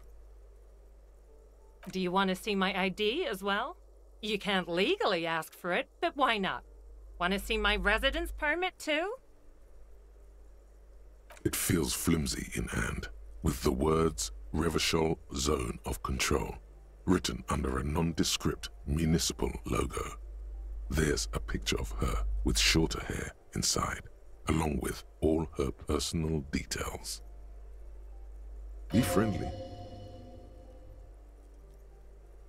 Do you want to see my ID as well? You can't legally ask for it, but why not? Want to see my residence permit too? It feels flimsy in hand, with the words Revachol Zone of Control written under a nondescript municipal logo. There's a picture of her with shorter hair inside, along with all her personal details. Be friendly.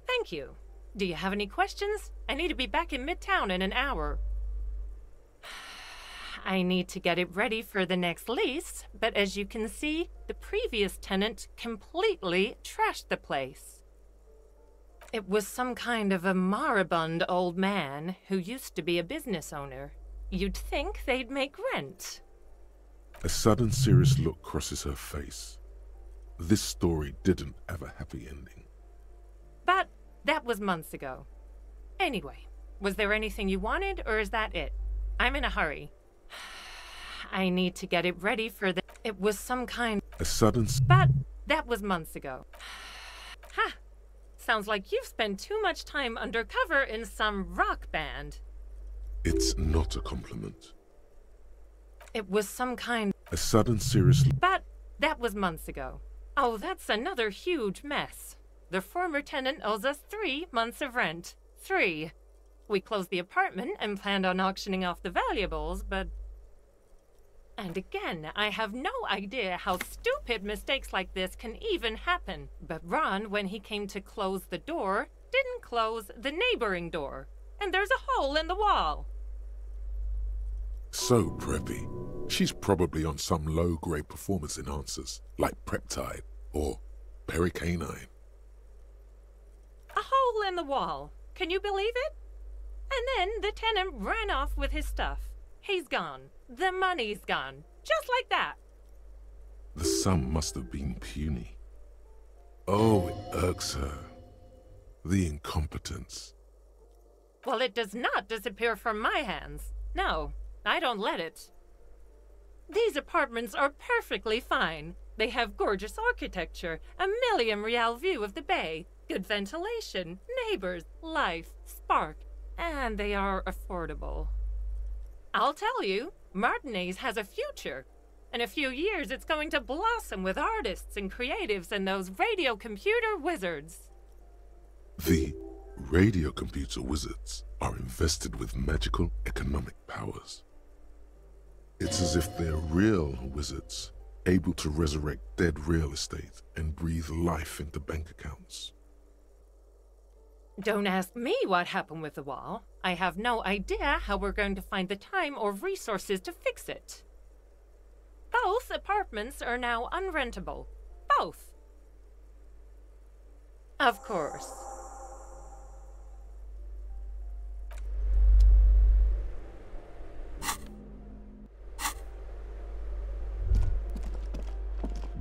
Thank you. Do you have any questions? I need to be back in Midtown in an hour. I need to get it ready for the next lease, but as you can see, the previous tenant completely trashed the place. It was some kind of a moribund old man who used to be a business owner. You'd think they'd make rent. A sudden serious look crosses her face. This story didn't have a happy ending. But that was months ago. Anyway, was there anything you wanted, or is that it? I'm in a hurry. I need to get it ready for the... It was some kind... A sudden... But that was months ago. Ha! Sounds like you've spent too much time undercover in some rock band. It's not a compliment. It was some kind... A sudden serious... But that was months ago. Oh, that's another huge mess. The former tenant owes us 3 months of rent. 3. We closed the apartment and planned on auctioning off the valuables, but... And again, I have no idea how stupid mistakes like this can even happen. But Ron, when he came to close the door, didn't close the neighboring door. And there's a hole in the wall. So preppy. She's probably on some low-grade performance enhancers, like Peptide or Pericanine. A hole in the wall. Can you believe it? And then the tenant ran off with his stuff. He's gone. The money's gone. Just like that. The sum must have been puny. Oh, it irks her. The incompetence. Well, it does not disappear from my hands. No, I don't let it. These apartments are perfectly fine. They have gorgeous architecture, a million-real view of the bay, good ventilation, neighbors, life, spark, and they are affordable. I'll tell you, Martinez has a future. In a few years, it's going to blossom with artists and creatives and those radio computer wizards. The radio computer wizards are invested with magical economic powers. It's as if they're real wizards, able to resurrect dead real estate and breathe life into bank accounts. Don't ask me what happened with the wall. I have no idea how we're going to find the time or resources to fix it. Both apartments are now unrentable. Both. Of course.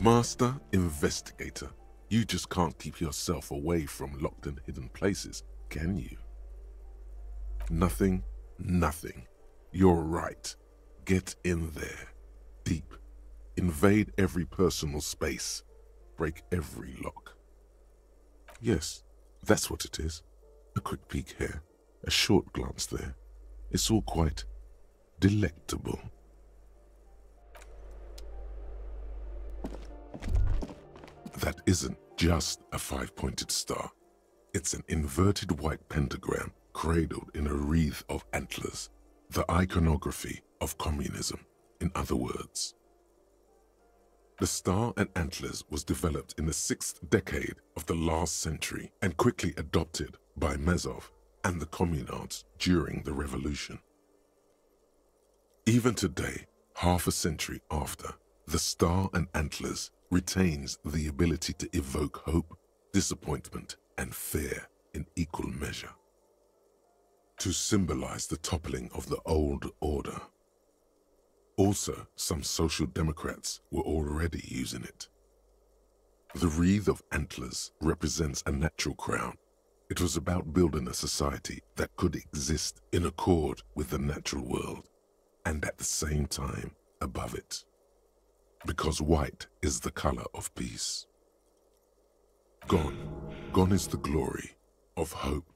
Master Investigator, you just can't keep yourself away from locked and hidden places, can you? Nothing. You're right. Get in there. Deep. Invade every personal space. Break every lock. Yes, that's what it is. A quick peek here. A short glance there. It's all quite delectable. That isn't just a 5-pointed star. It's an inverted white pentagram cradled in a wreath of antlers, the iconography of communism, in other words. The star and antlers was developed in the 6th decade of the last century and quickly adopted by Mazov and the communards during the revolution. Even today, half a century after, the star and antlers retains the ability to evoke hope, disappointment, and fear in equal measure, to symbolize the toppling of the old order. Also, some social democrats were already using it. The wreath of antlers represents a natural crown. It was about building a society that could exist in accord with the natural world, and at the same time above it. Because white is the color of peace. Gone is the glory of hope.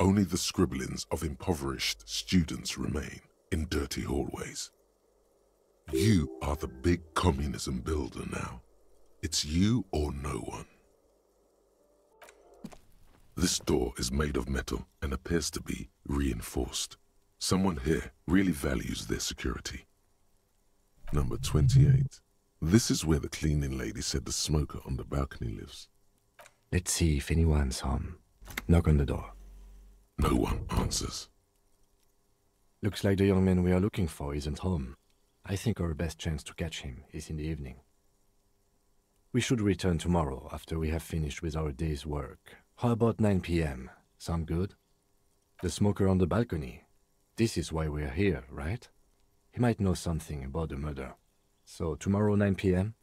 Only the scribblings of impoverished students remain in dirty hallways. You are the big communism builder now. It's you or no one. This door is made of metal and appears to be reinforced. Someone here really values their security. Number 28. This is where the cleaning lady said the smoker on the balcony lives. Let's see if anyone's home. Knock on the door. No one answers. Looks like the young man we are looking for isn't home. I think our best chance to catch him is in the evening. We should return tomorrow after we have finished with our day's work. How about 9 p.m.? Sound good? The smoker on the balcony. This is why we're here, right? He might know something about the murder. So tomorrow 9 p.m.?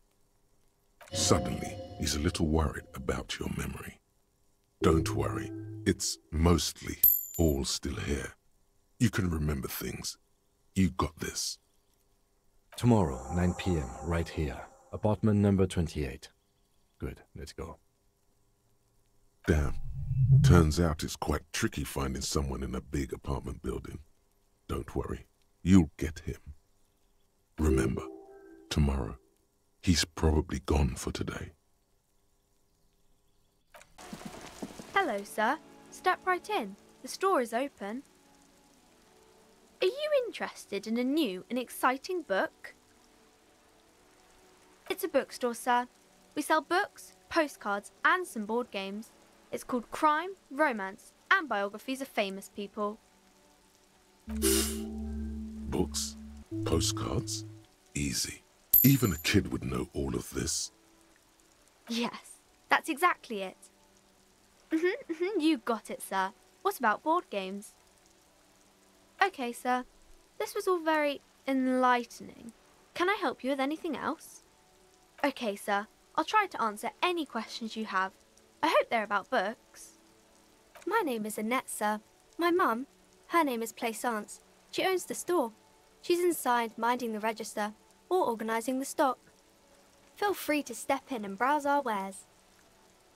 Suddenly, he's a little worried about your memory. Don't worry, it's mostly all still here. You can remember things. You got this. Tomorrow, 9 p.m., right here. Apartment number 28. Good, let's go. Damn. Turns out it's quite tricky finding someone in a big apartment building. Don't worry, you'll get him. Remember, tomorrow, he's probably gone for today. Hello, sir. Step right in. The store is open. Are you interested in a new and exciting book? It's a bookstore, sir. We sell books, postcards, and some board games. It's called Crime, Romance, and Biographies of Famous People. Books? Postcards? Easy. Even a kid would know all of this. Yes, that's exactly it. You got it, sir. What about board games? Okay, sir. This was all very enlightening. Can I help you with anything else? Okay, sir. I'll try to answer any questions you have. I hope they're about books. My name is Annette, sir. My mum, her name is Plaisance. She owns the store. She's inside minding the register or organising the stock. Feel free to step in and browse our wares.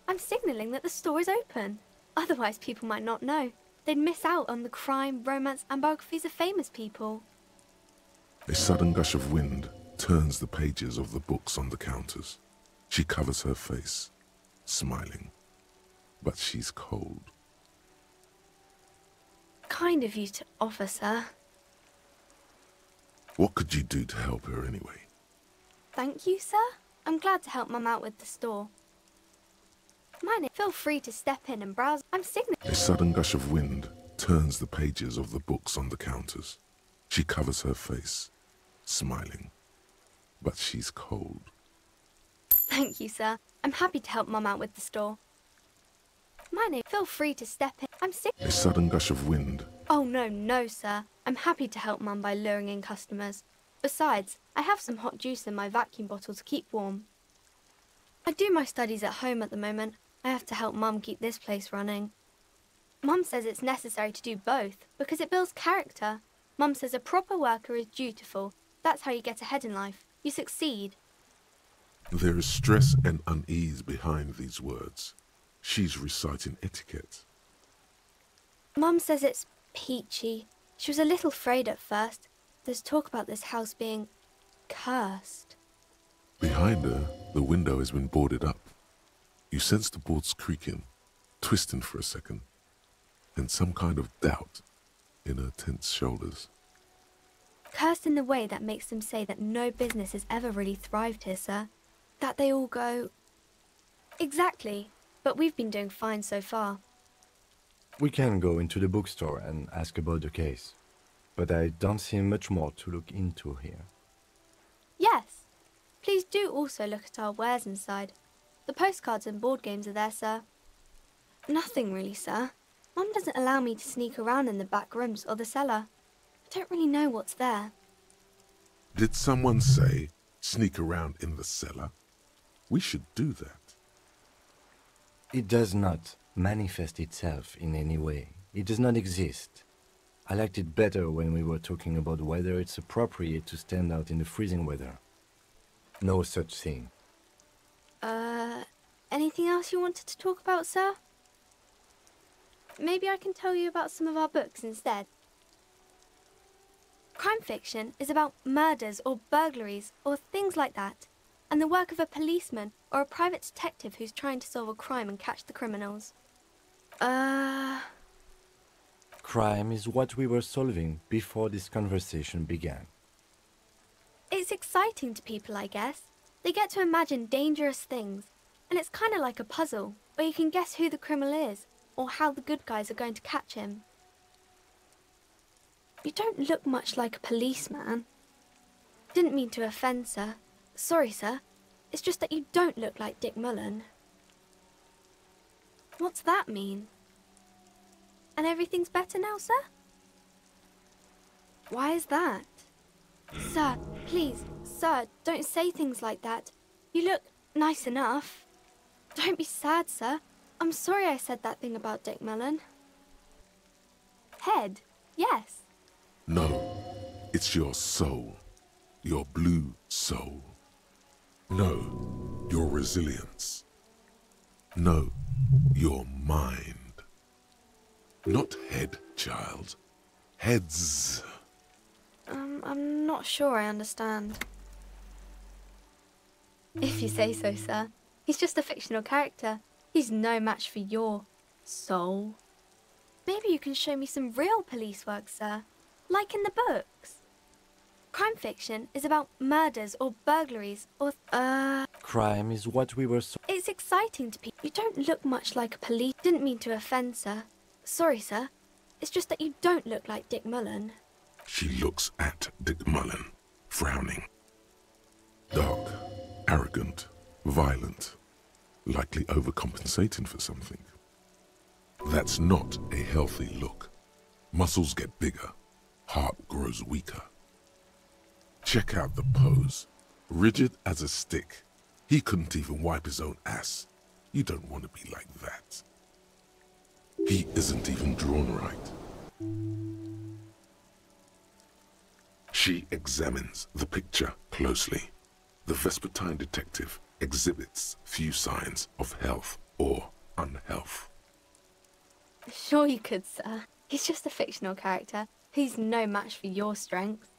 I'm signalling that the store is open. Otherwise people might not know. They'd miss out on the crime, romance and biographies of famous people. A sudden gush of wind turns the pages of the books on the counters. She covers her face, smiling. But she's cold. Kind of you to offer, sir. What could you do to help her anyway? Thank you, sir. I'm glad to help Mum out with the store. Feel free to step in and browse. I'm signaling. A sudden gush of wind turns the pages of the books on the counters. She covers her face, smiling. But she's cold. Thank you, sir. I'm happy to help Mum out with the store. Feel free to step in. I'm signaling. A sudden gush of wind. Oh, no, sir. I'm happy to help Mum by luring in customers. Besides, I have some hot juice in my vacuum bottle to keep warm. I do my studies at home at the moment. I have to help Mum keep this place running. Mum says it's necessary to do both because it builds character. Mum says a proper worker is dutiful. That's how you get ahead in life. You succeed. There is stress and unease behind these words. She's reciting etiquette. Mum says it's peachy. She was a little afraid at first. There's talk about this house being cursed. Behind her, the window has been boarded up. You sense the boards creaking, twisting for a second, and some kind of doubt in her tense shoulders. Cursed in the way that makes them say that no business has ever really thrived here, sir. That they all go... Exactly, but we've been doing fine so far. We can go into the bookstore and ask about the case, but I don't see much more to look into here. Yes. Please do also look at our wares inside. The postcards and board games are there, sir. Nothing really, sir. Mum doesn't allow me to sneak around in the back rooms or the cellar. I don't really know what's there. Did someone say sneak around in the cellar? We should do that. It does not manifest itself in any way. It does not exist. I liked it better when we were talking about whether it's appropriate to stand out in the freezing weather. No such thing. Anything else you wanted to talk about, sir? Maybe I can tell you about some of our books instead. Crime fiction is about murders or burglaries or things like that, and the work of a policeman or a private detective who's trying to solve a crime and catch the criminals. Crime is what we were solving before this conversation began. It's exciting to people, I guess. They get to imagine dangerous things, and it's kind of like a puzzle, where you can guess who the criminal is, or how the good guys are going to catch him. You don't look much like a policeman. Didn't mean to offend, sir. Sorry, sir. It's just that you don't look like Dick Mullen. What's that mean? And everything's better now, sir? Why is that? Sir, please, sir, don't say things like that. You look nice enough. Don't be sad, sir. I'm sorry I said that thing about Dick Mullen. Head, yes. No, it's your soul. Your blue soul. No, your resilience. No, your mind. Not head, child. Heads. I'm not sure I understand. If you say so, sir. He's just a fictional character. He's no match for your soul. Maybe you can show me some real police work, sir. Like in the books. Crime fiction is about murders or burglaries or, Crime is what we were so... It's exciting to people. You don't look much like a police... Didn't mean to offend, sir. Sorry, sir. It's just that you don't look like Dick Mullen. She looks at Dick Mullen, frowning. Dark, arrogant, violent, likely overcompensating for something. That's not a healthy look. Muscles get bigger, heart grows weaker. Check out the pose. Rigid as a stick. He couldn't even wipe his own ass. You don't want to be like that. He isn't even drawn right. She examines the picture closely. The Vespertine detective exhibits few signs of health or unhealth. Sure you could, sir. He's just a fictional character. He's no match for your strength.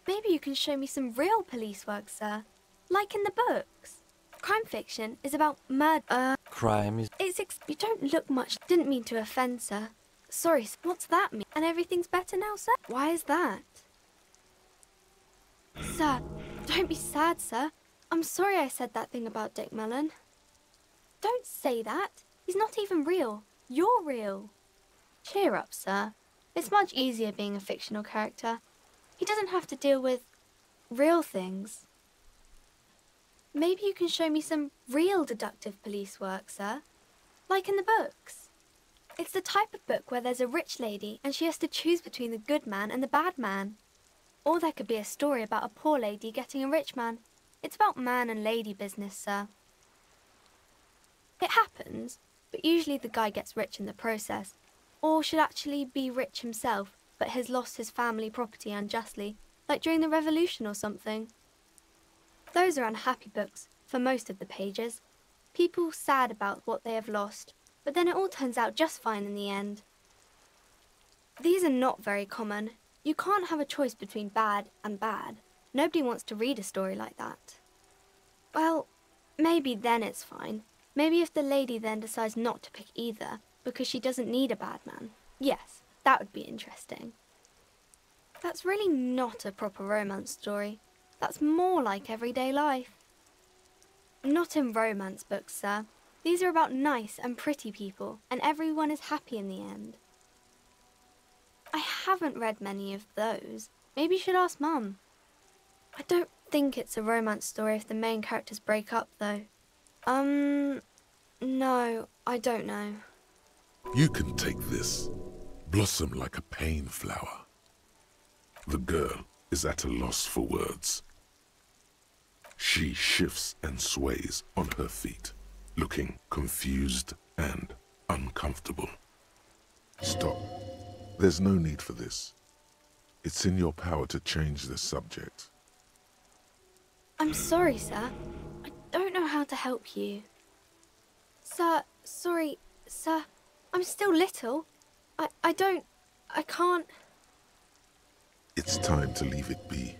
Maybe you can show me some real police work, sir. Like in the books. Crime fiction is about murder. Crime is... You don't look much. Didn't mean to offend, sir. Sorry, sir. What's that mean? And everything's better now, sir? Why is that? Sir, don't be sad, sir. I'm sorry I said that thing about Dick Mullen. Don't say that. He's not even real. You're real. Cheer up, sir. It's much easier being a fictional character. He doesn't have to deal with real things. Maybe you can show me some real deductive police work, sir. Like in the books. It's the type of book where there's a rich lady and she has to choose between the good man and the bad man. Or there could be a story about a poor lady getting a rich man. It's about man and lady business, sir. It happens, but usually the guy gets rich in the process. Or should actually be rich himself, but has lost his family property unjustly, like during the revolution or something. Those are unhappy books, for most of the pages. People sad about what they have lost, but then it all turns out just fine in the end. These are not very common. You can't have a choice between bad and bad. Nobody wants to read a story like that. Well, maybe then it's fine. Maybe if the lady then decides not to pick either, because she doesn't need a bad man. Yes, that would be interesting. That's really not a proper romance story. That's more like everyday life. Not in romance books, sir. These are about nice and pretty people, and everyone is happy in the end. I haven't read many of those. Maybe you should ask Mum. I don't think it's a romance story if the main characters break up, though. No, I don't know. You can take this. Blossom like a pain flower. The girl is at a loss for words. She shifts and sways on her feet, looking confused and uncomfortable. Stop. There's no need for this. It's in your power to change the subject. I'm sorry, sir. I don't know how to help you. Sir, sorry, sir. I'm still little. I can't... It's time to leave it be.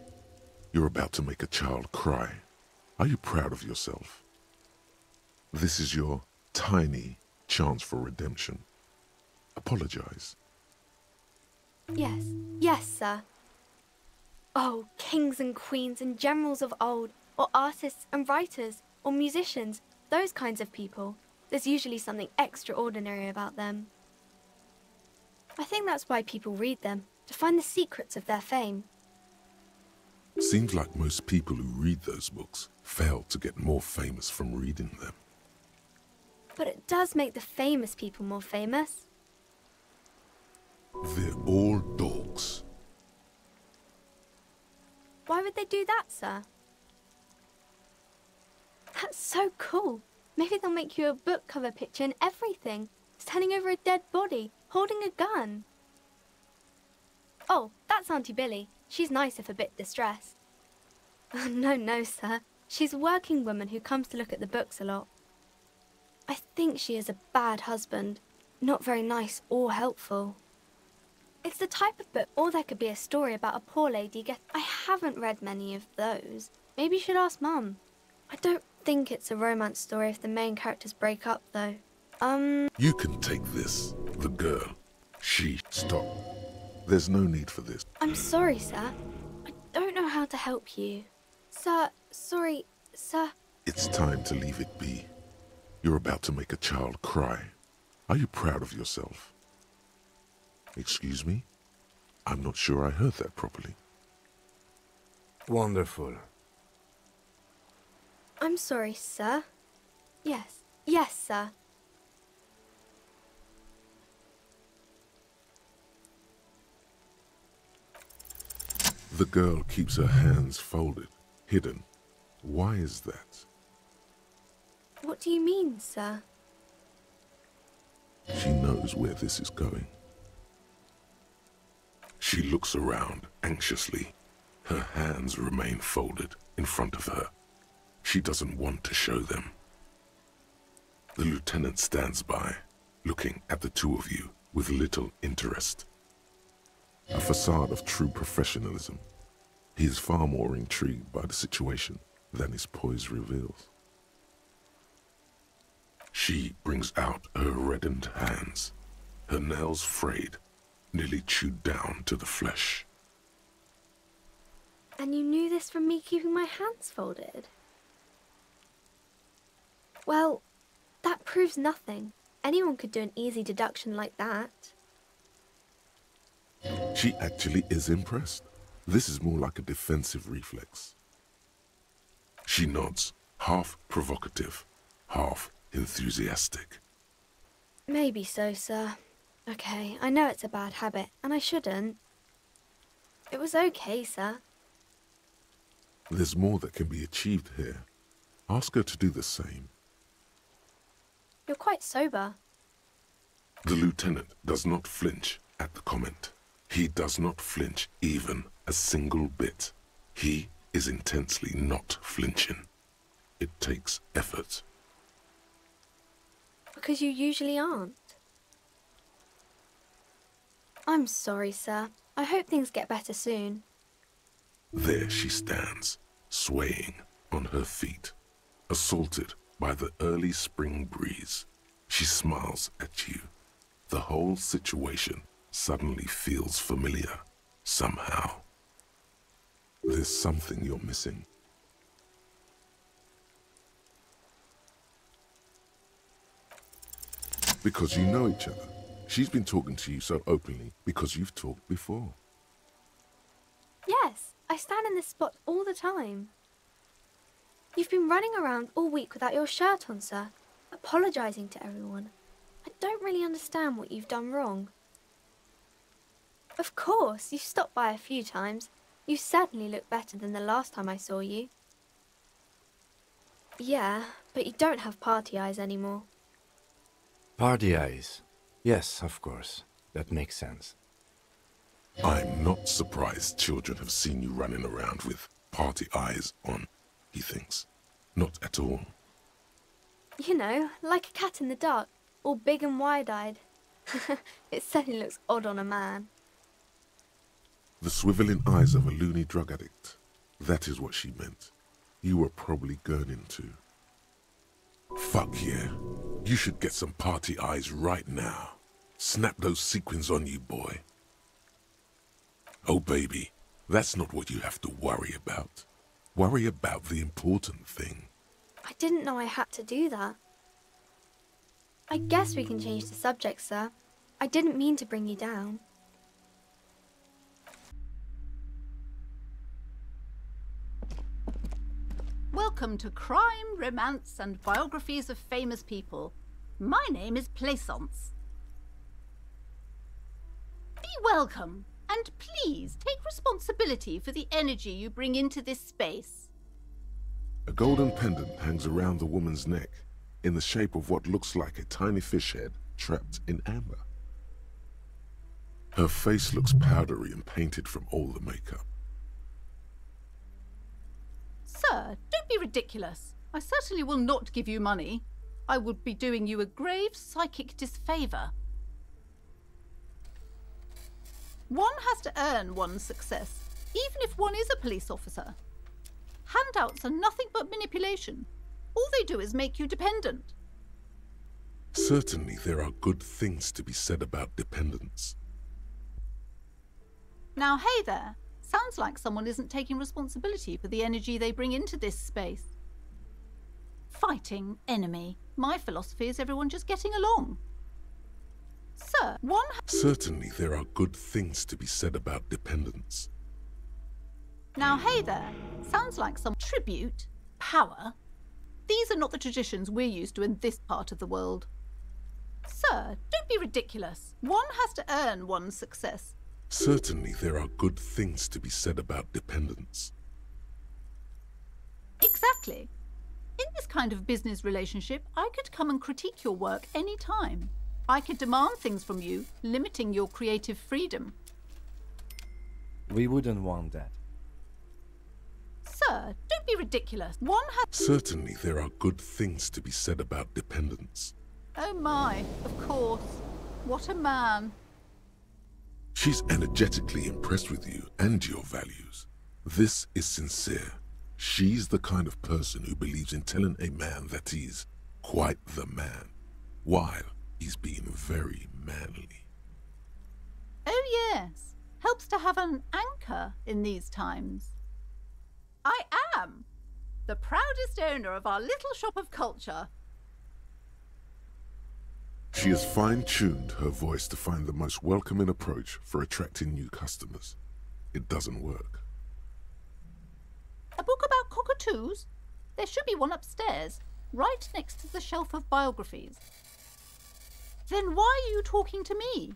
You're about to make a child cry. Are you proud of yourself? This is your tiny chance for redemption. Apologize. Yes, sir. Oh, kings and queens and generals of old, or artists and writers, or musicians, those kinds of people. There's usually something extraordinary about them. I think that's why people read them, to find the secrets of their fame. Seems like most people who read those books fail to get more famous from reading them. But it does make the famous people more famous. They're all dogs. Why would they do that, sir? That's so cool. Maybe they'll make you a book cover picture and everything. Standing over a dead body, holding a gun. Oh, that's Auntie Billy. She's nice if a bit distressed. Oh, no, sir. She's a working woman who comes to look at the books a lot. I think she is a bad husband. Not very nice or helpful. It's the type of book, or there could be a story about a poor lady I haven't read many of those. Maybe you should ask Mum. I don't think it's a romance story if the main characters break up, though. You can take this. The girl. Stop. There's no need for this. I'm sorry, sir. I don't know how to help you. Sir, sorry, sir. It's time to leave it be. You're about to make a child cry. Are you proud of yourself? Excuse me? I'm not sure I heard that properly. Wonderful. I'm sorry, sir. Yes, sir. The girl keeps her hands folded, hidden. Why is that? What do you mean, sir? She knows where this is going. She looks around anxiously. Her hands remain folded in front of her. She doesn't want to show them. The lieutenant stands by, looking at the two of you with little interest. A facade of true professionalism. He is far more intrigued by the situation than his poise reveals. She brings out her reddened hands, her nails frayed, nearly chewed down to the flesh. And you knew this from me keeping my hands folded? Well, that proves nothing. Anyone could do an easy deduction like that. She actually is impressed. This is more like a defensive reflex. She nods, half provocative, half enthusiastic. Maybe so, sir. Okay, I know it's a bad habit, and I shouldn't. It was okay, sir. There's more that can be achieved here. Ask her to do the same. You're quite sober. The lieutenant does not flinch at the comment. He does not flinch even a single bit. He is intensely not flinching. It takes effort. Because you usually aren't. I'm sorry, sir. I hope things get better soon. There she stands, swaying on her feet, assaulted by the early spring breeze. She smiles at you. The whole situation suddenly feels familiar, somehow. There's something you're missing. Because you know each other. She's been talking to you so openly because you've talked before. Yes, I stand in this spot all the time. You've been running around all week without your shirt on, sir, apologising to everyone. I don't really understand what you've done wrong. Of course, you've stopped by a few times. You certainly look better than the last time I saw you. Yeah, but you don't have party eyes anymore. Party eyes. Yes, of course. That makes sense. I'm not surprised children have seen you running around with party eyes on, he thinks. Not at all. You know, like a cat in the dark, all big and wide-eyed. It certainly looks odd on a man. The swiveling eyes of a loony drug addict. That is what she meant. You were probably gurning too. Fuck yeah. You should get some party eyes right now. Snap those sequins on you, boy. Oh, baby, that's not what you have to worry about. Worry about the important thing. I didn't know I had to do that. I guess we can change the subject, sir. I didn't mean to bring you down. Welcome to Crime, Romance and Biographies of Famous People. My name is Plaisance. Be welcome, and please take responsibility for the energy you bring into this space. A golden pendant hangs around the woman's neck, in the shape of what looks like a tiny fish head trapped in amber. Her face looks powdery and painted from all the makeup. Sir, don't be ridiculous. I certainly will not give you money. I would be doing you a grave psychic disfavour. One has to earn one's success, even if one is a police officer. Handouts are nothing but manipulation. All they do is make you dependent. Certainly there are good things to be said about dependence. Now, hey there. Sounds like someone isn't taking responsibility for the energy they bring into this space. Fighting enemy. My philosophy is everyone just getting along. Sir, Certainly there are good things to be said about dependence. Now, hey there. Sounds like some tribute, power. These are not the traditions we're used to in this part of the world. Sir, don't be ridiculous. One has to earn one's success. Certainly there are good things to be said about dependence. Exactly. In this kind of business relationship, I could come and critique your work any time. I could demand things from you, limiting your creative freedom. We wouldn't want that. Sir, don't be ridiculous. One has... Certainly there are good things to be said about dependence. Oh my, of course. What a man. She's energetically impressed with you and your values. This is sincere. She's the kind of person who believes in telling a man that he's quite the man, while he's being very manly. Oh yes, helps to have an anchor in these times. I am the proudest owner of our little shop of culture. She has fine-tuned her voice to find the most welcoming approach for attracting new customers. It doesn't work. A book about cockatoos? There should be one upstairs, right next to the shelf of biographies. Then why are you talking to me?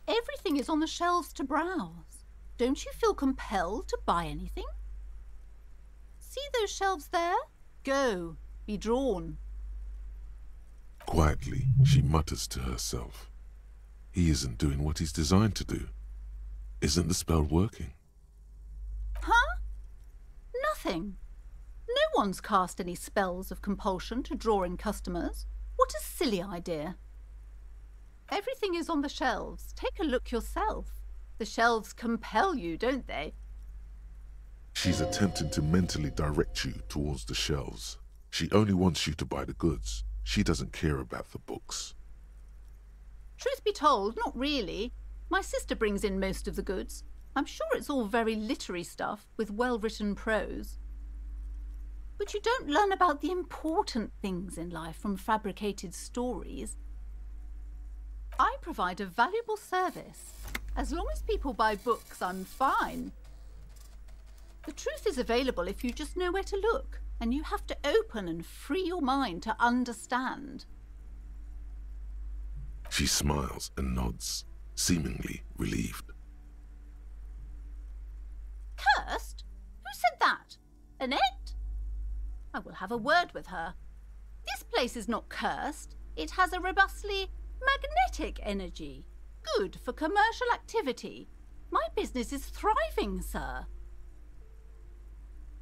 Everything is on the shelves to browse. Don't you feel compelled to buy anything? See those shelves there? Go, be drawn. Quietly, she mutters to herself. He isn't doing what he's designed to do. Isn't the spell working? Huh? Nothing. No one's cast any spells of compulsion to draw in customers. What a silly idea. Everything is on the shelves. Take a look yourself. The shelves compel you, don't they? She's attempting to mentally direct you towards the shelves. She only wants you to buy the goods. She doesn't care about the books. Truth be told, not really. My sister brings in most of the goods. I'm sure it's all very literary stuff with well-written prose. But you don't learn about the important things in life from fabricated stories. I provide a valuable service. As long as people buy books, I'm fine. The truth is available if you just know where to look, and you have to open and free your mind to understand. She smiles and nods, seemingly relieved. Cursed? Who said that? Annette? I will have a word with her. This place is not cursed. It has a robustly magnetic energy. Good for commercial activity. My business is thriving, sir.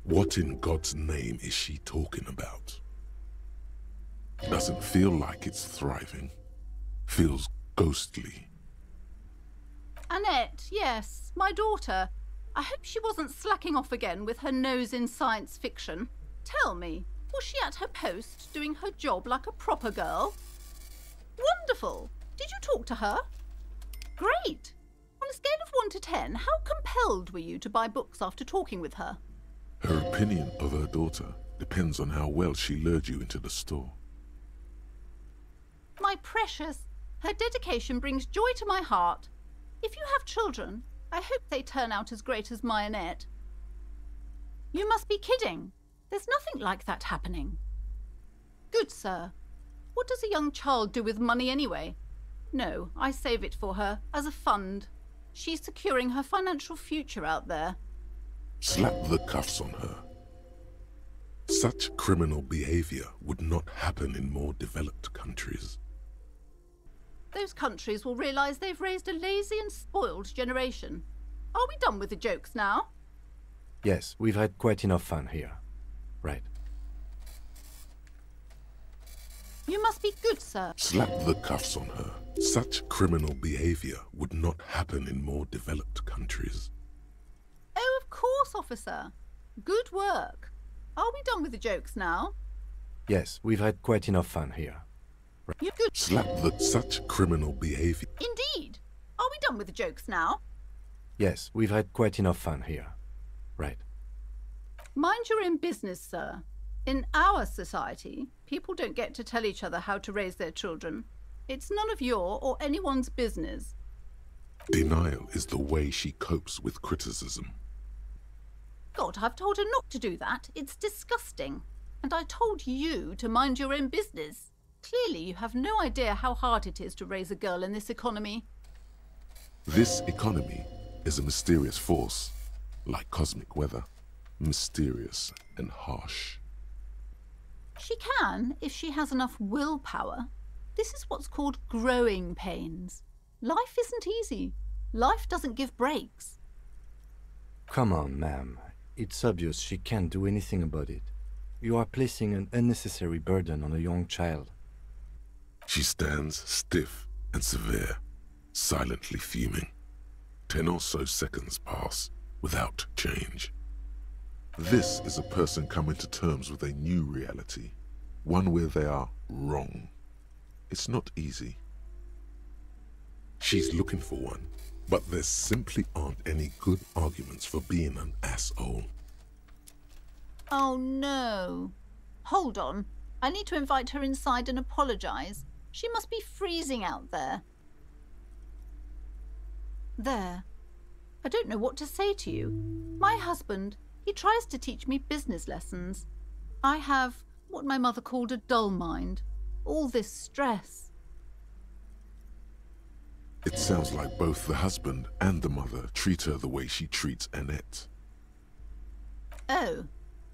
What in God's name is she talking about? Doesn't feel like it's thriving. Feels ghostly. Annette, yes, my daughter. I hope she wasn't slacking off again with her nose in science fiction. Tell me, was she at her post doing her job like a proper girl? Wonderful. Did you talk to her? Great. On a scale of 1 to 10, how compelled were you to buy books after talking with her? Her opinion of her daughter depends on how well she lured you into the store. My precious, her dedication brings joy to my heart. If you have children, I hope they turn out as great as my Annette. You must be kidding. There's nothing like that happening. Good, sir. What does a young child do with money anyway? No, I save it for her, as a fund. She's securing her financial future out there. Slap the cuffs on her. Such criminal behavior would not happen in more developed countries. Those countries will realize they've raised a lazy and spoiled generation. Are we done with the jokes now? Yes, we've had quite enough fun here. Right. You must be good, sir. Slap the cuffs on her. Such criminal behavior would not happen in more developed countries. Oh, of course, officer. Good work. Are we done with the jokes now? Yes, we've had quite enough fun here. Right. You good. Slap the such criminal behavior. Indeed. Are we done with the jokes now? Yes, we've had quite enough fun here. Right. Mind your own business, sir. In our society, people don't get to tell each other how to raise their children. It's none of your or anyone's business. Denial is the way she copes with criticism. God, I've told her not to do that. It's disgusting. And I told you to mind your own business. Clearly, you have no idea how hard it is to raise a girl in this economy. This economy is a mysterious force, like cosmic weather, mysterious and harsh. She can, if she has enough willpower. This is what's called growing pains. Life isn't easy. Life doesn't give breaks. Come on, ma'am. It's obvious she can't do anything about it. You are placing an unnecessary burden on a young child. She stands stiff and severe, silently fuming. 10 or so seconds pass without change. This is a person coming to terms with a new reality, one where they are wrong. It's not easy. She's looking for one, but there simply aren't any good arguments for being an asshole. Oh no. Hold on. I need to invite her inside and apologize. She must be freezing out there. There. I don't know what to say to you. My husband, he tries to teach me business lessons. I have what my mother called a dull mind. All this stress. It sounds like both the husband and the mother treat her the way she treats Annette. Oh,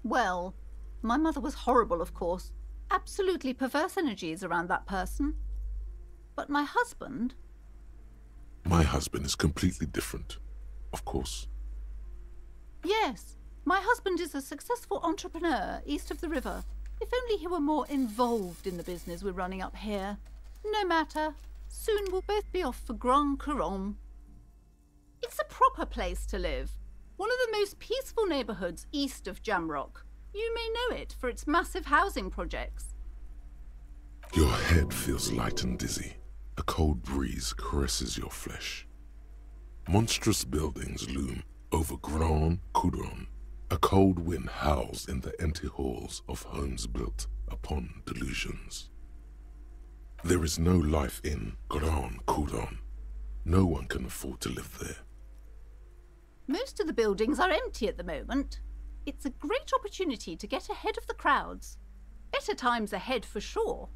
well, my mother was horrible, of course. Absolutely perverse energies around that person. But my husband... My husband is completely different, of course. Yes, my husband is a successful entrepreneur east of the river. If only he were more involved in the business we're running up here. No matter. Soon we'll both be off for Grand Couronne. It's a proper place to live. One of the most peaceful neighbourhoods east of Jamrock. You may know it for its massive housing projects. Your head feels light and dizzy. A cold breeze caresses your flesh. Monstrous buildings loom over Grand Couronne. A cold wind howls in the empty halls of homes built upon delusions. There is no life in Grand Couronne. No one can afford to live there. Most of the buildings are empty at the moment. It's a great opportunity to get ahead of the crowds. Better times ahead for sure.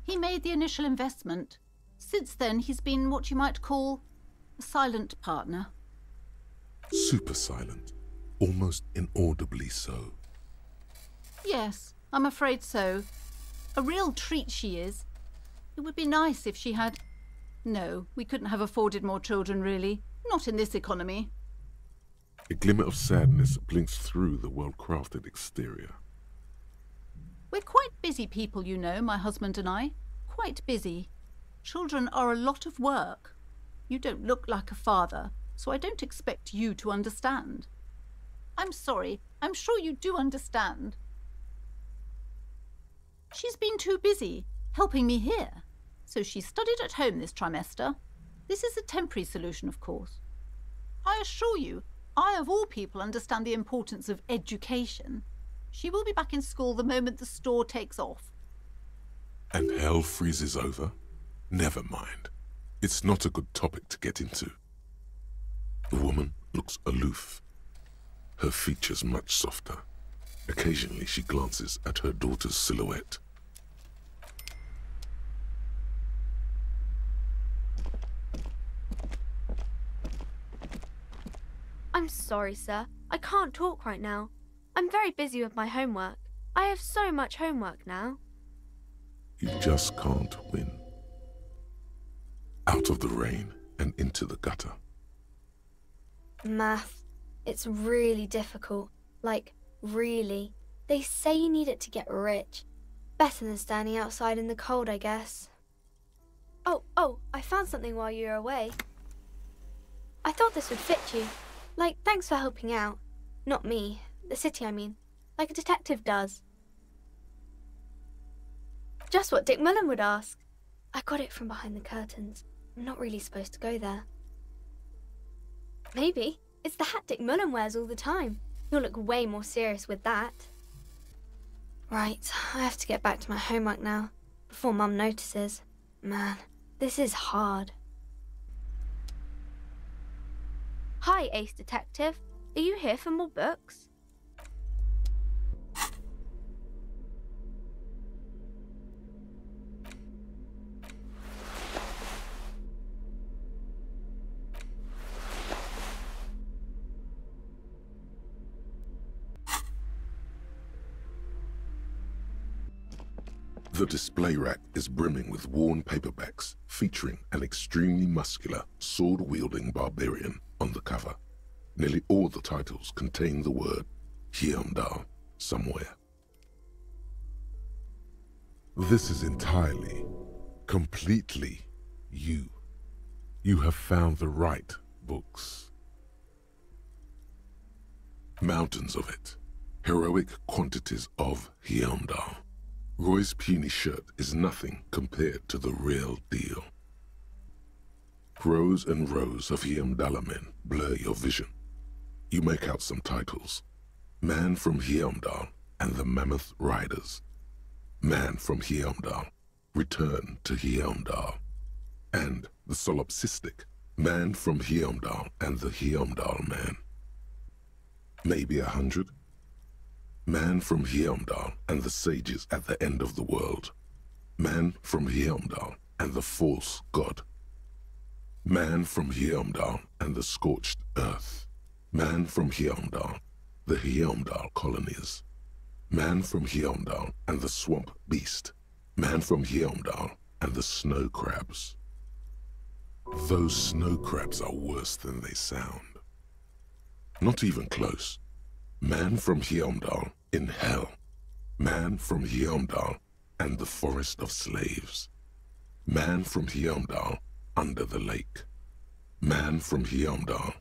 He made the initial investment. Since then, he's been what you might call a silent partner. Super silent. Almost inaudibly so. Yes, I'm afraid so. A real treat she is. It would be nice if she had... No, we couldn't have afforded more children, really. Not in this economy. A glimmer of sadness blinks through the well-crafted exterior. We're quite busy people, you know, my husband and I. Quite busy. Children are a lot of work. You don't look like a father, so I don't expect you to understand. I'm sorry. I'm sure you do understand. She's been too busy helping me here, so she studied at home this trimester. This is a temporary solution, of course. I assure you, I of all people understand the importance of education. She will be back in school the moment the store takes off. And hell freezes over? Never mind. It's not a good topic to get into. The woman looks aloof. Her features much softer. Occasionally she glances at her daughter's silhouette. I'm sorry, sir. I can't talk right now. I'm very busy with my homework. I have so much homework now. You just can't win. Out of the rain and into the gutter. Math. It's really difficult. Like, really. They say you need it to get rich. Better than standing outside in the cold, I guess. Oh, I found something while you were away. I thought this would fit you. Like, thanks for helping out. Not me. The city, I mean. Like a detective does. Just what Dick Mullen would ask. I got it from behind the curtains. I'm not really supposed to go there. Maybe. It's the hat Dick Mullen wears all the time. You'll look way more serious with that. Right, I have to get back to my homework now, before Mum notices. Man, this is hard. Hi, Ace Detective. Are you here for more books? The display rack is brimming with worn paperbacks featuring an extremely muscular, sword-wielding barbarian on the cover. Nearly all the titles contain the word Heimdall somewhere. This is entirely, completely you. You have found the right books. Mountains of it. Heroic quantities of Heimdall. Roy's puny shirt is nothing compared to the real deal. Rows and rows of Heimdall men blur your vision. You make out some titles. Man from Heimdall and the Mammoth Riders. Man from Heimdall, Return to Heimdall. And the solipsistic Man from Heimdall and the Heimdall Man. Maybe 100? Man from Heimdall and the sages at the end of the world. Man from Heimdall and the false god. Man from Heimdall and the scorched earth. Man from Heimdall, the Heimdall colonies. Man from Heimdall and the swamp beast. Man from Heimdall and the snow crabs. Those snow crabs are worse than they sound. Not even close. Man from Heimdall in hell. Man from Heimdall and the forest of slaves. Man from Heimdall under the lake. Man from Heimdall,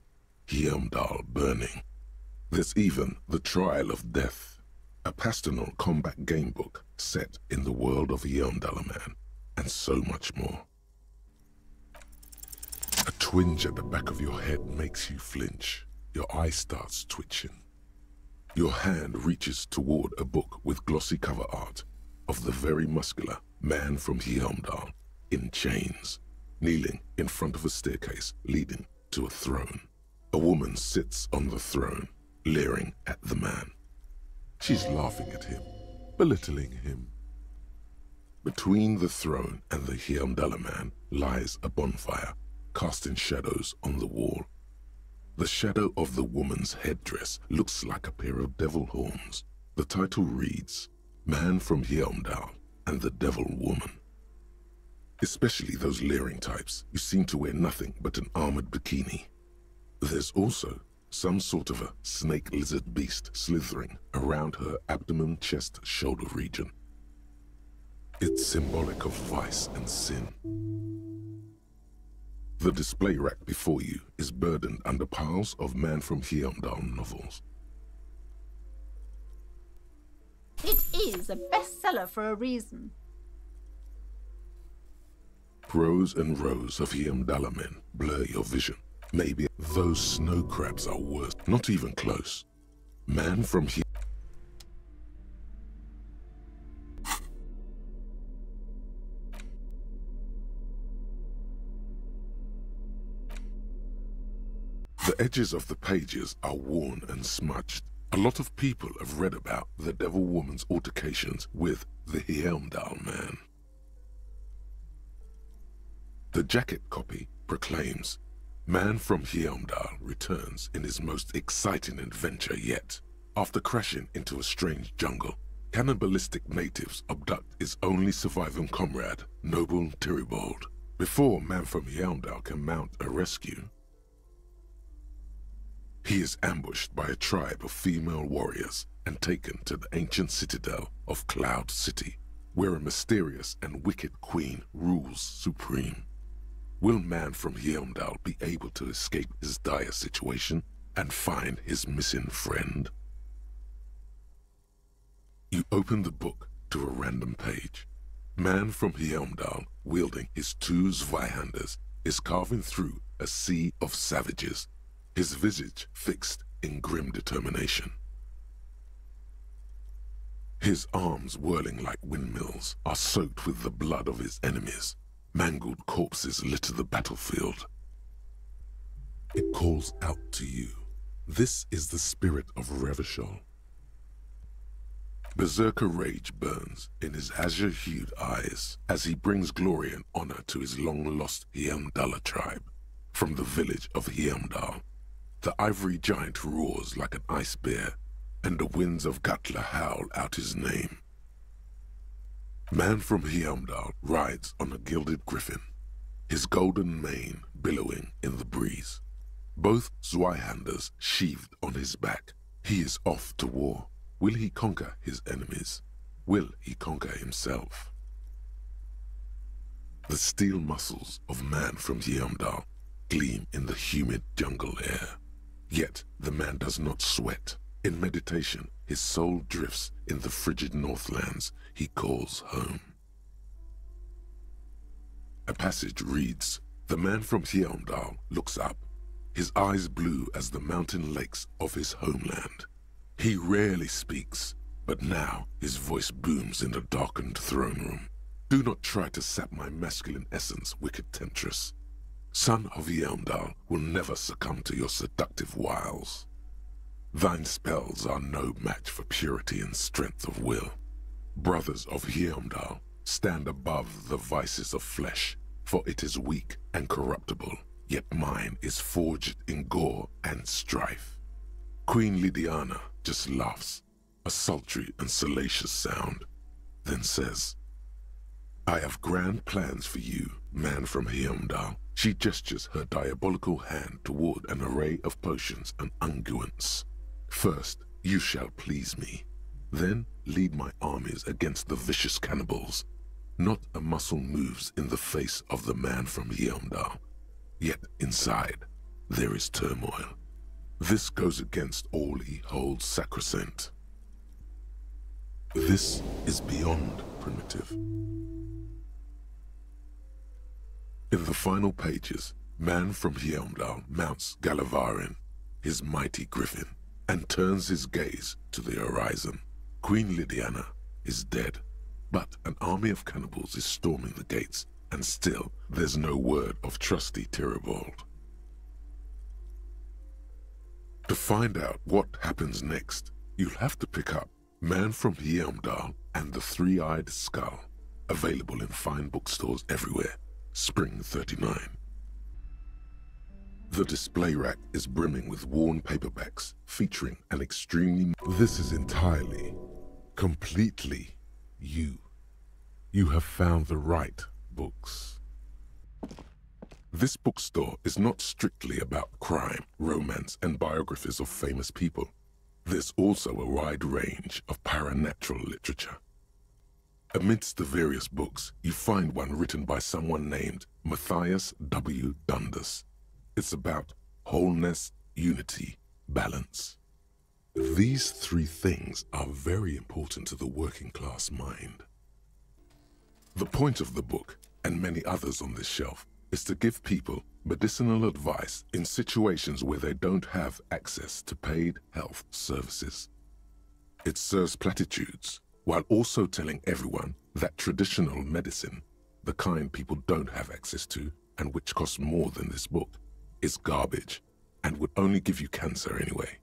Heimdall burning. There's even The Trial of Death, a pastoral combat game book set in the world of Heimdall Man, and so much more. A twinge at the back of your head makes you flinch. Your eye starts twitching. Your hand reaches toward a book with glossy cover art of the very muscular Man from Heimdall in chains, kneeling in front of a staircase leading to a throne. A woman sits on the throne, leering at the man. She's laughing at him, belittling him. Between the throne and the Heimdall Man lies a bonfire, casting shadows on the wall. The shadow of the woman's headdress looks like a pair of devil horns. The title reads, Man from Heimdall and the Devil Woman. Especially those leering types who seem to wear nothing but an armored bikini. There's also some sort of a snake lizard beast slithering around her abdomen, chest, shoulder region. It's symbolic of vice and sin. The display rack before you is burdened under piles of Man from Heimdall novels. It is a bestseller for a reason. Rows and rows of Heimdall men blur your vision. Maybe those snow crabs are worse. Not even close. Man from Heimdall. The edges of the pages are worn and smudged. A lot of people have read about the Devil Woman's altercations with the Heimdall Man. The jacket copy proclaims, Man from Heimdall returns in his most exciting adventure yet. After crashing into a strange jungle, cannibalistic natives abduct his only surviving comrade, Noble Tiribold. Before Man from Heimdall can mount a rescue, he is ambushed by a tribe of female warriors and taken to the ancient citadel of Cloud City, where a mysterious and wicked queen rules supreme. Will Man from Heimdall be able to escape his dire situation and find his missing friend? You open the book to a random page. Man from Heimdall, wielding his two Zweihanders, is carving through a sea of savages, his visage fixed in grim determination. His arms, whirling like windmills, are soaked with the blood of his enemies. Mangled corpses litter the battlefield. It calls out to you. This is the spirit of Revachol. Berserker rage burns in his azure-hued eyes as he brings glory and honor to his long-lost Heimdalla tribe. From the village of Heimdall, the ivory giant roars like an ice bear, and the winds of Gatla howl out his name. Man from Heimdall rides on a gilded griffin, his golden mane billowing in the breeze. Both Zweihanders sheathed on his back. He is off to war. Will he conquer his enemies? Will he conquer himself? The steel muscles of Man from Heimdall gleam in the humid jungle air. Yet the man does not sweat. In meditation, his soul drifts in the frigid northlands he calls home. A passage reads, "The man from Heimdall looks up, his eyes blue as the mountain lakes of his homeland. He rarely speaks, but now his voice booms in the darkened throne room. Do not try to sap my masculine essence, wicked temptress. Son of Heimdall will never succumb to your seductive wiles. Thine spells are no match for purity and strength of will. Brothers of Heimdall, stand above the vices of flesh, for it is weak and corruptible, yet mine is forged in gore and strife." Queen Lydiana just laughs, a sultry and salacious sound, then says, "I have grand plans for you, Man from Heimdall." She gestures her diabolical hand toward an array of potions and unguents. "First, you shall please me. Then lead my armies against the vicious cannibals. Not a muscle moves in the face of the Man from Heimdall. Yet inside, there is turmoil. This goes against all he holds sacrosanct. This is beyond primitive." In the final pages, Man from Heimdall mounts Gallavarin, his mighty griffin, and turns his gaze to the horizon. Queen Lydiana is dead, but an army of cannibals is storming the gates, and still there's no word of trusty Tiribold. To find out what happens next, you'll have to pick up Man from Heimdall and the Three-Eyed Skull, available in fine bookstores everywhere. Spring 39. The display rack is brimming with worn paperbacks featuring an extremely... This is entirely, completely you. You have found the right books. This bookstore is not strictly about crime, romance, and biographies of famous people. There's also a wide range of paranatural literature. Amidst the various books, you find one written by someone named Matthias W. Dundas. It's about wholeness, unity, balance. These three things are very important to the working class mind. The point of the book, and many others on this shelf, is to give people medicinal advice in situations where they don't have access to paid health services. It serves platitudes, while also telling everyone that traditional medicine, the kind people don't have access to and which costs more than this book, is garbage and would only give you cancer anyway,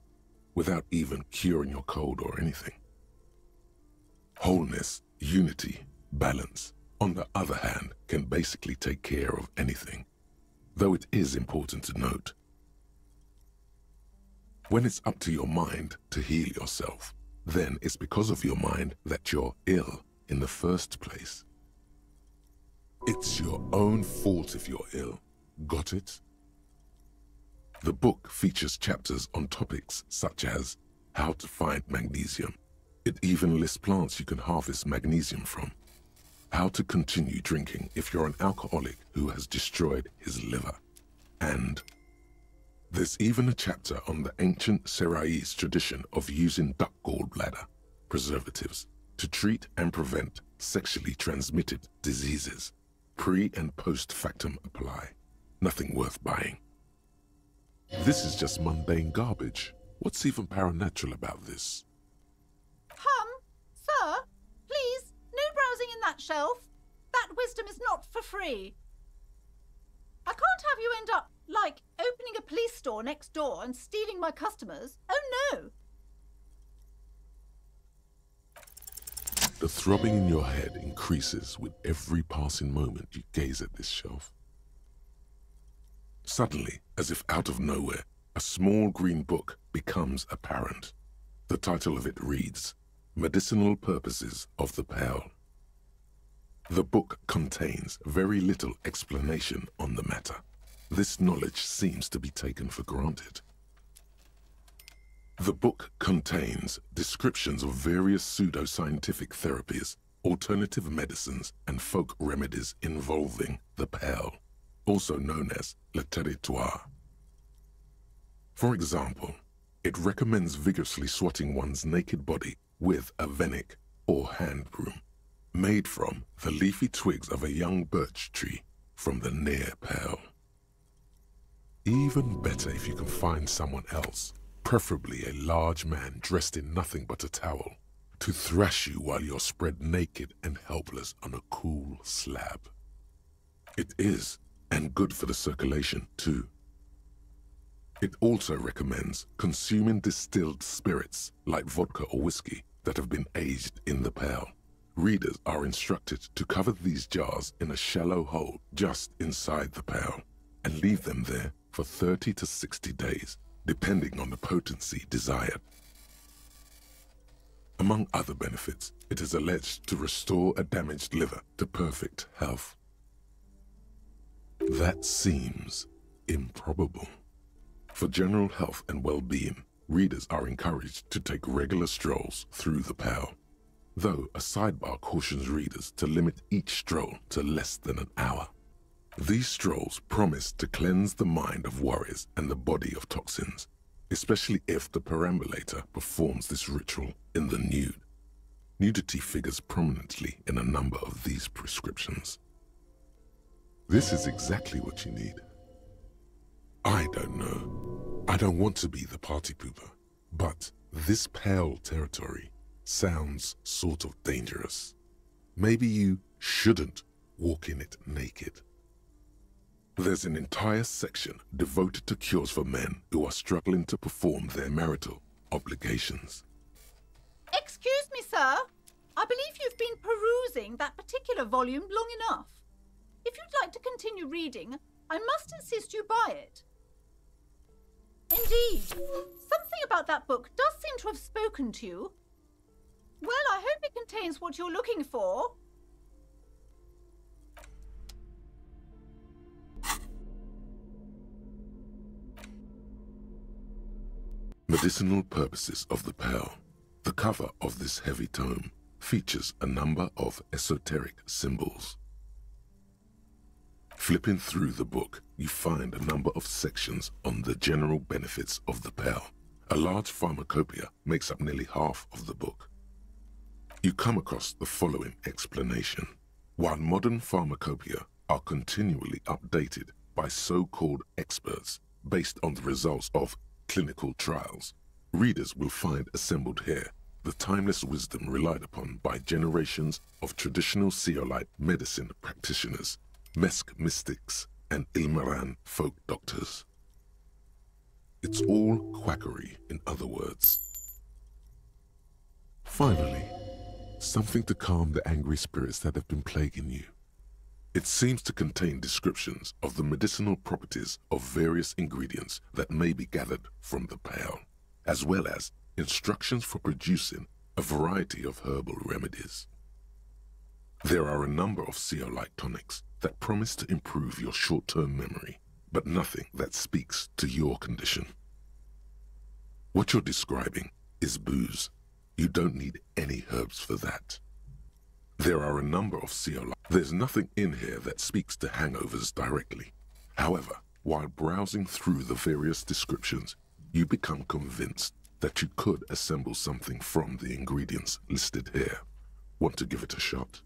without even curing your cold or anything. Wholeness, unity, balance, on the other hand, can basically take care of anything. though it is important to note. When it's up to your mind to heal yourself, then it's because of your mind that you're ill in the first place. It's your own fault if you're ill. Got it? The book features chapters on topics such as how to find magnesium. It even lists plants you can harvest magnesium from. How to continue drinking if you're an alcoholic who has destroyed his liver. And there's even a chapter on the ancient Seraïs tradition of using duck gallbladder preservatives to treat and prevent sexually transmitted diseases. Pre and post factum apply. Nothing worth buying. This is just mundane garbage. What's even paranatural about this? Sir, please, no browsing in that shelf. That wisdom is not for free. I can't have you end up, like, opening a police store next door and stealing my customers. Oh, no. The throbbing in your head increases with every passing moment you gaze at this shelf. Suddenly, as if out of nowhere, a small green book becomes apparent. The title of it reads, Medicinal Purposes of the Pearl. The book contains very little explanation on the matter. This knowledge seems to be taken for granted. The book contains descriptions of various pseudoscientific therapies, alternative medicines, and folk remedies involving the pearl, also known as le territoire. For example, it recommends vigorously swatting one's naked body with a venik or hand broom, made from the leafy twigs of a young birch tree from the near pearl. Even better if you can find someone else, preferably a large man dressed in nothing but a towel, to thrash you while you're spread naked and helpless on a cool slab. It is, and good for the circulation too. It also recommends consuming distilled spirits like vodka or whiskey that have been aged in the pearl. Readers are instructed to cover these jars in a shallow hole just inside the pearl and leave them there for 30 to 60 days, depending on the potency desired. Among other benefits, it is alleged to restore a damaged liver to perfect health. That seems improbable. For general health and well-being, readers are encouraged to take regular strolls through the pearl, though a sidebar cautions readers to limit each stroll to less than an hour. These strolls promise to cleanse the mind of worries and the body of toxins, especially if the perambulator performs this ritual in the nude. Nudity figures prominently in a number of these prescriptions. This is exactly what you need. I don't know. I don't want to be the party pooper, but this pearl territory sounds sort of dangerous. Maybe you shouldn't walk in it naked. There's an entire section devoted to cures for men who are struggling to perform their marital obligations. Excuse me, sir. I believe you've been perusing that particular volume long enough. If you'd like to continue reading, I must insist you buy it. Indeed, something about that book does seem to have spoken to you. Well, I hope it contains what you're looking for. Medicinal Purposes of the Pearl. The cover of this heavy tome features a number of esoteric symbols. Flipping through the book, you find a number of sections on the general benefits of the pearl. A large pharmacopoeia makes up nearly half of the book. You come across the following explanation. While modern pharmacopoeia are continually updated by so-called experts based on the results of clinical trials, readers will find assembled here the timeless wisdom relied upon by generations of traditional Seolite medicine practitioners, Mesk mystics, and Ilmaran folk doctors. It's all quackery, in other words. Finally, something to calm the angry spirits that have been plaguing you. It seems to contain descriptions of the medicinal properties of various ingredients that may be gathered from the pail, as well as instructions for producing a variety of herbal remedies. There are a number of zeolite tonics that promise to improve your short-term memory, but nothing that speaks to your condition. What you're describing is booze. You don't need any herbs for that. There are a number of zeolite. There's nothing in here that speaks to hangovers directly. However, while browsing through the various descriptions, you become convinced that you could assemble something from the ingredients listed here. Want to give it a shot?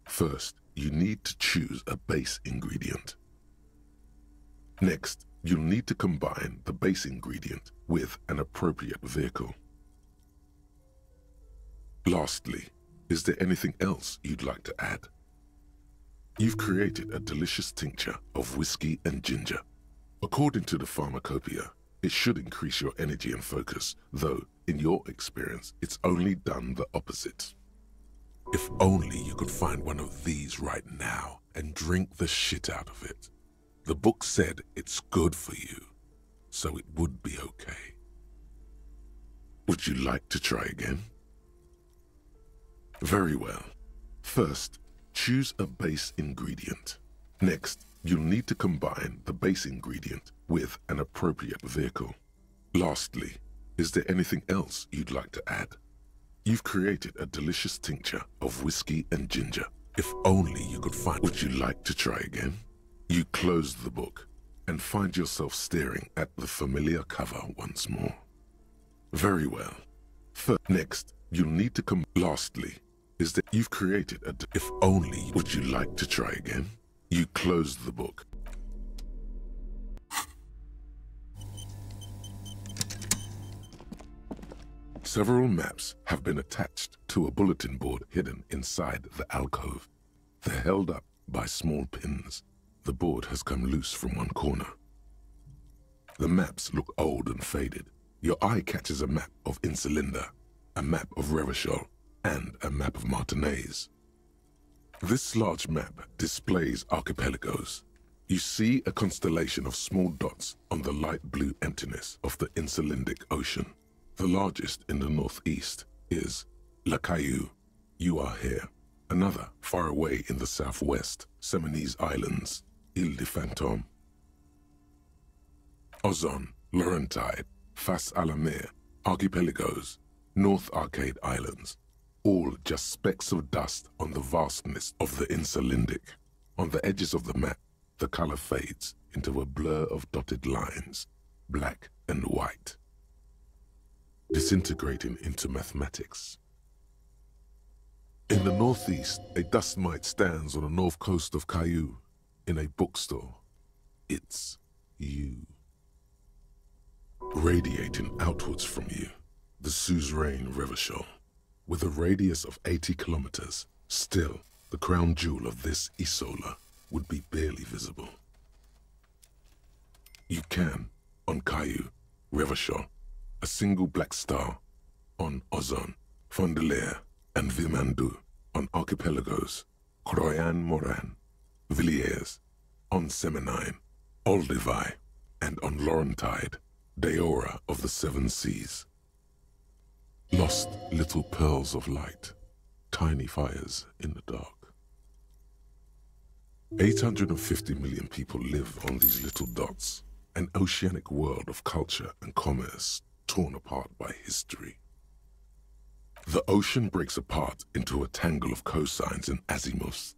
First, you need to choose a base ingredient. Next, you'll need to combine the base ingredient with an appropriate vehicle. Lastly, is there anything else you'd like to add? You've created a delicious tincture of whiskey and ginger. According to the pharmacopoeia, it should increase your energy and focus, though, in your experience, it's only done the opposite. If only you could find one of these right now and drink the shit out of it. The book said it's good for you, so it would be okay. Would you like to try again? Very well. First, choose a base ingredient. Next, you'll need to combine the base ingredient with an appropriate vehicle. Lastly, is there anything else you'd like to add? You've created a delicious tincture of whiskey and ginger. If only you could find... Would you like to try again? You close the book and find yourself staring at the familiar cover once more. Very well. Next, you'll need to Lastly, is that you've created a... If only... Would you like to try again? You close the book. Several maps have been attached to a bulletin board hidden inside the alcove. They're held up by small pins. The board has come loose from one corner. The maps look old and faded. Your eye catches a map of Insulinda, a map of Revachol, and a map of Martinaise. This large map displays archipelagos. You see a constellation of small dots on the light blue emptiness of the Insulindic Ocean. The largest in the northeast is La Caillou. You are here. Another, far away in the southwest, Seminese Islands, Ile de Fantôme. Ozon, Laurentide, Face à la Mer, Archipelagos, North Arcade Islands, all just specks of dust on the vastness of the Insulindic. On the edges of the map, the color fades into a blur of dotted lines, black and white, disintegrating into mathematics. In the northeast, a dust mite stands on the north coast of Caillou in a bookstore. It's you. Radiating outwards from you, the suzerain Revachol. With a radius of 80 kilometers, still, the crown jewel of this Isola would be barely visible. You can, on Caillou, Revachol, a single black star, on Ozon, Fondelier, and Vilmandu, on Archipelagos, Croyan Moran, Villiers, on Seminine, Olduvai, and on Laurentide, Deora of the Seven Seas. Lost little pearls of light, tiny fires in the dark. 850 million people live on these little dots, an oceanic world of culture and commerce torn apart by history. The ocean breaks apart into a tangle of cosines and azimuths,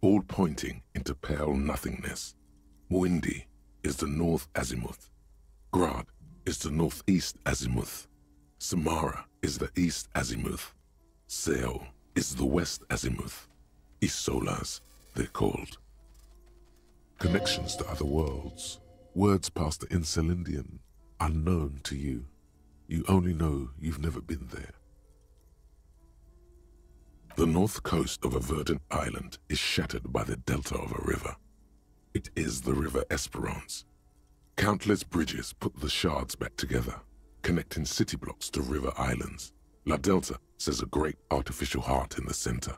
all pointing into pale nothingness. Windy is the north azimuth. Grad is the northeast azimuth. Samara is the east azimuth. Seo is the west azimuth. Isolas, they're called. Connections to other worlds. Words past the Insulindian, unknown to you. You only know you've never been there. The north coast of a verdant island is shattered by the delta of a river. It is the River Esperance. Countless bridges put the shards back together, connecting city blocks to river islands. La Delta says a great artificial heart in the center,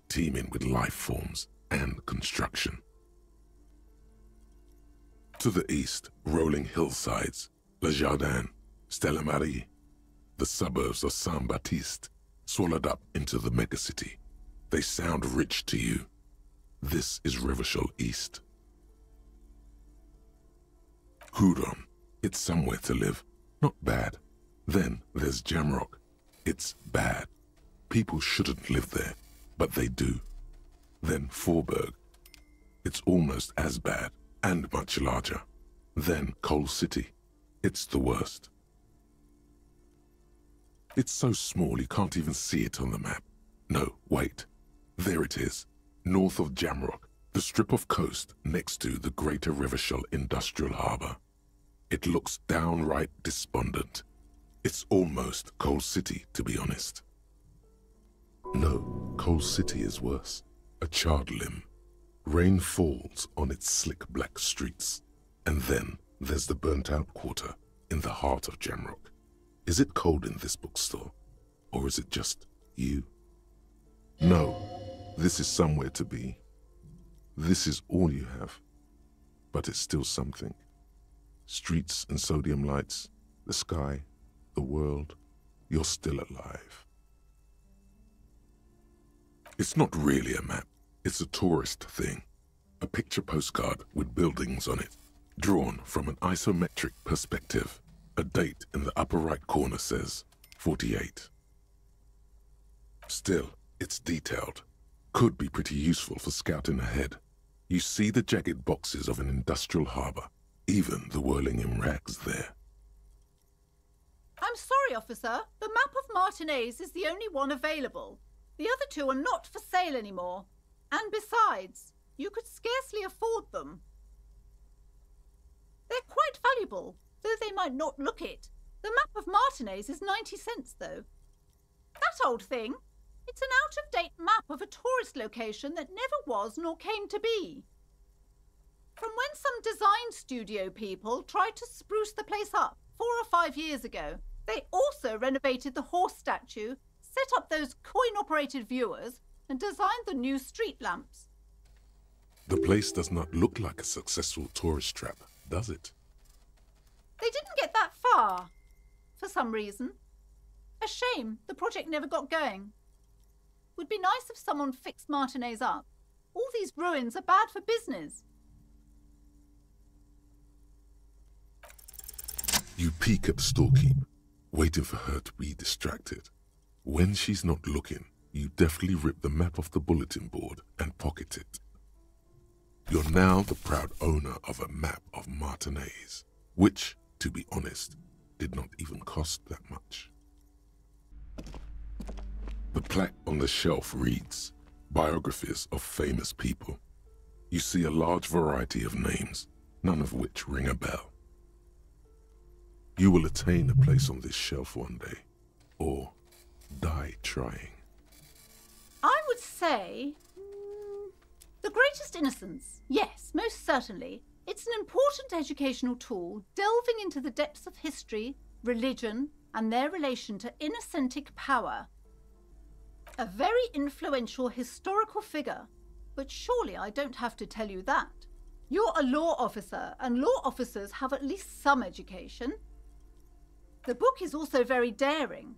teeming with life forms, and construction. To the east, rolling hillsides, Le Jardin, Stella Marie, the suburbs of Saint-Baptiste, swallowed up into the megacity. They sound rich to you. This is Revachol East. Coudon, it's somewhere to live. Not bad. Then there's Jamrock. It's bad. People shouldn't live there, but they do. Then Faubourg. It's almost as bad, and much larger. Then Coal City. It's the worst. It's so small you can't even see it on the map. No, wait. There it is, north of Jamrock, the strip of coast next to the Greater Revachol Industrial Harbour. It looks downright despondent. It's almost Coal City, to be honest. No, Coal City is worse. A charred limb. Rain falls on its slick black streets. And then there's the burnt-out quarter in the heart of Jamrock. Is it cold in this bookstore? Or is it just you? No, this is somewhere to be. This is all you have. But it's still something. Streets and sodium lights, the sky, the world. You're still alive. It's not really a map. It's a tourist thing. A picture postcard with buildings on it, drawn from an isometric perspective. A date in the upper right corner says 48. Still, it's detailed. Could be pretty useful for scouting ahead. You see the jagged boxes of an industrial harbour, even the whirling in rags there. I'm sorry, officer. The map of Martinez is the only one available. The other two are not for sale anymore. And besides, you could scarcely afford them. They're quite valuable, though they might not look it. The map of Martinez is 90 cents, though. That old thing? It's an out-of-date map of a tourist location that never was nor came to be. From when some design studio people tried to spruce the place up 4 or 5 years ago, they also renovated the horse statue, set up those coin-operated viewers, and designed the new street lamps. The place does not look like a successful tourist trap, does it? They didn't get that far, for some reason. A shame the project never got going. Would be nice if someone fixed Martinez up. All these ruins are bad for business. You peek at the storekeep, waiting for her to be distracted. When she's not looking, you deftly rip the map off the bulletin board and pocket it. You're now the proud owner of a map of Martinez, which, to be honest, did not even cost that much. The plaque on the shelf reads, Biographies of Famous People. You see a large variety of names, none of which ring a bell. You will attain a place on this shelf one day, or die trying. I would say... The Greatest Innocence. Yes, most certainly. It's an important educational tool, delving into the depths of history, religion, and their relation to innocentic power. A very influential historical figure, but surely I don't have to tell you that. You're a law officer, and law officers have at least some education. The book is also very daring.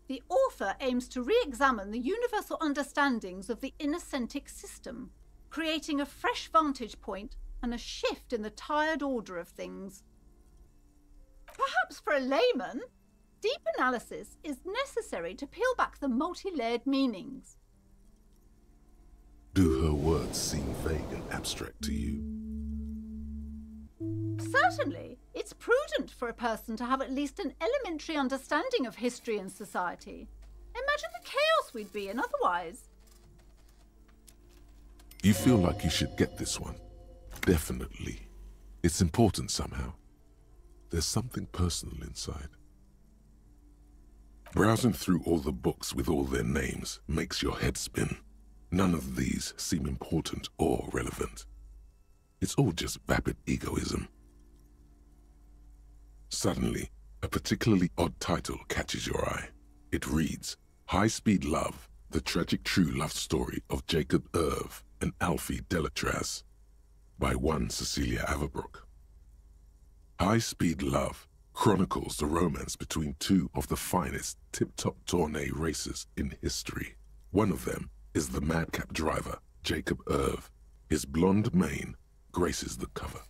The author aims to re-examine the universal understandings of the innocentic system, creating a fresh vantage point and a shift in the tired order of things. Perhaps for a layman, deep analysis is necessary to peel back the multi-layered meanings. Do her words seem vague and abstract to you? Certainly. It's prudent for a person to have at least an elementary understanding of history and society. Imagine the chaos we'd be in otherwise. You feel like you should get this one. Definitely. It's important somehow. There's something personal inside. Browsing through all the books with all their names makes your head spin. None of these seem important or relevant. It's all just vapid egoism. Suddenly, a particularly odd title catches your eye. It reads, High Speed Love, the tragic true love story of Jacob Irv and Alfie Delatraz by one Cecilia Averbrook. High-Speed Love chronicles the romance between two of the finest tip-top tournée racers in history. One of them is the madcap driver, Jacob Irv. His blonde mane graces the cover.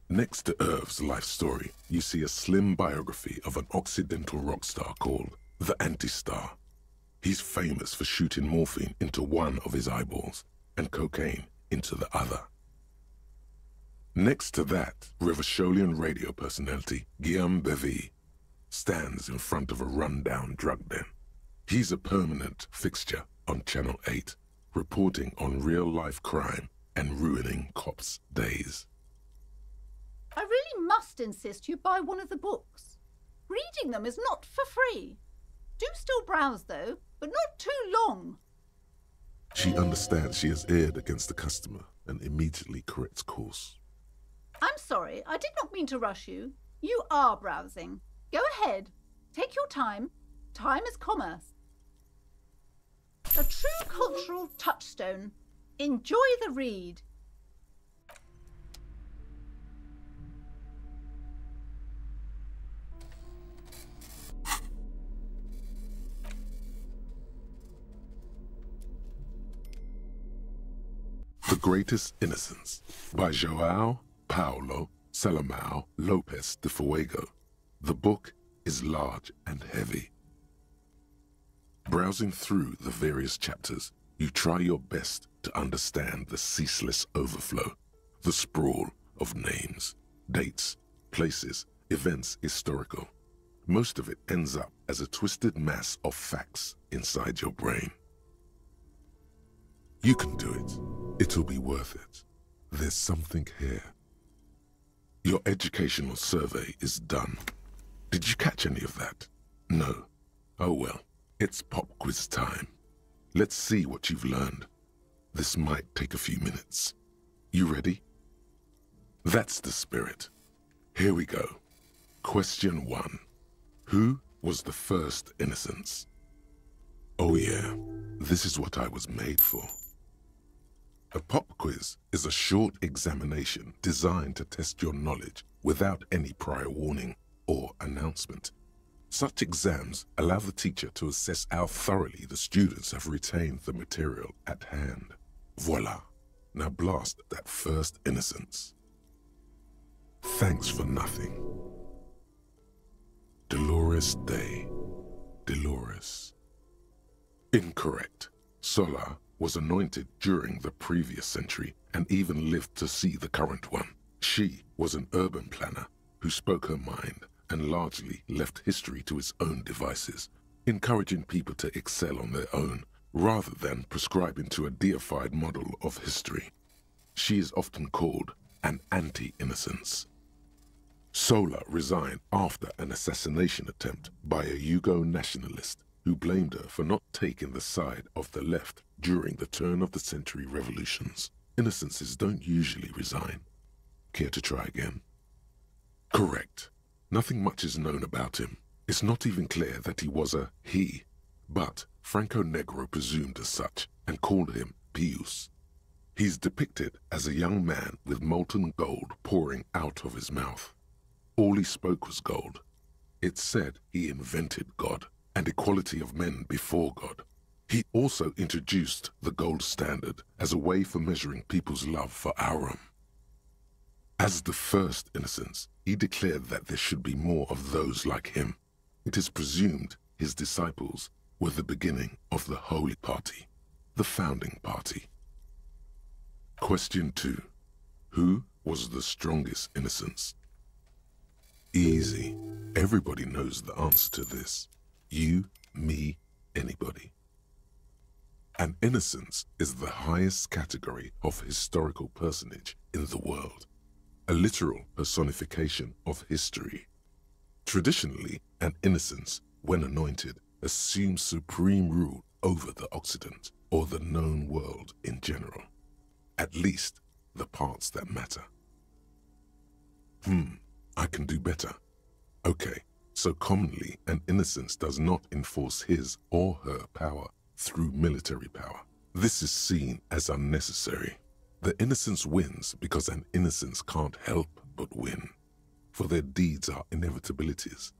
Next to Irv's life story, you see a slim biography of an Occidental rock star called the Anti-Star. He's famous for shooting morphine into one of his eyeballs and cocaine into the other. Next to that, Rivasholian radio personality Guillaume Bevy stands in front of a run-down drug den. He's a permanent fixture on Channel 8, reporting on real-life crime and ruining cops' days. I really must insist you buy one of the books. Reading them is not for free. Do still browse, though, but not too long. She understands she has erred against the customer and immediately corrects course. I'm sorry, I did not mean to rush you. You are browsing. Go ahead. Take your time. Time is commerce. A true cultural touchstone. Enjoy the read. The Greatest Innocence by João Paulo Salomão Lopes de Fuego. The book is large and heavy. Browsing through the various chapters, you try your best to understand the ceaseless overflow, the sprawl of names, dates, places, events historical. Most of it ends up as a twisted mass of facts inside your brain. You can do it. It'll be worth it. There's something here. Your educational survey is done. Did you catch any of that? No. Oh well, it's pop quiz time. Let's see what you've learned. This might take a few minutes. You ready? That's the spirit. Here we go. Question 1. Who was the first innocence? Oh yeah, this is what I was made for. A pop quiz is a short examination designed to test your knowledge without any prior warning or announcement. Such exams allow the teacher to assess how thoroughly the students have retained the material at hand. Voila! Now blast that first innocence. Thanks for nothing. Dolores Day. Dolores. Incorrect. Sola was anointed during the previous century and even lived to see the current one. She was an urban planner who spoke her mind and largely left history to its own devices, encouraging people to excel on their own rather than prescribing to a deified model of history. She is often called an anti-innocence. Sola resigned after an assassination attempt by a Yugo nationalist who blamed her for not taking the side of the left during the turn-of-the-century revolutions. Innocences don't usually resign. Care to try again? Correct. Nothing much is known about him. It's not even clear that he was a he, but Franco Negro presumed as such and called him Pius. He's depicted as a young man with molten gold pouring out of his mouth. All he spoke was gold. It's said he invented God and equality of men before God. He also introduced the gold standard as a way for measuring people's love for Aurum. As the first innocence, he declared that there should be more of those like him. It is presumed his disciples were the beginning of the Holy Party, the founding party. Question 2. Who was the strongest innocence? Easy. Everybody knows the answer to this. You, me, anybody. An innocence is the highest category of historical personage in the world, a literal personification of history. Traditionally, an innocence, when anointed, assumes supreme rule over the Occident or the known world in general, at least the parts that matter. I can do better. Okay, so commonly an innocence does not enforce his or her power through military power. This is seen as unnecessary. The innocence wins because an innocence can't help but win, for their deeds are inevitabilities.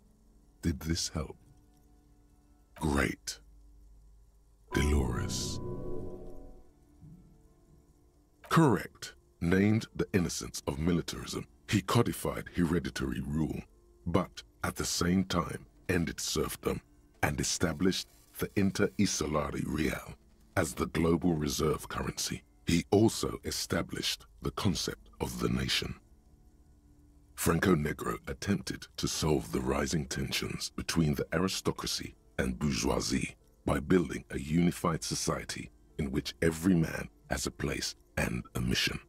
Did this help? Great. Dolores. Correct. Named the innocence of militarism, he codified hereditary rule, but at the same time ended serfdom and established the inter-isolari real as the global reserve currency. He also established the concept of the nation. Franco Negro attempted to solve the rising tensions between the aristocracy and bourgeoisie by building a unified society in which every man has a place and a mission,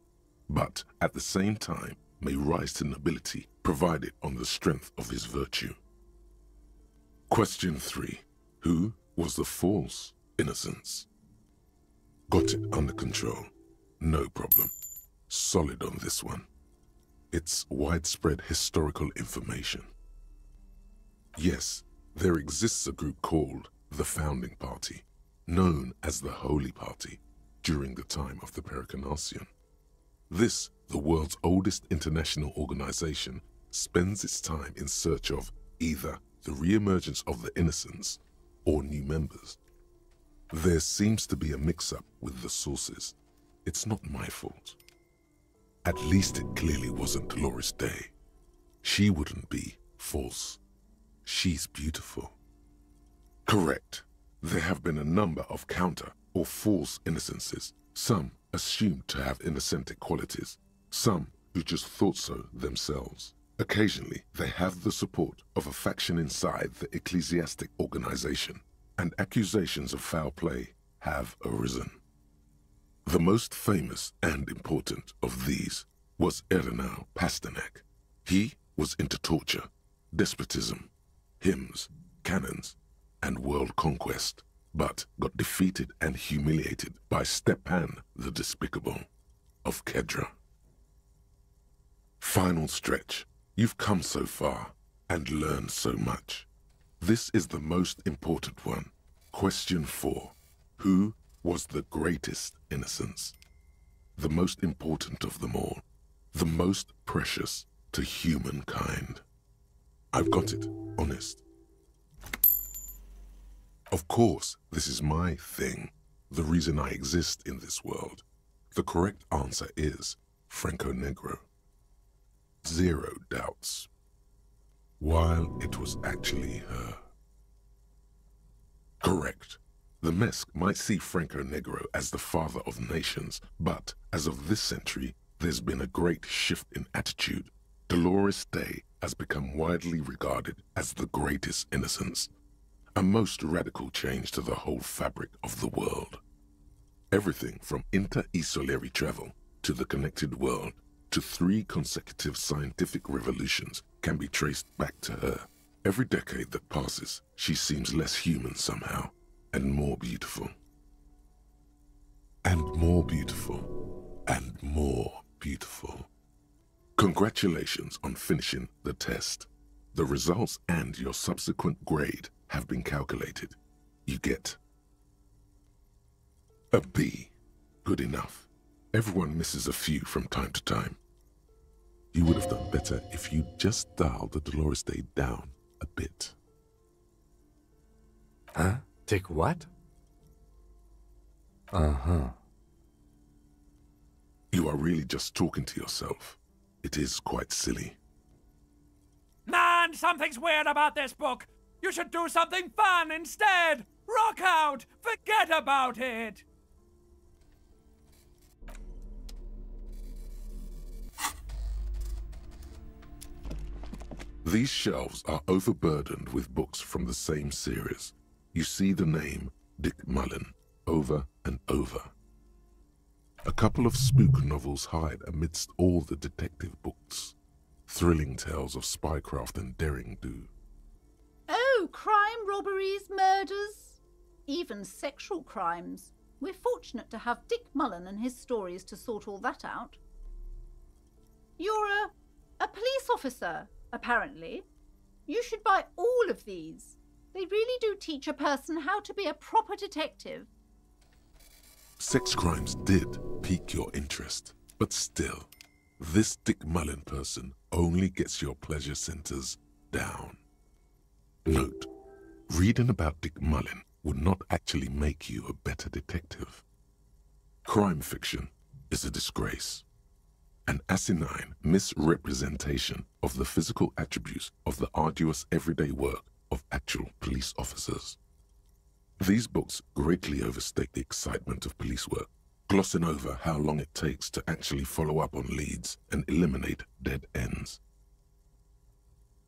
but at the same time may rise to nobility provided on the strength of his virtue. Question 3. Who was the false innocence? Got it under control. No problem. Solid on this one. It's widespread historical information. Yes, there exists a group called the Founding Party, known as the Holy Party, during the time of the Pericarnacian. This, the world's oldest international organization, spends its time in search of either the re-emergence of the innocents or new members. There seems to be a mix-up with the sources. It's not my fault. At least it clearly wasn't Dolores Day. She wouldn't be false. She's beautiful. Correct. There have been a number of counter or false innocences, some assumed to have innocentic qualities, some who just thought so themselves. Occasionally, they have the support of a faction inside the ecclesiastic organization, and accusations of foul play have arisen. The most famous and important of these was Ernest Pasternak. He was into torture, despotism, hymns, cannons, and world conquest, but got defeated and humiliated by Stepan the Despicable of Kedra. Final stretch. You've come so far and learned so much. This is the most important one. Question 4. Who was the greatest innocence? The most important of them all. The most precious to humankind. I've got it, honest. Of course, this is my thing, the reason I exist in this world. The correct answer is Franco Negro. 0 doubts. While it was actually her. Correct. The Mesk might see Franco Negro as the father of nations, but as of this century, there's been a great shift in attitude. Dolores Day has become widely regarded as the greatest innocence, a most radical change to the whole fabric of the world. Everything from inter-isolary travel to the connected world to 3 consecutive scientific revolutions can be traced back to her. Every decade that passes, she seems less human somehow, and more beautiful. And more beautiful, and more beautiful. Congratulations on finishing the test. The results and your subsequent grade have been calculated. You get a B. Good enough. Everyone misses a few from time to time. You would have done better if you just dialed the Dolores Day down a bit. Huh? Take what? Uh-huh. You are really just talking to yourself. It is quite silly. Man, something's weird about this book. You should do something fun instead. Rock out. Forget about it. These shelves are overburdened with books from the same series. You see the name Dick Mullen over and over. A couple of spook novels hide amidst all the detective books. Thrilling tales of spycraft and daring-do. Oh, crime, robberies, murders, even sexual crimes. We're fortunate to have Dick Mullen and his stories to sort all that out. You're a police officer, apparently. You should buy all of these. They really do teach a person how to be a proper detective. Sex crimes did pique your interest, but still, this Dick Mullen person only gets your pleasure centers down. Note, reading about Dick Mullen would not actually make you a better detective. Crime fiction is a disgrace, an asinine misrepresentation of the physical attributes of the arduous everyday work of actual police officers. These books greatly overstate the excitement of police work, glossing over how long it takes to actually follow up on leads and eliminate dead ends.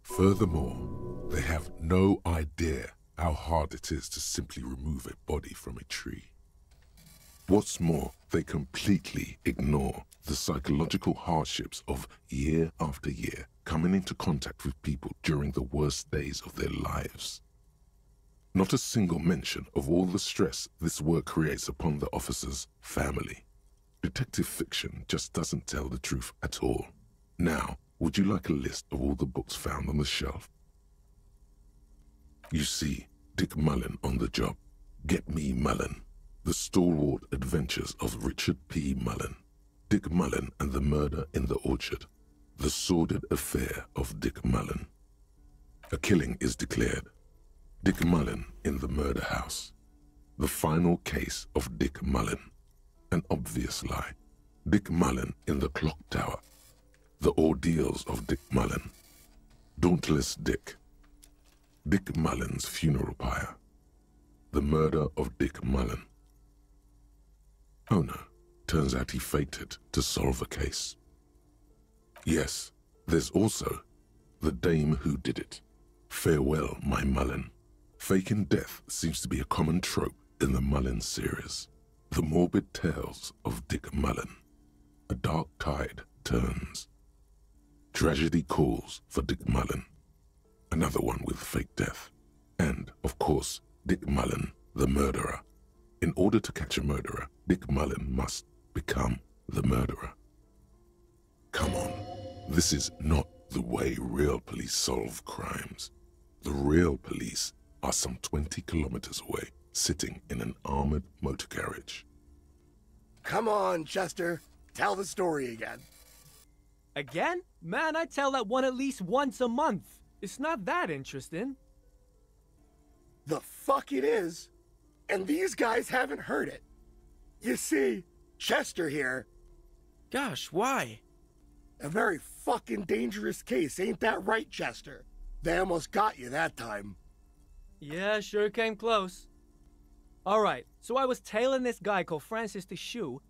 Furthermore, they have no idea how hard it is to simply remove a body from a tree. What's more, they completely ignore the psychological hardships of year after year coming into contact with people during the worst days of their lives. Not a single mention of all the stress this work creates upon the officer's family. Detective fiction just doesn't tell the truth at all. Now, would you like a list of all the books found on the shelf? You see Dick Mullen on the job. Get Me Mullen. The Stalwart Adventures of Richard P. Mullen. Dick Mullen and the Murder in the Orchard. The Sordid Affair of Dick Mullen. A Killing is Declared. Dick Mullen in the Murder House. The Final Case of Dick Mullen. An Obvious Lie. Dick Mullen in the Clock Tower. The Ordeals of Dick Mullen. Dauntless Dick. Dick Mullen's Funeral Pyre. The Murder of Dick Mullen. Oh no, turns out he faked it to solve a case. Yes, there's also The Dame Who Did It. Farewell, My Mullen. Faking death seems to be a common trope in the Mullen series. The morbid tales of Dick Mullen. A dark tide turns. Tragedy calls for Dick Mullen. Another one with fake death. And, of course, Dick Mullen, the murderer. In order to catch a murderer, Dick Mullen must become the murderer. Come on, this is not the way real police solve crimes. The real police are some 20 kilometers away, sitting in an armored motor carriage. Come on, Chester. Tell the story again. Again? Man, I tell that one at least once a month. It's not that interesting. The fuck it is. And these guys haven't heard it. You see, Chester here... Gosh, why? A very fucking dangerous case, ain't that right, Chester? They almost got you that time. Yeah, sure came close. Alright, so I was tailing this guy called Francis the Shoe.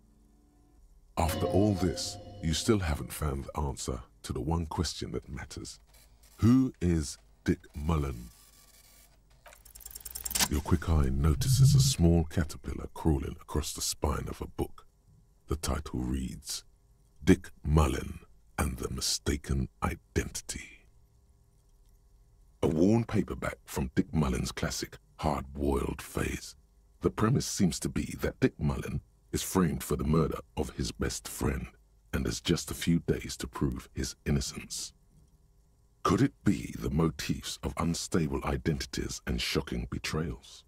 After all this, you still haven't found the answer to the one question that matters. Who is Dick Mullen? Your quick eye notices a small caterpillar crawling across the spine of a book. The title reads, Dick Mullen and the Mistaken Identity. A worn paperback from Dick Mullen's classic hard-boiled phase. The premise seems to be that Dick Mullen is framed for the murder of his best friend and has just a few days to prove his innocence. Could it be the motifs of unstable identities and shocking betrayals?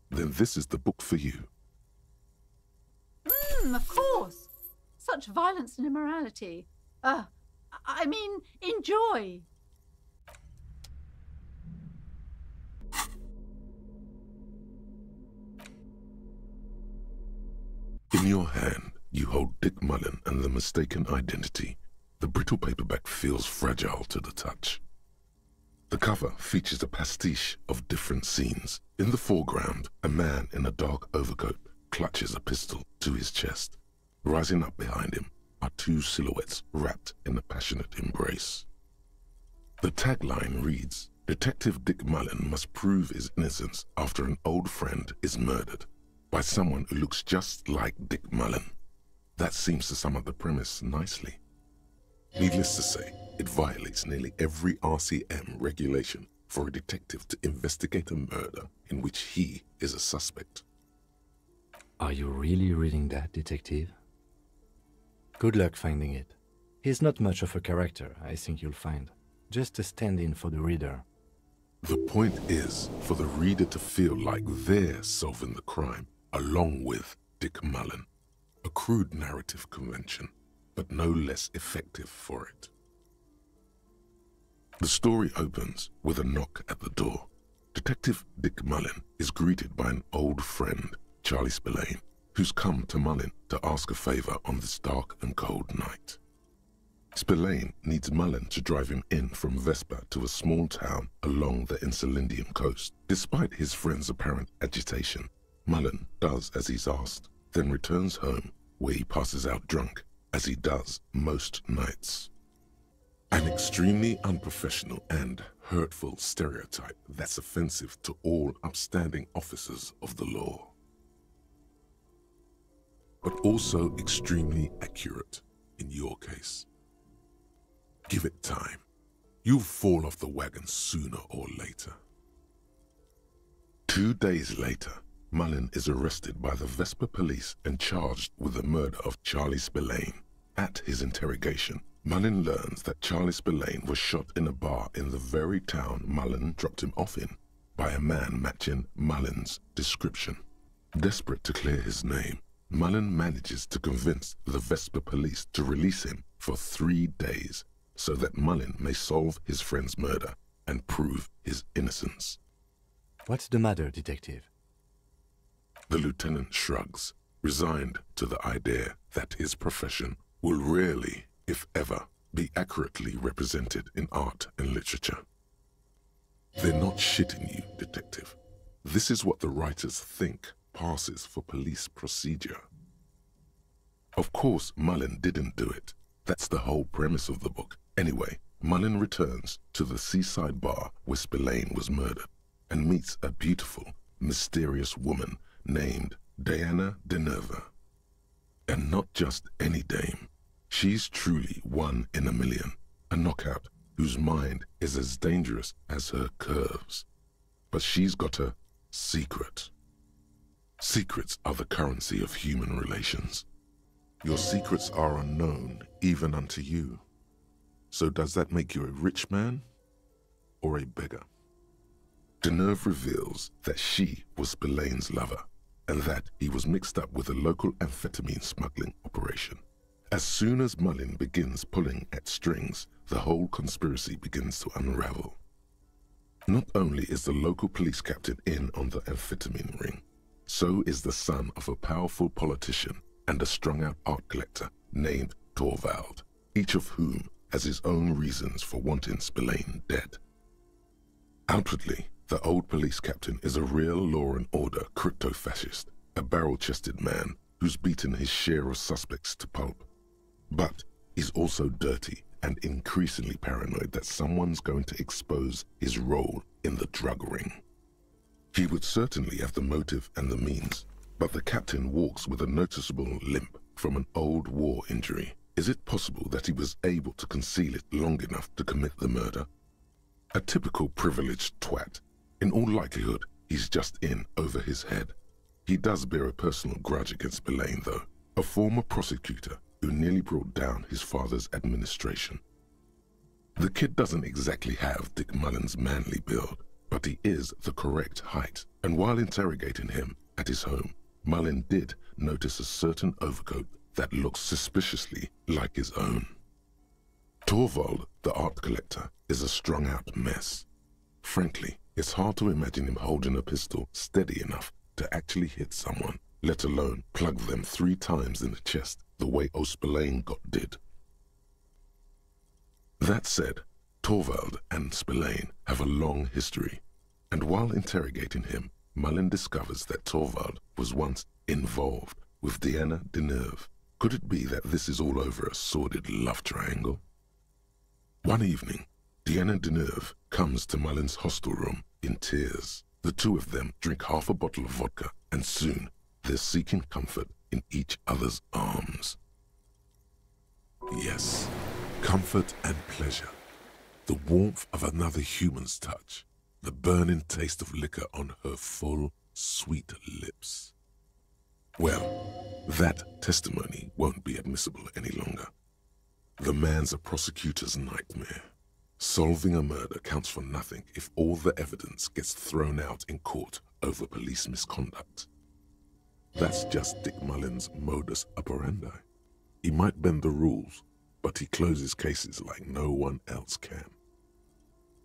Then this is the book for you. Of course. Such violence and immorality. I mean, enjoy. In your hand, you hold Dick Mullen and the Mistaken Identity. The brittle paperback feels fragile to the touch. The cover features a pastiche of different scenes. In the foreground, a man in a dark overcoat clutches a pistol to his chest. Rising up behind him are two silhouettes wrapped in a passionate embrace. The tagline reads, Detective Dick Mullen must prove his innocence after an old friend is murdered by someone who looks just like Dick Mullen. That seems to sum up the premise nicely. Needless to say, it violates nearly every RCM regulation for a detective to investigate a murder in which he is a suspect. Are you really reading that, detective? Good luck finding it. He's not much of a character, I think you'll find. Just a stand-in for the reader. The point is for the reader to feel like they're solving the crime along with Dick Mullen. A crude narrative convention, but no less effective for it. The story opens with a knock at the door. Detective Dick Mullen is greeted by an old friend, Charlie Spillane, who's come to Mullen to ask a favor on this dark and cold night. Spillane needs Mullen to drive him in from Vespa to a small town along the Insulindian coast. Despite his friend's apparent agitation, Mullen does as he's asked, then returns home where he passes out drunk, as he does most nights. An extremely unprofessional and hurtful stereotype that's offensive to all upstanding officers of the law. But also extremely accurate in your case. Give it time. You'll fall off the wagon sooner or later. 2 days later, Mullen is arrested by the Vespa police and charged with the murder of Charlie Spillane. At his interrogation, Mullen learns that Charlie Spillane was shot in a bar in the very town Mullen dropped him off in by a man matching Mullen's description. Desperate to clear his name, Mullen manages to convince the Vespa police to release him for 3 days so that Mullen may solve his friend's murder and prove his innocence. What's the matter, detective? The lieutenant shrugs, resigned to the idea that his profession will rarely, if ever, be accurately represented in art and literature. They're not shitting you, detective. This is what the writers think passes for police procedure. Of course, Mullen didn't do it. That's the whole premise of the book. Anyway, Mullen returns to the seaside bar where Spillane was murdered and meets a beautiful, mysterious woman named Diana Deneva. And not just any dame. She's truly one in a million, a knockout whose mind is as dangerous as her curves. But she's got a secret. Secrets are the currency of human relations. Your secrets are unknown even unto you. So does that make you a rich man or a beggar? Deneuve reveals that she was Spillane's lover and that he was mixed up with a local amphetamine smuggling operation. As soon as Mullen begins pulling at strings, the whole conspiracy begins to unravel. Not only is the local police captain in on the amphetamine ring, so is the son of a powerful politician and a strung-out art collector named Torvald, each of whom has his own reasons for wanting Spillane dead. Outwardly, the old police captain is a real law and order crypto-fascist, a barrel-chested man who's beaten his share of suspects to pulp. But he's also dirty and increasingly paranoid that someone's going to expose his role in the drug ring. He would certainly have the motive and the means, but the captain walks with a noticeable limp from an old war injury. Is it possible that he was able to conceal it long enough to commit the murder? A typical privileged twat. In all likelihood, he's just in over his head. He does bear a personal grudge against Spillane, though, a former prosecutor who nearly brought down his father's administration. The kid doesn't exactly have Dick Mullen's manly build, but he is the correct height, and while interrogating him at his home, Mullen did notice a certain overcoat that looks suspiciously like his own. Torvald, the art collector, is a strung-out mess. Frankly, it's hard to imagine him holding a pistol steady enough to actually hit someone, let alone plug them 3 times in the chest the way Spillane got did. That said, Torvald and Spillane have a long history, and while interrogating him, Mullen discovers that Torvald was once involved with Diana Deneuve. Could it be that this is all over a sordid love triangle? One evening, Diana Deneuve comes to Mullen's hostel room in tears. The two of them drink half a bottle of vodka, and soon they're seeking comfort in each other's arms. Yes, comfort and pleasure. The warmth of another human's touch. The burning taste of liquor on her full, sweet lips. Well, that testimony won't be admissible any longer. The man's a prosecutor's nightmare. Solving a murder counts for nothing if all the evidence gets thrown out in court over police misconduct. That's just Dick Mullen's modus operandi. He might bend the rules, but he closes cases like no one else can.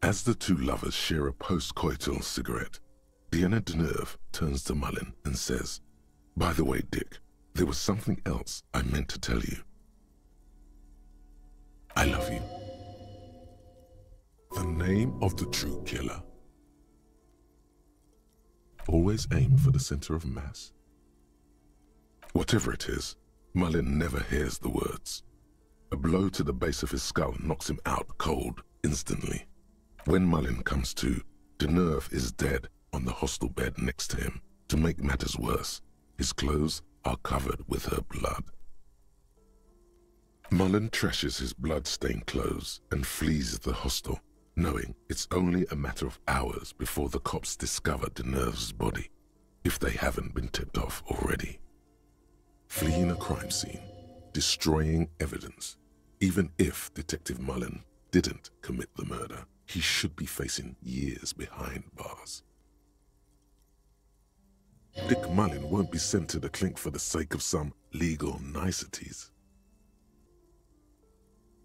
As the two lovers share a post-coital cigarette, Deanna Deneuve turns to Mullen and says, "By the way, Dick, there was something else I meant to tell you. I love you." The name of the true killer. Always aim for the center of mass. Whatever it is, Mullen never hears the words. A blow to the base of his skull knocks him out cold instantly. When Mullen comes to, Deneuve is dead on the hostel bed next to him. To make matters worse, his clothes are covered with her blood. Mullen trashes his blood-stained clothes and flees the hostel, knowing it's only a matter of hours before the cops discover Deneuve's body, if they haven't been tipped off already. Fleeing a crime scene, destroying evidence. Even if Detective Mullen didn't commit the murder, he should be facing years behind bars. Dick Mullen won't be sent to the clink for the sake of some legal niceties.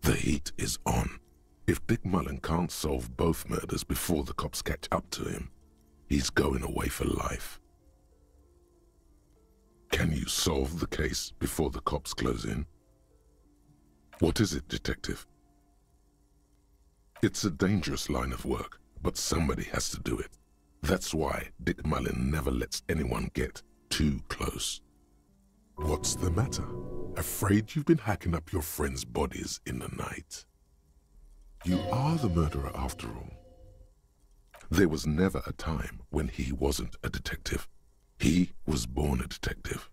The heat is on. If Dick Mullen can't solve both murders before the cops catch up to him, he's going away for life. Can you solve the case before the cops close in? What is it, Detective? It's a dangerous line of work, but somebody has to do it. That's why Dick Mullen never lets anyone get too close. What's the matter? Afraid you've been hacking up your friends' bodies in the night? You are the murderer after all. There was never a time when he wasn't a detective. He was born a detective.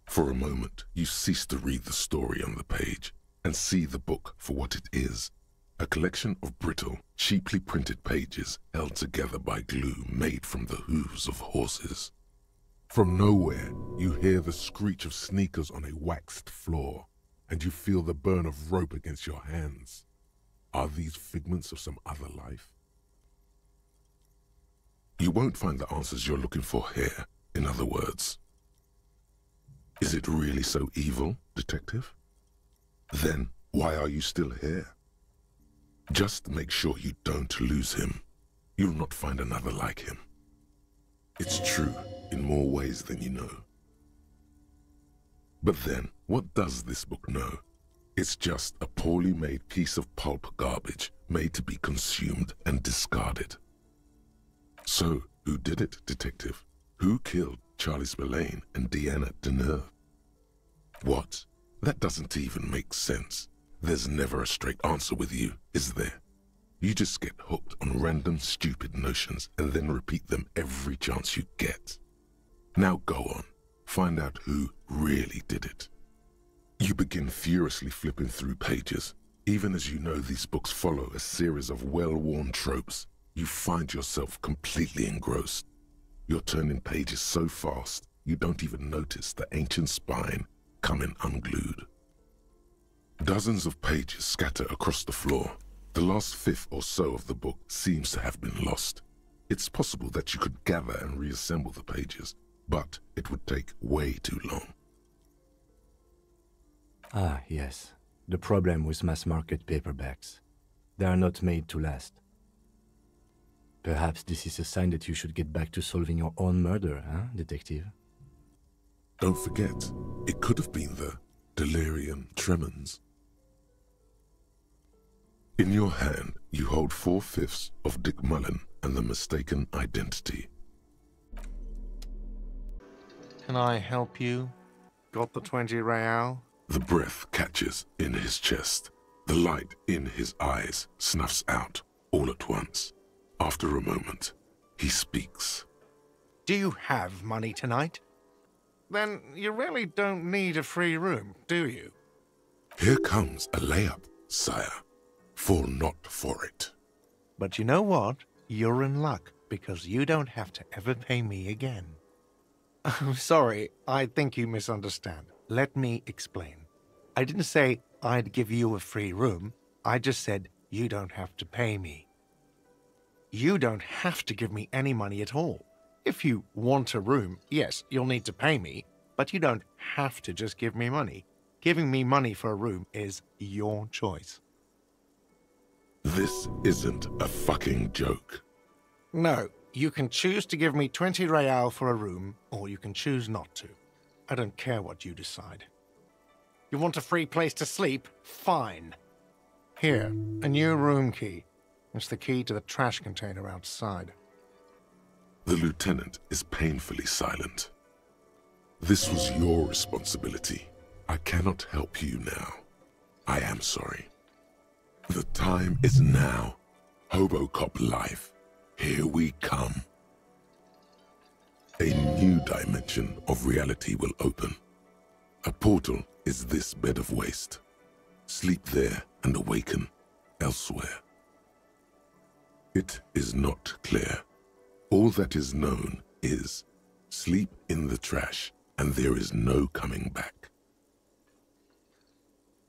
For a moment, you cease to read the story on the page and see the book for what it is. A collection of brittle, cheaply printed pages held together by glue made from the hooves of horses. From nowhere, you hear the screech of sneakers on a waxed floor, and you feel the burn of rope against your hands. Are these figments of some other life? You won't find the answers you're looking for here, in other words. Is it really so evil, Detective? Then why are you still here? Just make sure you don't lose him. You'll not find another like him. It's true in more ways than you know. But then, what does this book know? It's just a poorly made piece of pulp garbage made to be consumed and discarded. So, who did it, Detective? Who killed Charlie Spillane and Deanna Deneuve? What? That doesn't even make sense. There's never a straight answer with you, is there? You just get hooked on random stupid notions and then repeat them every chance you get. Now go on, find out who really did it. You begin furiously flipping through pages. Even as you know these books follow a series of well-worn tropes, you find yourself completely engrossed. You're turning pages so fast, you don't even notice the ancient spine coming unglued. Dozens of pages scatter across the floor. The last fifth or so of the book seems to have been lost. It's possible that you could gather and reassemble the pages, but it would take way too long. Ah, yes. The problem with mass-market paperbacks. They are not made to last. Perhaps this is a sign that you should get back to solving your own murder, huh, Detective? Don't forget, it could have been the delirium tremens. In your hand, you hold 4/5 of Dick Mullen and the mistaken identity. Can I help you? Got the 20 real? The breath catches in his chest. The light in his eyes snuffs out all at once. After a moment, he speaks. Do you have money tonight? Then you really don't need a free room, do you? Here comes a layup, sire. Fall not for it. But you know what? You're in luck, because you don't have to ever pay me again. I'm sorry, I think you misunderstand. Let me explain. I didn't say I'd give you a free room. I just said you don't have to pay me. You don't have to give me any money at all. If you want a room, yes, you'll need to pay me, but you don't have to just give me money. Giving me money for a room is your choice. This isn't a fucking joke. No, you can choose to give me 20 real for a room, or you can choose not to. I don't care what you decide. You want a free place to sleep? Fine. Here, a new room key. It's the key to the trash container outside. The lieutenant is painfully silent. This was your responsibility. I cannot help you now. I am sorry. The time is now. Hobocop life. Here we come. A new dimension of reality will open. A portal is this bed of waste. Sleep there and awaken elsewhere. It is not clear. All that is known is sleep in the trash and there is no coming back.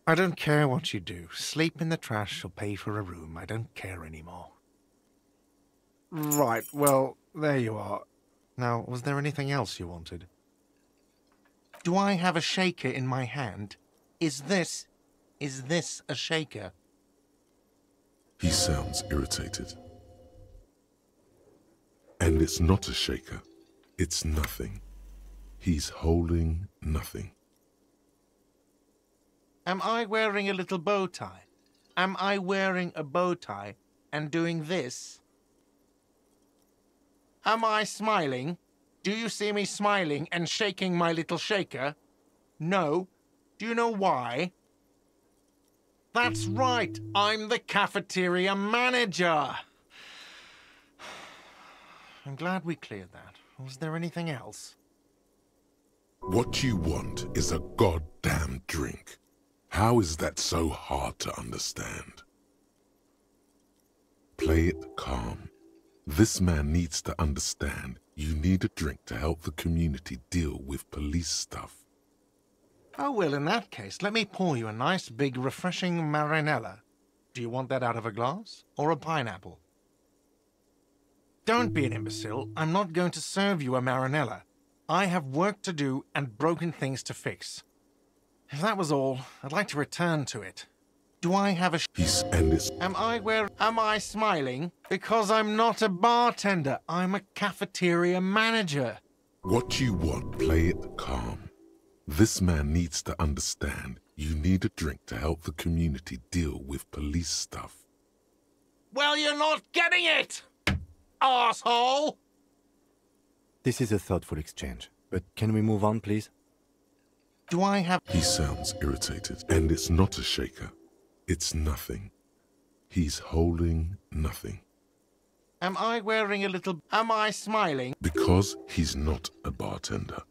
I don't care what you do. Sleep in the trash or pay for a room. I don't care anymore. Right, well, there you are. Now, was there anything else you wanted? Do I have a shaker in my hand? Is this a shaker? He sounds irritated. And it's not a shaker. It's nothing. He's holding nothing. Am I wearing a little bow tie? Am I wearing a bow tie and doing this? Am I smiling? Do you see me smiling and shaking my little shaker? No. Do you know why? That's right, I'm the cafeteria manager. I'm glad we cleared that. Was there anything else? What you want is a goddamn drink. How is that so hard to understand? Play it calm. This man needs to understand you need a drink to help the community deal with police stuff. Oh, well, in that case, let me pour you a nice, big, refreshing marinella. Do you want that out of a glass or a pineapple? Don't be an imbecile. I'm not going to serve you a marinella. I have work to do and broken things to fix. If that was all, I'd like to return to it. Do I have a Am I smiling? Because I'm not a bartender. I'm a cafeteria manager. What you want, play it calm. This man needs to understand you need a drink to help the community deal with police stuff. Well, you're not getting it, arsehole! This is a thoughtful exchange, but can we move on, please? Do I have... He sounds irritated, and it's not a shaker. It's nothing. He's holding nothing. Am I wearing a little... Am I smiling? Because he's not a bartender.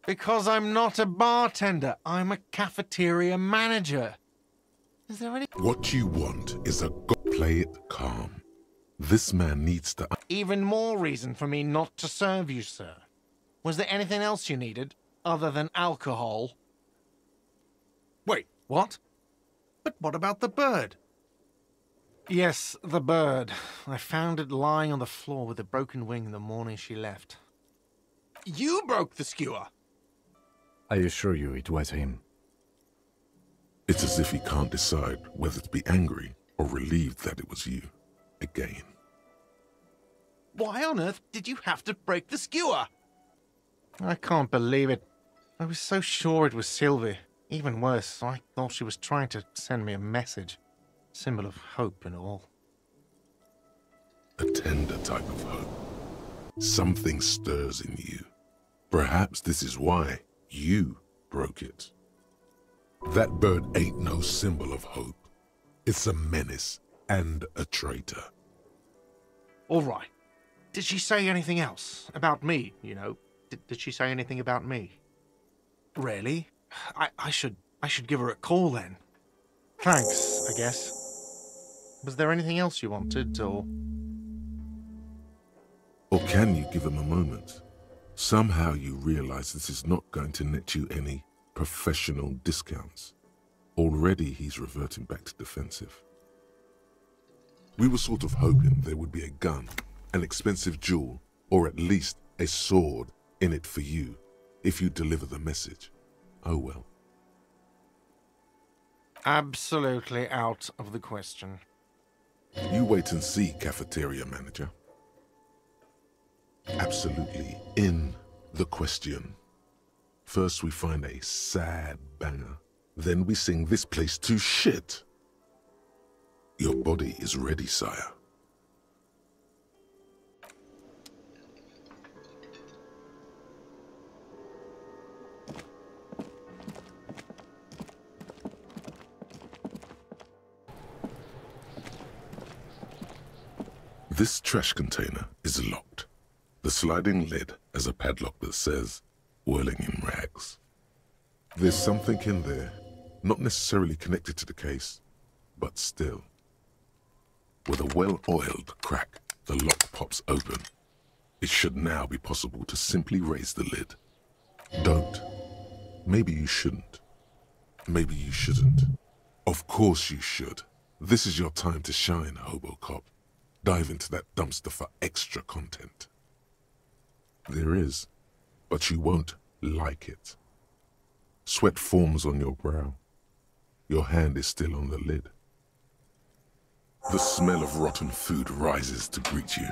Because I'm not a bartender. I'm a cafeteria manager. Is there any... What you want is a... Play it calm. This man needs to... Even more reason for me not to serve you, sir. Was there anything else you needed, other than alcohol? Wait, what? But what about the bird? Yes, the bird. I found it lying on the floor with a broken wing the morning she left. You broke the skewer! I assure you it was him. It's as if he can't decide whether to be angry or relieved that it was you. Again. Why on earth did you have to break the skewer? I can't believe it. I was so sure it was Sylvie. Even worse, I thought she was trying to send me a message. Symbol of hope and all. A tender type of hope. Something stirs in you. Perhaps this is why you broke it. That bird ain't no symbol of hope. It's a menace and a traitor. All right. Did she say anything else? About me, you know? Did she say anything about me? Really? I should give her a call then. Thanks, I guess. Was there anything else you wanted, or... Or can you give him a moment? Somehow you realize this is not going to net you any professional discounts. Already he's reverting back to defensive. We were sort of hoping there would be a gun, an expensive jewel, or at least A sword in it for you, if you deliver the message. Oh well. Absolutely out of the question. You wait and see, cafeteria manager. Absolutely in the question. First we find a sad banger. Then we sing this place to shit. Your body is ready, sire. This trash container is locked. The sliding lid has a padlock that says, whirling in rags. There's something in there, not necessarily connected to the case, but still. With a well-oiled crack, the lock pops open. It should now be possible to simply raise the lid. Don't. Maybe you shouldn't. Maybe you shouldn't. Of course you should. This is your time to shine, Hobocop. Dive into that dumpster for extra content. There is, but you won't like it. Sweat forms on your brow. Your hand is still on the lid. The smell of rotten food rises to greet you.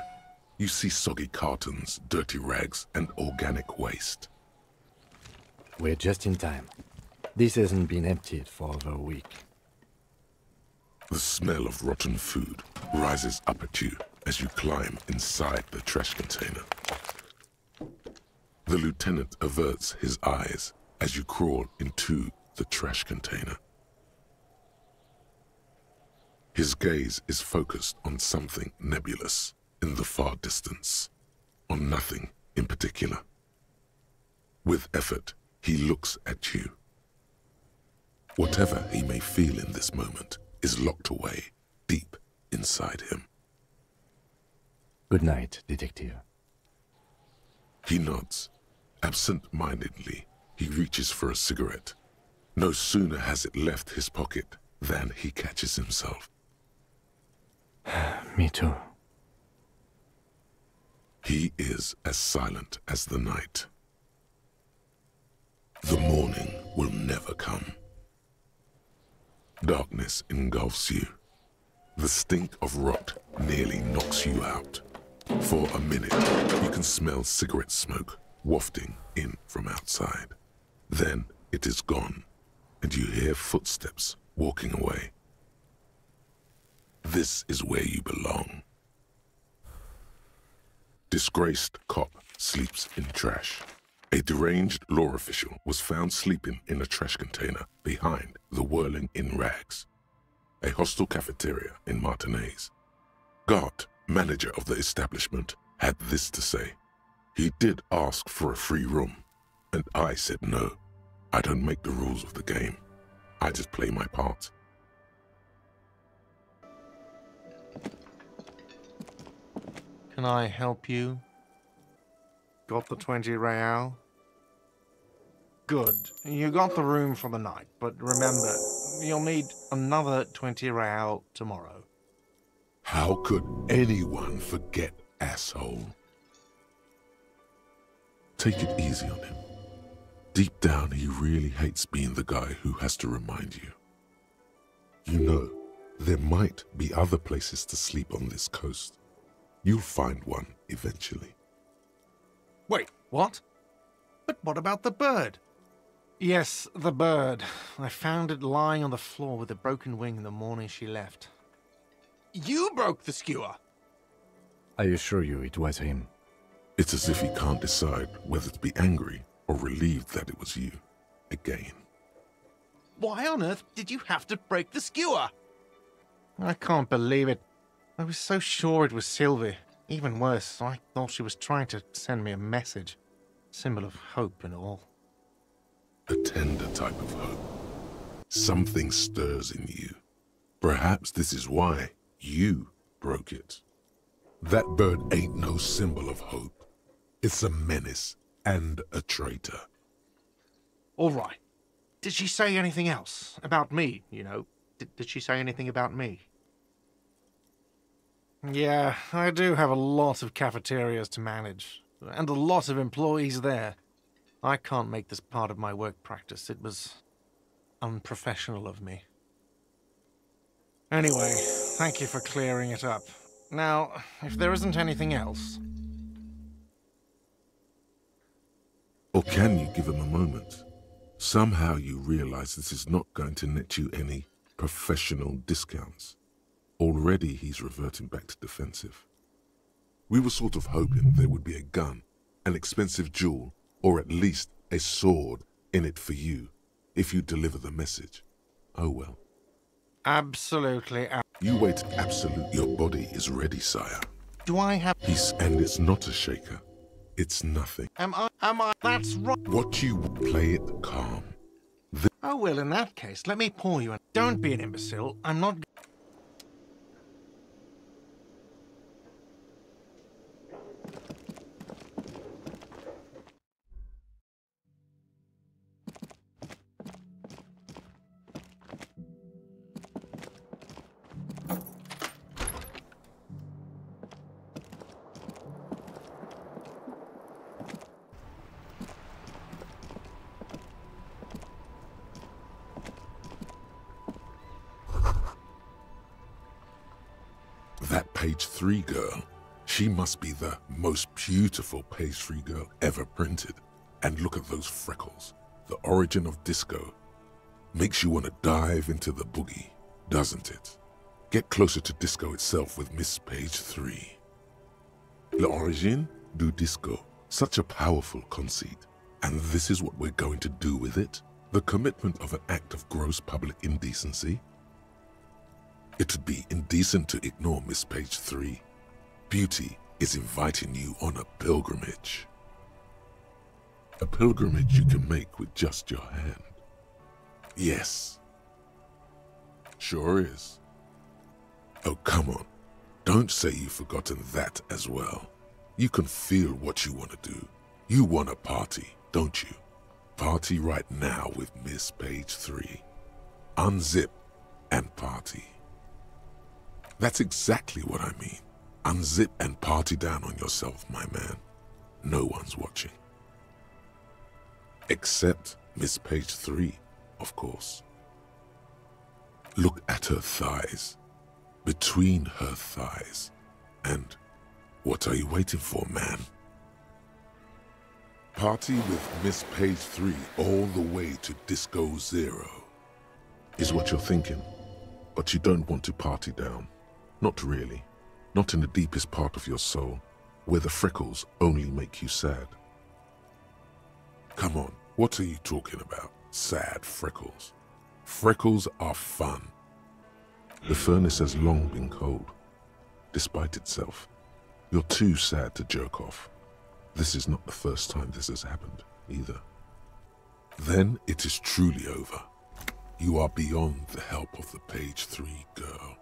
You see soggy cartons, dirty rags, and organic waste. We're just in time. This hasn't been emptied for over a week. The smell of rotten food rises up at you as you climb inside the trash container. The lieutenant averts his eyes as you crawl into the trash container. His gaze is focused on something nebulous in the far distance, on nothing in particular. With effort, he looks at you. Whatever he may feel in this moment is locked away deep inside him. Good night, detective. He nods. Absent-mindedly, he reaches for a cigarette. No sooner has it left his pocket than he catches himself. Me too. He is as silent as the night. The morning will never come. Darkness engulfs you. The stink of rot nearly knocks you out. For a minute, you can smell cigarette smoke wafting in from outside. Then it is gone, and you hear footsteps walking away. This is where you belong. Disgraced cop sleeps in trash. A deranged law official was found sleeping in a trash container behind the whirling in rags. A hostel cafeteria in Martinez. Gart, manager of the establishment, had this to say. He did ask for a free room, and I said no. I don't make the rules of the game. I just play my part. Can I help you? Got the 20 real? Good. You got the room for the night, but remember, you'll need another 20 real tomorrow. How could anyone forget, asshole? Take it easy on him. Deep down, he really hates being the guy who has to remind you. You know, there might be other places to sleep on this coast. You'll find one eventually. Wait, what? But what about the bird? Yes, the bird. I found it lying on the floor with a broken wing the morning she left. You broke the skewer! I assure you it was him. It's as if he can't decide whether to be angry or relieved that it was you, again. Why on earth did you have to break the skewer? I can't believe it. I was so sure it was Sylvie. Even worse, I thought she was trying to send me a message. Symbol of hope and all. A tender type of hope. Something stirs in you. Perhaps this is why you broke it. That bird ain't no symbol of hope. It's a menace and a traitor. All right. Did she say anything else? About me, you know? Did she say anything about me? Yeah, I do have a lot of cafeterias to manage. and a lot of employees there. I can't make this part of my work practice. It was unprofessional of me. Anyway, thank you for clearing it up. Now, if there isn't anything else... Or can you give him a moment? Somehow you realize this is not going to net you any professional discounts. Already he's reverting back to defensive. We were sort of hoping there would be a gun, an expensive jewel, or at least a sword in it for you, if you deliver the message. Oh well. Absolutely. You wait absolute. Your body is ready, sire. Do I have... And it's not a shaker. It's nothing. Am I... That's right. What you play it calm. Oh, well, in that case, let me pour you in. Don't be an imbecile. I'm not... That page 3 girl, she must be the most beautiful page 3 girl ever printed. And look at those freckles. The origin of disco. Makes you want to dive into the boogie, doesn't it? Get closer to disco itself with Miss Page 3. L'origine du disco. Such a powerful conceit. And this is what we're going to do with it? The commitment of an act of gross public indecency? It would be indecent to ignore Miss Page 3. Beauty is inviting you on a pilgrimage. A pilgrimage you can make with just your hand. Yes. Sure is. Oh, come on. Don't say you've forgotten that as well. You can feel what you want to do. You want a party, don't you? Party right now with Miss Page 3. Unzip and party. That's exactly what I mean. Unzip and party down on yourself, my man. No one's watching. Except Miss Page 3, of course. Look at her thighs. Between her thighs. And what are you waiting for, man? Party with Miss Page 3 all the way to Disco Zero. Is what you're thinking. But you don't want to party down. Not really. Not in the deepest part of your soul, where the freckles only make you sad. Come on, what are you talking about? Sad freckles. Freckles are fun. The furnace has long been cold. Despite itself, you're too sad to jerk off. This is not the first time this has happened, either. Then it is truly over. You are beyond the help of the Page 3 girl.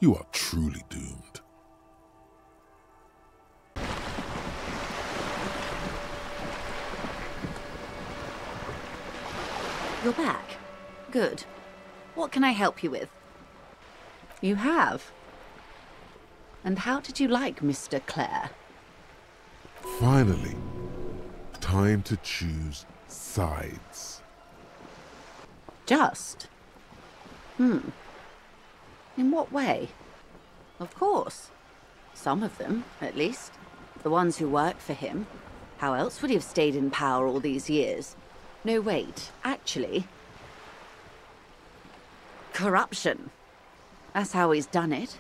You are truly doomed. You're back. Good. What can I help you with? You have? And how did you like Mr. Clare? Finally, time to choose sides. Just? In what way? Of course. Some of them, at least. The ones who work for him. How else would he have stayed in power all these years? No, wait. Actually... corruption. That's how he's done it.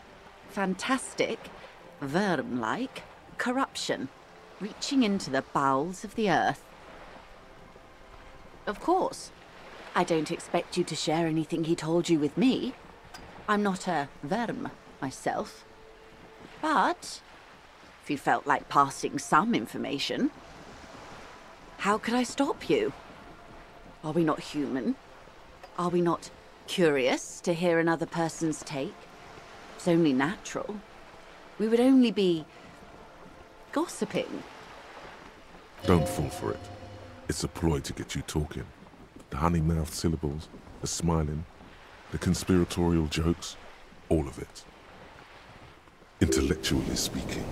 Fantastic, Worm-like corruption. Reaching into the bowels of the earth. Of course. I don't expect you to share anything he told you with me. I'm not a Worm myself. But if you felt like passing some information, how could I stop you? Are we not human? Are we not curious to hear another person's take? It's only natural. We would only be gossiping. Don't fall for it. It's a ploy to get you talking. The honey-mouthed syllables, the smiling, the conspiratorial jokes, all of it. Intellectually speaking,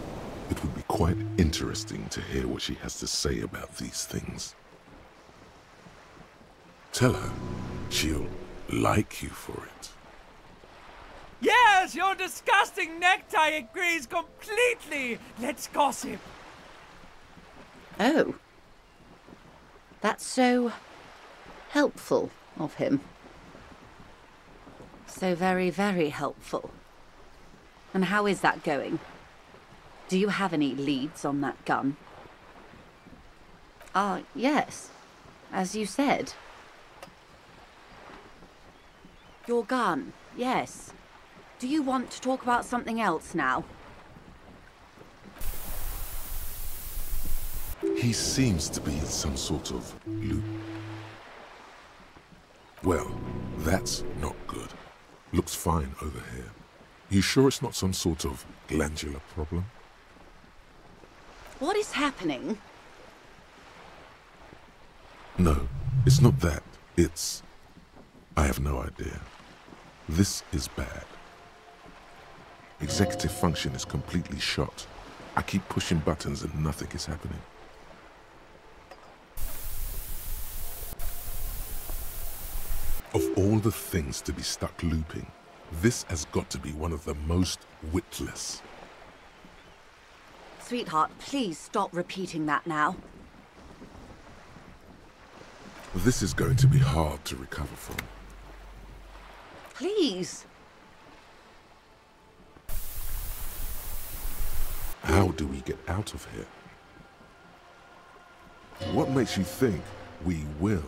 It would be quite interesting to hear what she has to say about these things. Tell her she'll like you for it. Yes, your disgusting necktie agrees completely. Let's gossip. Oh. That's so helpful of him. So very, very helpful. And how is that going? Do you have any leads on that gun? Ah, yes. As you said. Your gun, yes. Do you want to talk about something else now? He seems to be in some sort of loop. Well, that's not good. Looks fine over here. You sure it's not some sort of glandular problem? What is happening? No, it's not that. It's... I have no idea. This is bad. Executive function is completely shot. I keep pushing buttons and nothing is happening. Of all the things to be stuck looping, this has got to be one of the most witless. Sweetheart, please stop repeating that now. This is going to be hard to recover from. Please. How do we get out of here? What makes you think we will?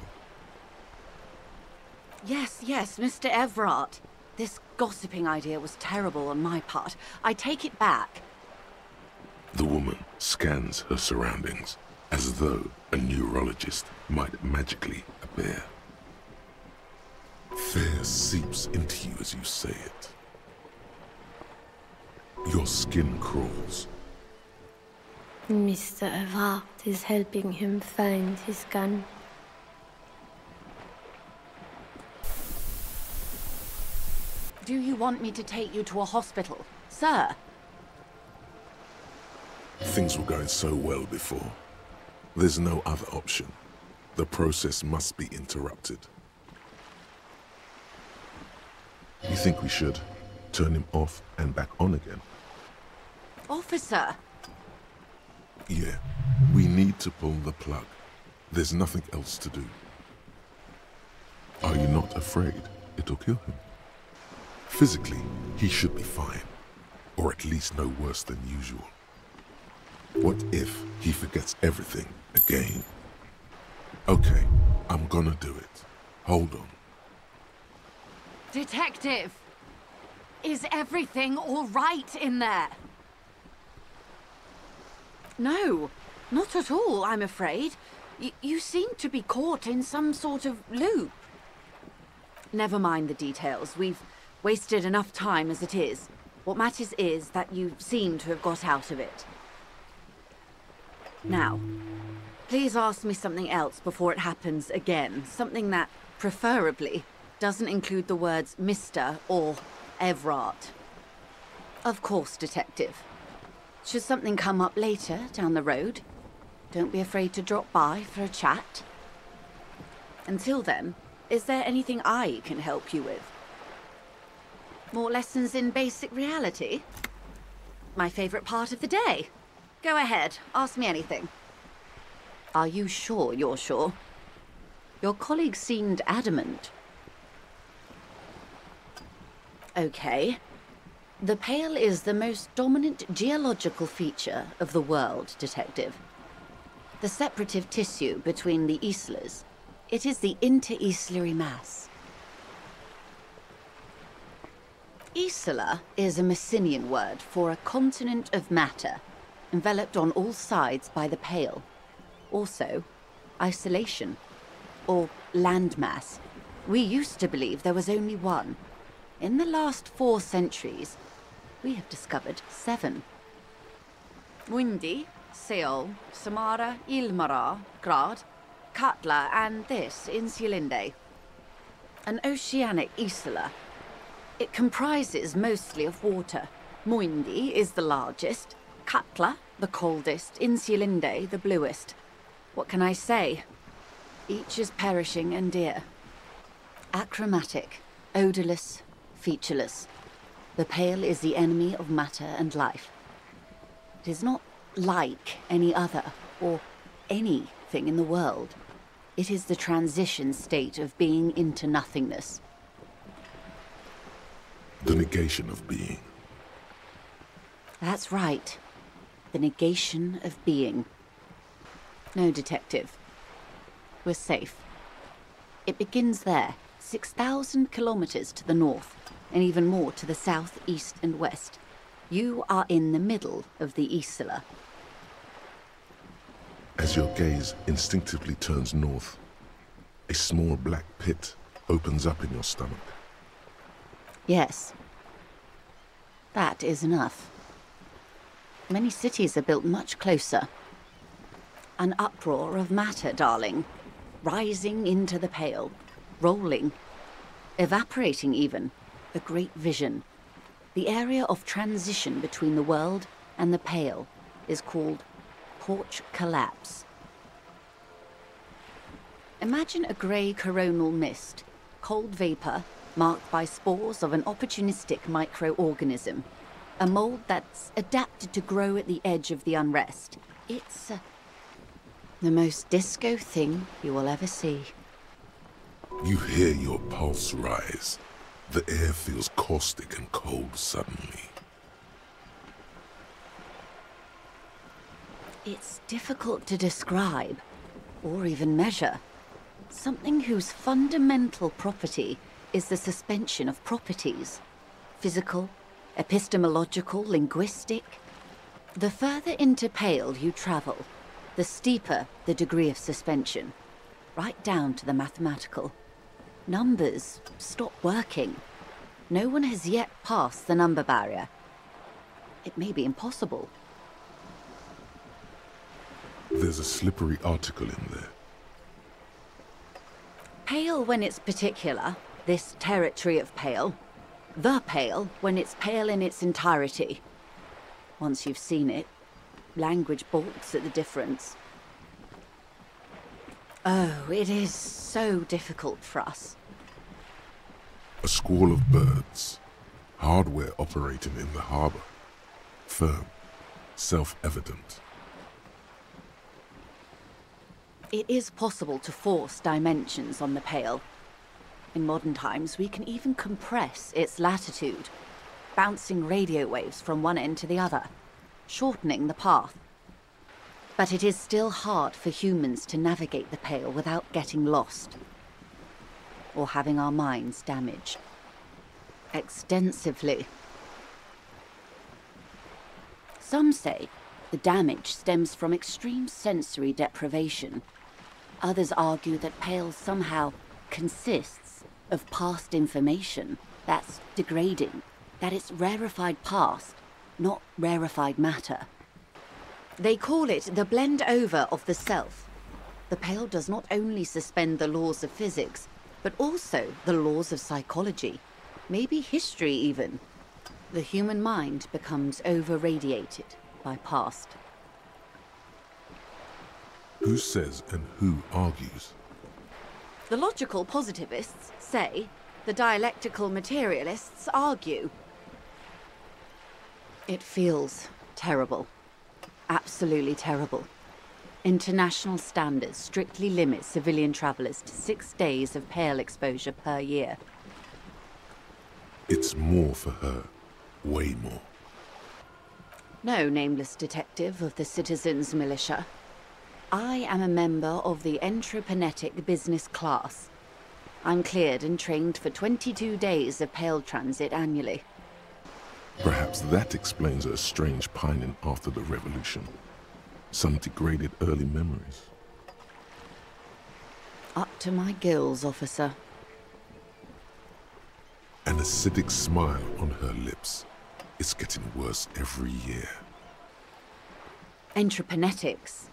Yes, Mr. Everard. This gossiping idea was terrible on my part. I take it back. The woman scans her surroundings as though a neurologist might magically appear. Fear seeps into you as you say it. Your skin crawls. Mr. Everard is helping him find his gun. Do you want me to take you to a hospital, sir? Things were going so well before. There's no other option. The process must be interrupted. You think we should turn him off and back on again? Officer! Yeah, we need to pull the plug. There's nothing else to do. Are you not afraid it'll kill him? Physically, he should be fine, or at least no worse than usual. What if he forgets everything again? Okay, I'm gonna do it. Hold on. Detective! Is everything all right in there? No, not at all, I'm afraid. You seem to be caught in some sort of loop. Never mind the details. We've wasted enough time as it is. What matters is that you seem to have got out of it. Now, please ask me something else before it happens again. Something that, preferably, doesn't include the words Mr. or Everard. Of course, Detective. Should something come up later down the road, don't be afraid to drop by for a chat. Until then, is there anything I can help you with? More lessons in basic reality? My favorite part of the day. Go ahead, ask me anything. Are you sure you're sure? Your colleague seemed adamant. Okay. The Pale is the most dominant geological feature of the world, Detective. The separative tissue between the islas. It is the inter-islary mass. Isla is a Messinian word for a continent of matter, enveloped on all sides by the Pale. Also, isolation, or landmass. We used to believe there was only one. In the last 4 centuries, we have discovered 7. Mundi, Seol, Samara, Ilmara, Grad, Katla, and this, Insulinde. An oceanic isla. It comprises mostly of water. Muindi is the largest, Katla the coldest, Insulinde the bluest. What can I say? Each is perishing and dear. Achromatic, odorless, featureless. The pale is the enemy of matter and life. It is not like any other, or anything in the world. It is the transition state of being into nothingness. The negation of being. That's right. The negation of being. No, detective. We're safe. It begins there, 6,000 kilometers to the north, and even more to the south, east, and west. You are in the middle of the Isla. As your gaze instinctively turns north, a small black pit opens up in your stomach. Yes. That is enough. Many cities are built much closer. An uproar of matter, darling. Rising into the pale. Rolling. Evaporating even. A great vision. The area of transition between the world and the pale is called porch collapse. Imagine a grey coronal mist, cold vapor marked by spores of an opportunistic microorganism, a mold that's adapted to grow at the edge of the unrest. It's the most disco thing you will ever see. You hear your pulse rise. The air feels caustic and cold suddenly. It's difficult to describe, or even measure. Something whose fundamental property is the suspension of properties. Physical, epistemological, linguistic. The further into pale you travel, the steeper the degree of suspension, right down to the mathematical. Numbers stop working. No one has yet passed the number barrier. It may be impossible. There's a slippery article in there. Pale when it's particular, this territory of pale. The pale when it's pale in its entirety. Once you've seen it, language balks at the difference. Oh, it is so difficult for us. A squall of birds. Hardware operating in the harbor. Firm. Self-evident. It is possible to force dimensions on the pale. In modern times, we can even compress its latitude, bouncing radio waves from one end to the other, shortening the path. But it is still hard for humans to navigate the pale without getting lost, or having our minds damaged. Extensively. Some say the damage stems from extreme sensory deprivation. Others argue that pale somehow consists of past information that's degrading, that it's rarefied past, not rarefied matter. They call it the blend over of the self. The pale does not only suspend the laws of physics, but also the laws of psychology, maybe history even. The human mind becomes over-radiated by past. Who says and who argues? The logical positivists say, the dialectical materialists argue. It feels terrible. Absolutely terrible. International standards strictly limit civilian travelers to 6 days of pale exposure per year. It's more for her. Way more. No, nameless detective of the Citizens Militia. I am a member of the entreprenetic business class. I'm cleared and trained for 22 days of pale transit annually. Perhaps that explains her strange pining after the revolution. Some degraded early memories. Up to my gills, officer. An acidic smile on her lips. It's getting worse every year. Entreprenetics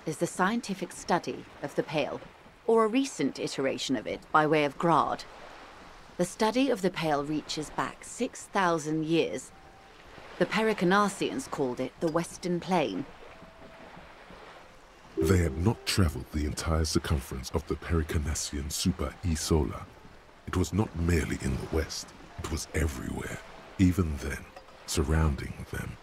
is the scientific study of the pale, or a recent iteration of it by way of grad. The study of the pale reaches back 6,000 years. The Pericarnassians called it the Western Plain. They had not traveled the entire circumference of the Pericarnassian Super E Solar. It was not merely in the west, it was everywhere, even then, surrounding them.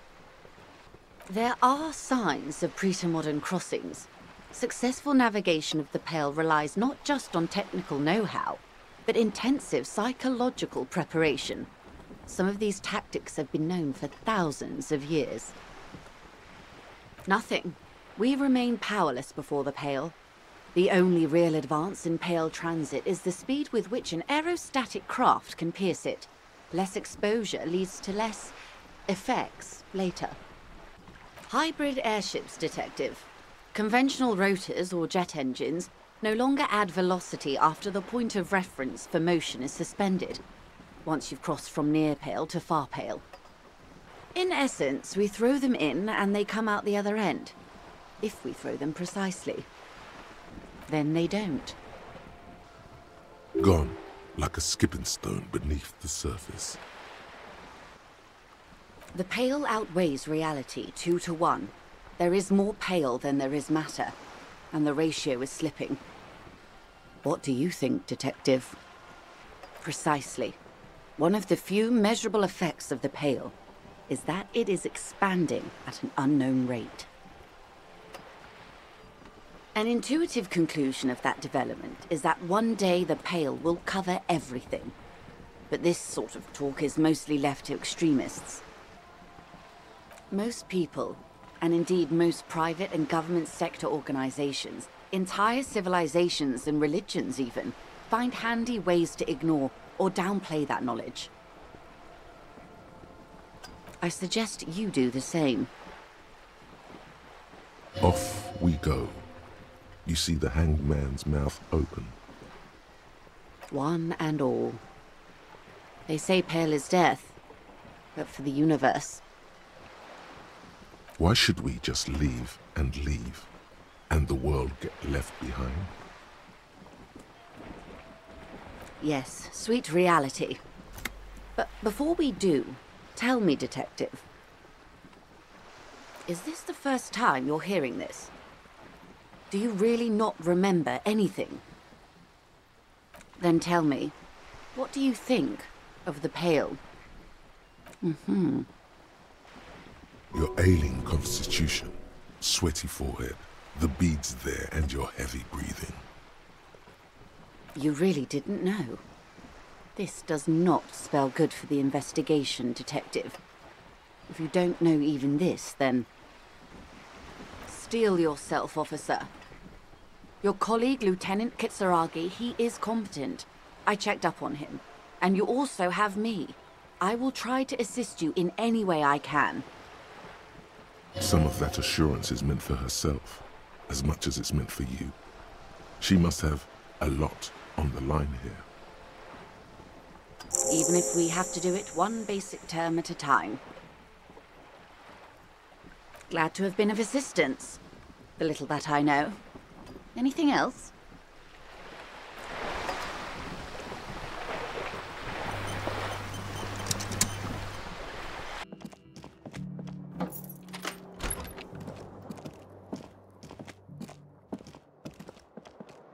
There are signs of pre-modern crossings. Successful navigation of the Pale relies not just on technical know-how, but intensive psychological preparation. Some of these tactics have been known for thousands of years. Nothing. We remain powerless before the Pale. The only real advance in Pale transit is the speed with which an aerostatic craft can pierce it. Less exposure leads to less effects later. Hybrid airships, Detective. Conventional rotors or jet engines no longer add velocity after the point of reference for motion is suspended, once you've crossed from near Pale to far Pale. In essence, we throw them in and they come out the other end. If we throw them precisely. Then they don't. Gone, like a skipping stone beneath the surface. The Pale outweighs reality 2 to 1. There is more Pale than there is matter, and the ratio is slipping. What do you think, Detective? Precisely. One of the few measurable effects of the Pale is that it is expanding at an unknown rate. An intuitive conclusion of that development is that one day the Pale will cover everything. But this sort of talk is mostly left to extremists. Most people, and indeed most private and government sector organizations, entire civilizations and religions even, find handy ways to ignore or downplay that knowledge. I suggest you do the same. Off we go. You see the hanged man's mouth open. One and all. They say Pale is death, but for the universe. Why should we just leave, and the world get left behind? Yes, sweet reality. But before we do, tell me, Detective. Is this the first time you're hearing this? Do you really not remember anything? Then tell me, what do you think of the Pale? Your ailing constitution, sweaty forehead, the beads there, and your heavy breathing. You really didn't know. This does not spell good for the investigation, Detective. If you don't know even this, then... Steel yourself, officer. Your colleague, Lieutenant Kitsuragi, he is competent. I checked up on him. And you also have me. I will try to assist you in any way I can. Some of that assurance is meant for herself, as much as it's meant for you. She must have a lot on the line here. Even if we have to do it one basic term at a time. Glad to have been of assistance. The little that I know. Anything else?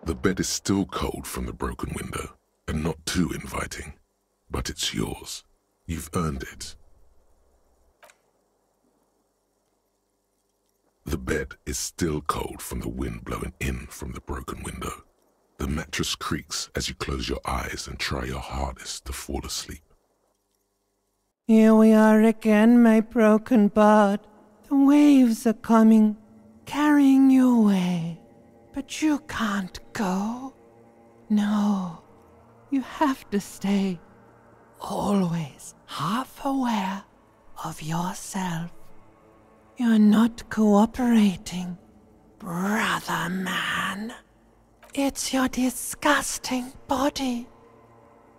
The bed is still cold from the broken window, and not too inviting. But it's yours. You've earned it. The bed is still cold from the wind blowing in from the broken window. The mattress creaks as you close your eyes and try your hardest to fall asleep. Here we are again, my broken bud. The waves are coming, carrying you away. But you can't go. No, you have to stay. Always half aware of yourself. You're not cooperating, brother man. It's your disgusting body.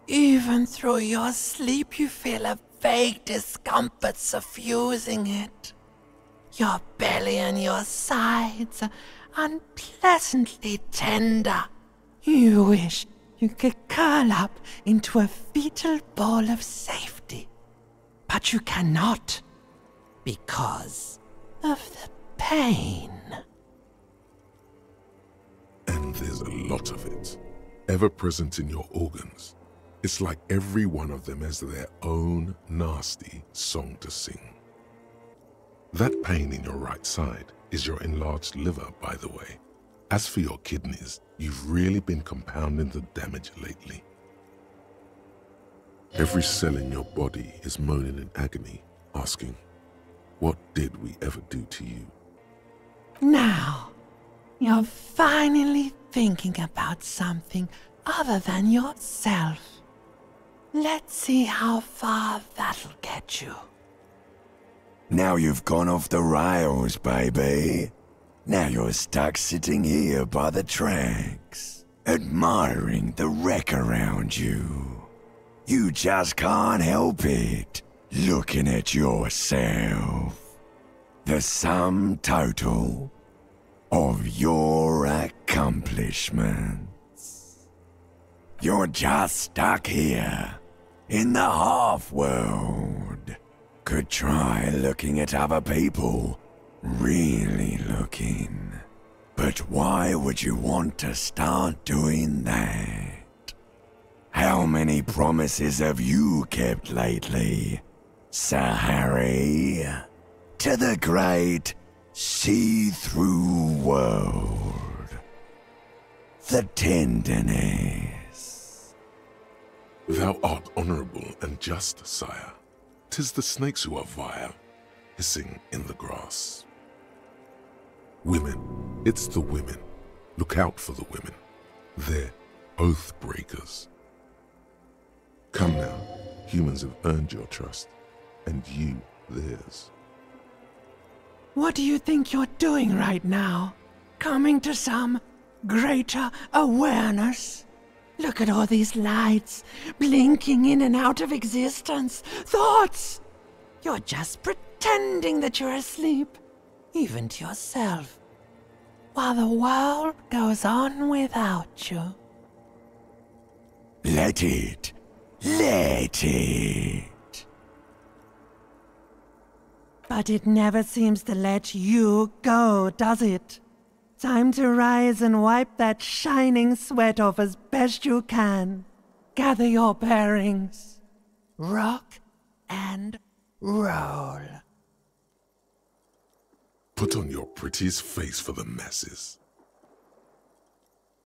Even through your sleep you feel a vague discomfort suffusing it. Your belly and your sides are unpleasantly tender. You wish you could curl up into a fetal ball of safety. But you cannot. because of the pain. And there's a lot of it, ever present in your organs. It's like every one of them has their own nasty song to sing. That pain in your right side is your enlarged liver, by the way. As for your kidneys, you've really been compounding the damage lately. Every cell in your body is moaning in agony, asking, what did we ever do to you? Now, you're finally thinking about something other than yourself. Let's see how far that'll get you. Now you've gone off the rails, baby. Now you're stuck sitting here by the tracks, admiring the wreck around you. You just can't help it, looking at yourself. The sum total of your accomplishments. You're just stuck here, in the half-world. Could try looking at other people, really looking. But why would you want to start doing that? How many promises have you kept lately, Sir Harry? To the great see-through world. The tenderness. Thou art honorable and just, sire. 'Tis the snakes who are vile, hissing in the grass. Women, it's the women. Look out for the women. They're oath breakers. Come now, humans have earned your trust, and you theirs. What do you think you're doing right now? Coming to some greater awareness? Look at all these lights, blinking in and out of existence. Thoughts! You're just pretending that you're asleep, even to yourself, while the world goes on without you. Let it. Let it. But it never seems to let you go, does it? Time to rise and wipe that shining sweat off as best you can. Gather your bearings. Rock and roll. Put on your prettiest face for the masses.